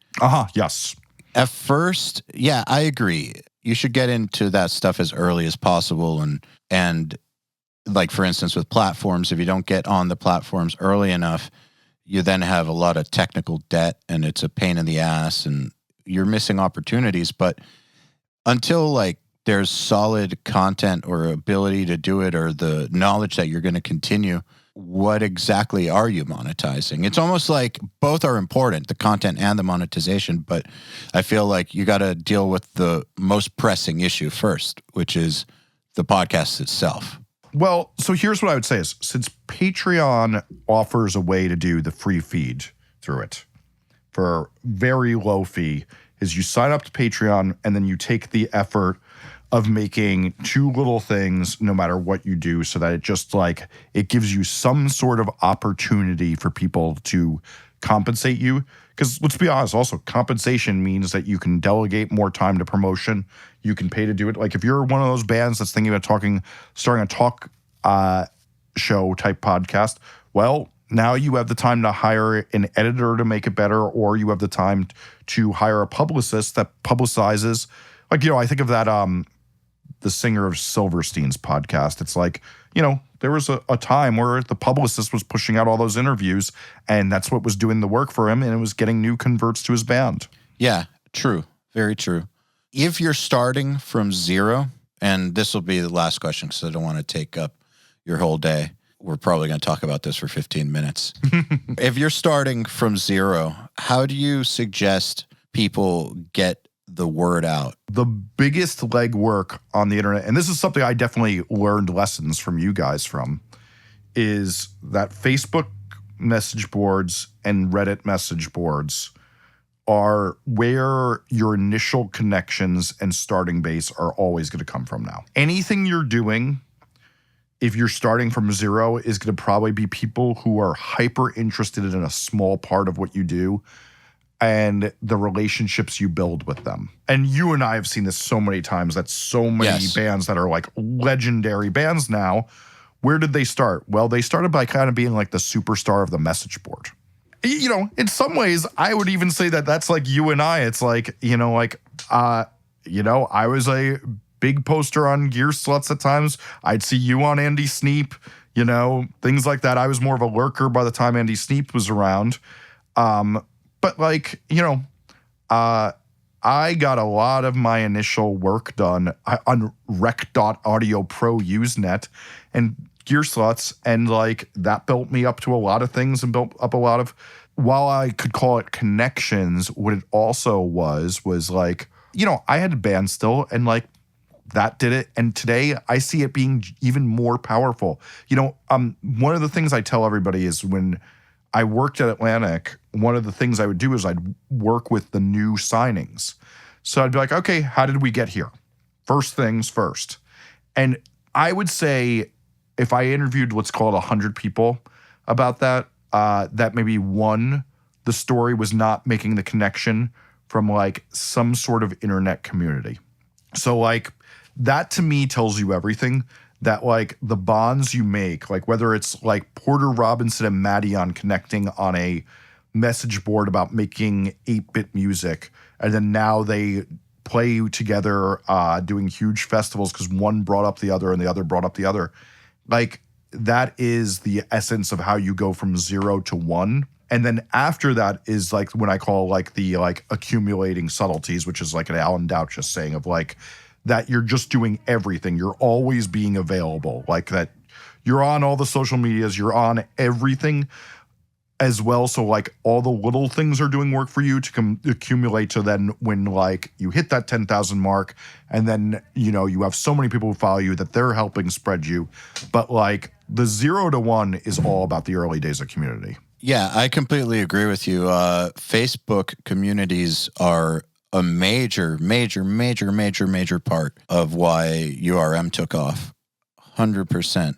Yes. At first, yeah, I agree. You should get into that stuff as early as possible. And like, for instance, with platforms, if you don't get on the platforms early enough, you then have a lot of technical debt, and it's a pain in the ass. And, you're missing opportunities. But until like there's solid content or ability to do it or the knowledge that you're going to continue, what exactly are you monetizing? It's almost like both are important, the content and the monetization, but I feel like you got to deal with the most pressing issue first, which is the podcast itself. Well, so here's what I would say is, since Patreon offers a way to do the free feed through it for very low fee, is you sign up to Patreon and then you take the effort of making two little things no matter what you do, so that it just like, it gives you some sort of opportunity for people to compensate you. Because let's be honest, also compensation means that you can delegate more time to promotion. You can pay to do it. Like if you're one of those bands that's thinking about starting a talk show type podcast, well, now you have the time to hire an editor to make it better, or you have the time to hire a publicist that publicizes. Like, I think of that, the singer of Silverstein's podcast. It's like, there was a time where the publicist was pushing out all those interviews, and that's what was doing the work for him, and it was getting new converts to his band. Yeah, true. Very true. If you're starting from zero, and this will be the last question because I don't want to take up your whole day. We're probably going to talk about this for 15 minutes. If you're starting from zero, how do you suggest people get the word out? The biggest legwork on the internet, and this is something I definitely learned lessons from you guys from, is that Facebook message boards and Reddit message boards are where your initial connections and starting base are always going to come from now. Anything you're doing, if you're starting from zero, is going to probably be people who are hyper interested in a small part of what you do and the relationships you build with them. And you and I have seen this so many times, that so many bands that are like legendary bands now, where did they start? Well, they started by kind of being like the superstar of the message board. In some ways, I would even say that that's like you and I. It's like, I was a big poster on Gear Sluts at times. I'd see you on Andy Sneap, things like that. I was more of a lurker by the time Andy Sneap was around. But like, I got a lot of my initial work done on Rec.Audio Pro Usenet and Gear Sluts, and like that built me up to a lot of things and built up a lot of, while I could call it connections, what it also was like, I had a band still, and like that did it. And today I see it being even more powerful. One of the things I tell everybody is when I worked at Atlantic, one of the things I would do is I'd work with the new signings. So I'd be like, okay, how did we get here? First things first. And I would say if I interviewed, let's call it 100 people about that, that maybe one, the story was not making the connection from like some sort of internet community. So like that to me tells you everything. That like the bonds you make, like whether it's like Porter Robinson and Madeon connecting on a message board about making 8-bit music, and then now they play together doing huge festivals because one brought up the other and the other brought up the other. Like that is the essence of how you go from 0 to 1. And then after that is like when I call like the like accumulating subtleties, which is like an Alan Douches saying of like, that you're just doing everything. You're always being available. Like that you're on all the social medias, you're on everything as well. So like all the little things are doing work for you to accumulate to then when like you hit that 10,000 mark, and then, you have so many people who follow you that they're helping spread you. But like the 0 to 1 is all about the early days of community. Yeah, I completely agree with you. Facebook communities are a major part of why URM took off. 100%.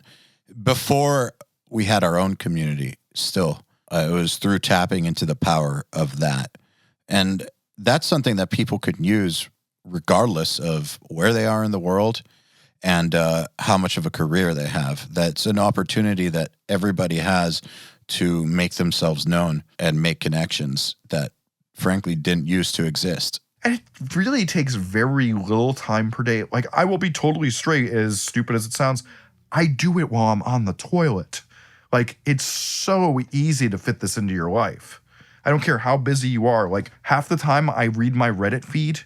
Before we had our own community still, it was through tapping into the power of that. And that's something that people could use regardless of where they are in the world and how much of a career they have. That's an opportunity that everybody has to make themselves known and make connections that frankly didn't used to exist. And it really takes very little time per day. Like, I will be totally straight, as stupid as it sounds. I do it while I'm on the toilet. Like, it's so easy to fit this into your life. I don't care how busy you are. Like half the time I read my Reddit feed,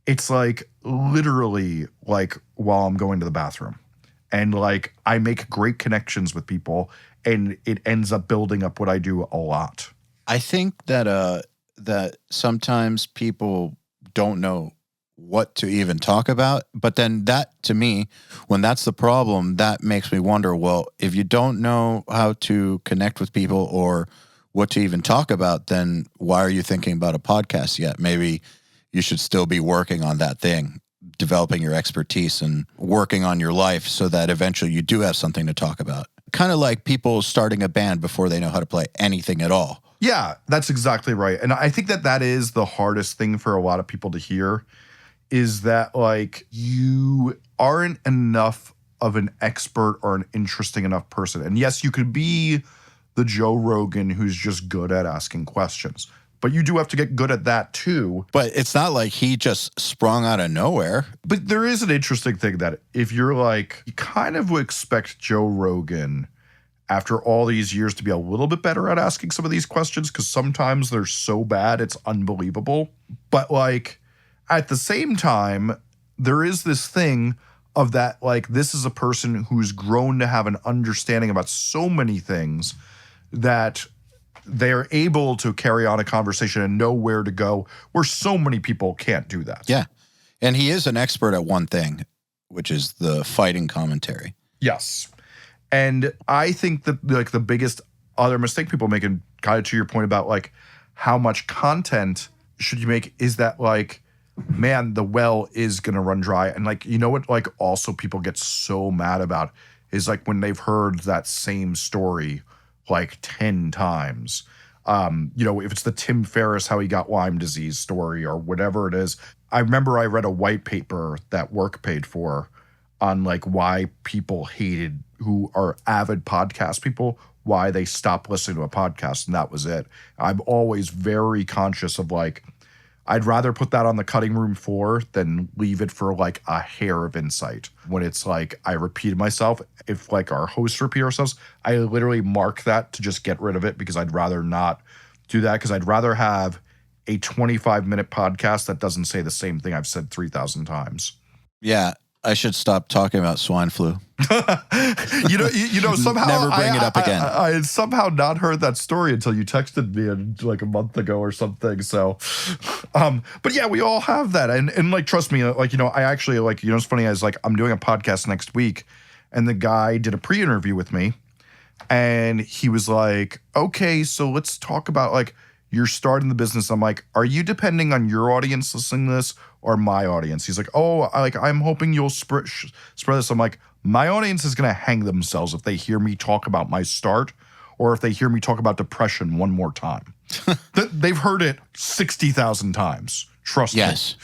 it's like literally like while I'm going to the bathroom. And like I make great connections with people and it ends up building up what I do a lot. I think that that sometimes people don't know what to even talk about. But then that, to me, when that's the problem, that makes me wonder, well, if you don't know how to connect with people or what to even talk about, then why are you thinking about a podcast yet? Maybe you should still be working on that thing, developing your expertise and working on your life so that eventually you do have something to talk about. Kind of like people starting a band before they know how to play anything at all. Yeah, that's exactly right. And I think that that is the hardest thing for a lot of people to hear, is that like you aren't enough of an expert or an interesting enough person. And yes, you could be the Joe Rogan who's just good at asking questions, but you do have to get good at that too. But it's not like he just sprung out of nowhere. But there is an interesting thing that if you're like, you kind of would expect Joe Rogan after all these years to be a little bit better at asking some of these questions, because sometimes they're so bad, it's unbelievable. But like at the same time, there is this thing of that, like, this is a person who's grown to have an understanding about so many things that they're able to carry on a conversation and know where to go, where so many people can't do that. Yeah. And he is an expert at one thing, which is the fighting commentary. Yes. And I think that like the biggest other mistake people make, and kind of to your point about like how much content should you make, is that like, man, the well is going to run dry. And like, you know what, like also people get so mad about is like when they've heard that same story like 10 times. You know, if it's the Tim Ferriss, how he got Lyme disease story or whatever it is. I remember I read a white paper that work paid for on like why people hated, who are avid podcast people, why they stopped listening to a podcast, and that was it. I'm always very conscious of like, I'd rather put that on the cutting room floor than leave it for like a hair of insight. When it's like I repeated myself, if like our hosts repeat ourselves, I literally mark that to just get rid of it, because I'd rather not do that, because I'd rather have a 25-minute podcast that doesn't say the same thing I've said 3,000 times. Yeah. I should stop talking about swine flu. you know, somehow never bring it up again. I had somehow not heard that story until you texted me like a month ago or something. So, but yeah, we all have that, and like trust me, like you know, I actually like, you know, it's funny. I was like, I'm doing a podcast next week, and the guy did a pre-interview with me, and he was like, okay, so let's talk about like you're starting the business. I'm like, are you depending on your audience listening to this or my audience? He's like, oh, I'm hoping you'll spread this. I'm like, my audience is going to hang themselves if they hear me talk about my start or if they hear me talk about depression one more time. They've heard it 60,000 times. Trust me. Yes.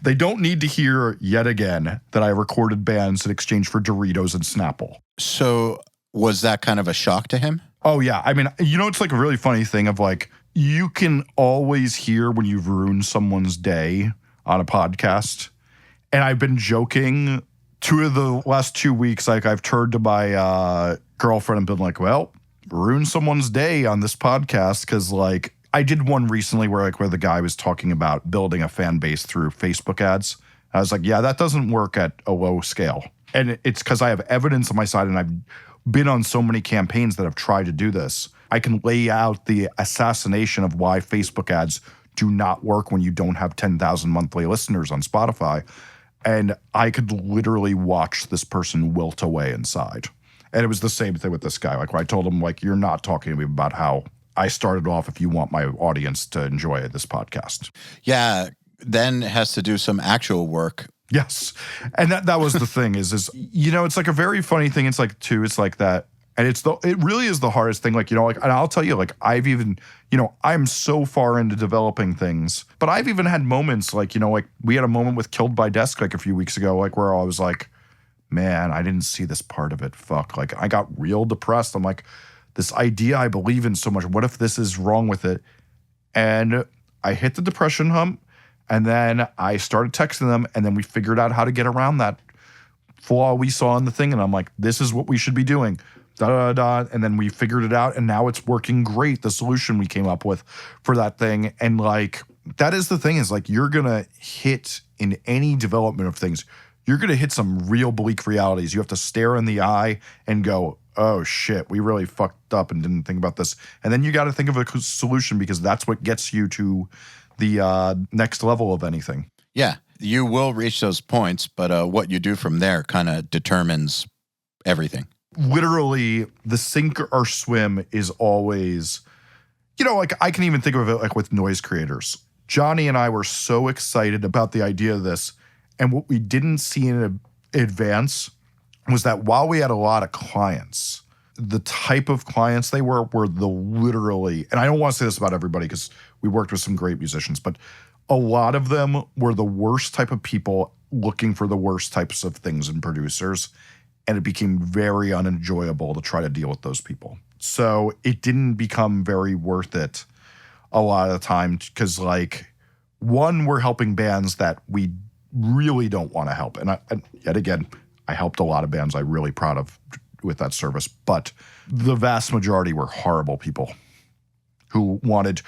They don't need to hear yet again that I recorded bands in exchange for Doritos and Snapple. So was that kind of a shock to him? Oh, yeah. I mean, you know, it's like a really funny thing of like, you can always hear when you've ruined someone's day on a podcast. And I've been joking 2 of the last 2 weeks, like I've turned to my girlfriend and been like, well, ruined someone's day on this podcast. Cause like I did one recently where the guy was talking about building a fan base through Facebook ads. I was like, yeah, that doesn't work at a low scale. And it's because I have evidence on my side, and I've been on so many campaigns that have tried to do this. I can lay out the assassination of why Facebook ads do not work when you don't have 10,000 monthly listeners on Spotify. And I could literally watch this person wilt away inside. And it was the same thing with this guy. Like when I told him, like, you're not talking to me about how I started off if you want my audience to enjoy this podcast. Yeah. Then it has to do some actual work. Yes. And that was the thing is, you know, it's like a very funny thing. It's like, too, it's like that. And it really is the hardest thing. Like, you know, like, and I'll tell you, like, I've even, you know, I'm so far into developing things, but I've even had moments like, you know, like we had a moment with Killed by Desk, like a few weeks ago, like where I was like, man, I didn't see this part of it. Fuck. Like I got real depressed. I'm like, this idea I believe in so much. What if this is wrong with it? And I hit the depression hump. And then I started texting them, and then we figured out how to get around that flaw we saw in the thing. And I'm like, this is what we should be doing. And then we figured it out, and now it's working great. The solution we came up with for that thing. And like, that is the thing, is like, you're going to hit in any development of things, you're going to hit some real bleak realities. You have to stare in the eye and go, oh shit, we really fucked up and didn't think about this. And then you got to think of a solution, because that's what gets you to the next level of anything. Yeah, you will reach those points, but what you do from there kind of determines everything. Literally, the sink or swim is always, like, I can even think of it like with noise creators. Johnny and I were so excited about the idea of this, and what we didn't see in advance was that while we had a lot of clients, the type of clients they were the literally, and I don't want to say this about everybody because we worked with some great musicians, but a lot of them were the worst type of people looking for the worst types of things in producers. And it became very unenjoyable to try to deal with those people. So it didn't become very worth it a lot of the time, because, like, one, we're helping bands that we really don't want to help. And yet again, I helped a lot of bands I'm really proud of with that service. But the vast majority were horrible people who wanted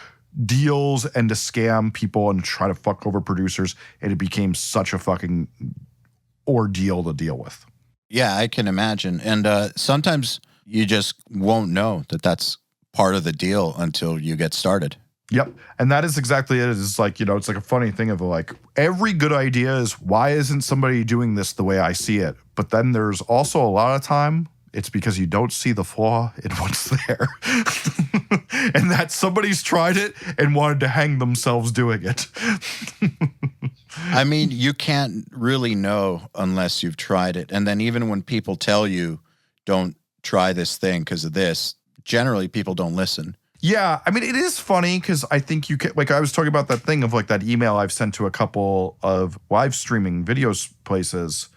deals and to scam people and try to fuck over producers. And it became such a fucking ordeal to deal with. Yeah, I can imagine. And sometimes you just won't know that that's part of the deal until you get started. Yep. And that is exactly it. It's like, it's like a funny thing of like, every good idea is, why isn't somebody doing this the way I see it? But then there's also a lot of time, it's because you don't see the flaw in what's there. And that somebody's tried it and wanted to hang themselves doing it. I mean, you can't really know unless you've tried it. And then even when people tell you, don't try this thing because of this, generally people don't listen. Yeah, I mean, it is funny because I think you can, like, I was talking about that thing of like that email I've sent to a couple of live streaming videos places,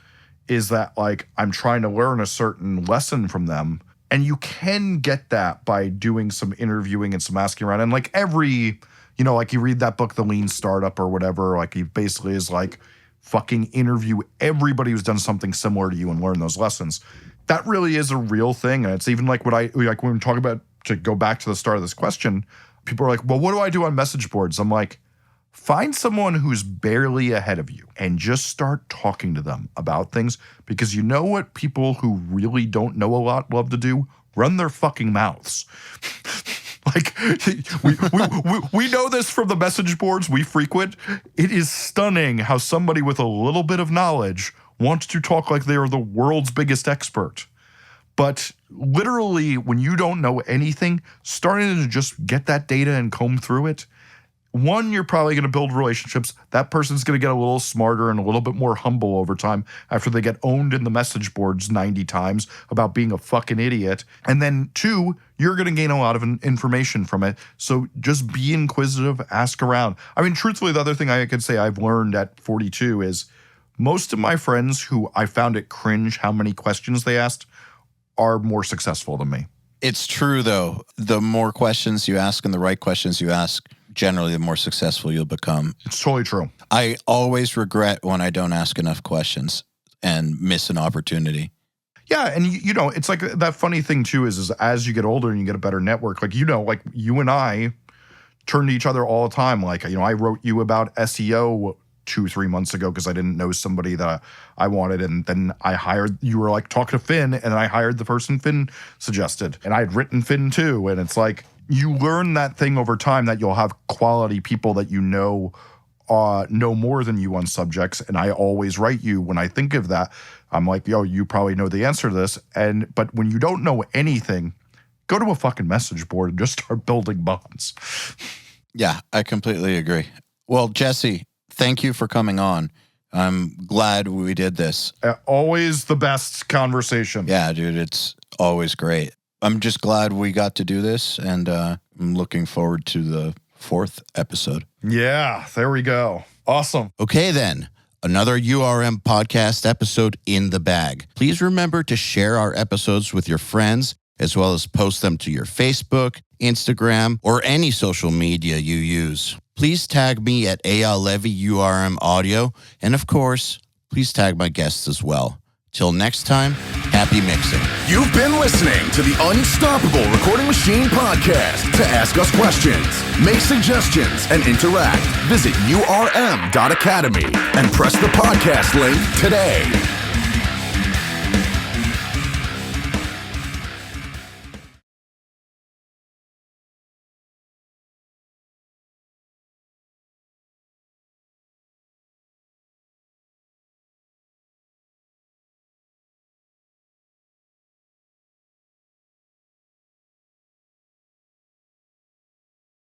is that like, I'm trying to learn a certain lesson from them. And you can get that by doing some interviewing and some asking around. And like every, like you read that book, The Lean Startup or whatever, like he basically is like, fucking interview everybody who's done something similar to you and learn those lessons. That really is a real thing. And it's even like what like when we talk about, to go back to the start of this question, people are like, well, what do I do on message boards? I'm like, find someone who's barely ahead of you and just start talking to them about things, because you know what people who really don't know a lot love to do? Run their fucking mouths. Like, we know this from the message boards we frequent. It is stunning how somebody with a little bit of knowledge wants to talk like they are the world's biggest expert. But literally, when you don't know anything, starting to just get that data and comb through it, one, you're probably going to build relationships. That person's going to get a little smarter and a little bit more humble over time after they get owned in the message boards 90 times about being a fucking idiot. And then two, you're going to gain a lot of information from it. So just be inquisitive, ask around. I mean, truthfully, the other thing I could say I've learned at 42 is most of my friends who I found it cringe how many questions they asked are more successful than me. It's true, though. The more questions you ask and the right questions you ask, generally the more successful you'll become. It's totally true. I always regret when I don't ask enough questions and miss an opportunity. Yeah, and it's like that funny thing too is as you get older and you get a better network, like like you and I turn to each other all the time. Like, I wrote you about SEO 2-3 months ago because I didn't know somebody that I wanted, and then you were like talking to Finn, and I hired the person Finn suggested, and I had written Finn too, and it's like you learn that thing over time that you'll have quality people that know more than you on subjects, and I always write you when I think of that. I'm like, yo, you probably know the answer to this, but when you don't know anything, go to a fucking message board and just start building bonds. Yeah, I completely agree. Well, Jesse, thank you for coming on. I'm glad we did this. Always the best conversation. Yeah, dude, it's always great. I'm just glad we got to do this, and I'm looking forward to the 4th episode. Yeah, there we go. Awesome. Okay, then. Another URM podcast episode in the bag. Please remember to share our episodes with your friends, as well as post them to your Facebook, Instagram, or any social media you use. Please tag me at EYAL Levy URM Audio, and of course, please tag my guests as well. Till next time, happy mixing. You've been listening to the Unstoppable Recording Machine Podcast. To ask us questions, make suggestions, and interact, visit urm.academy and press the podcast link today.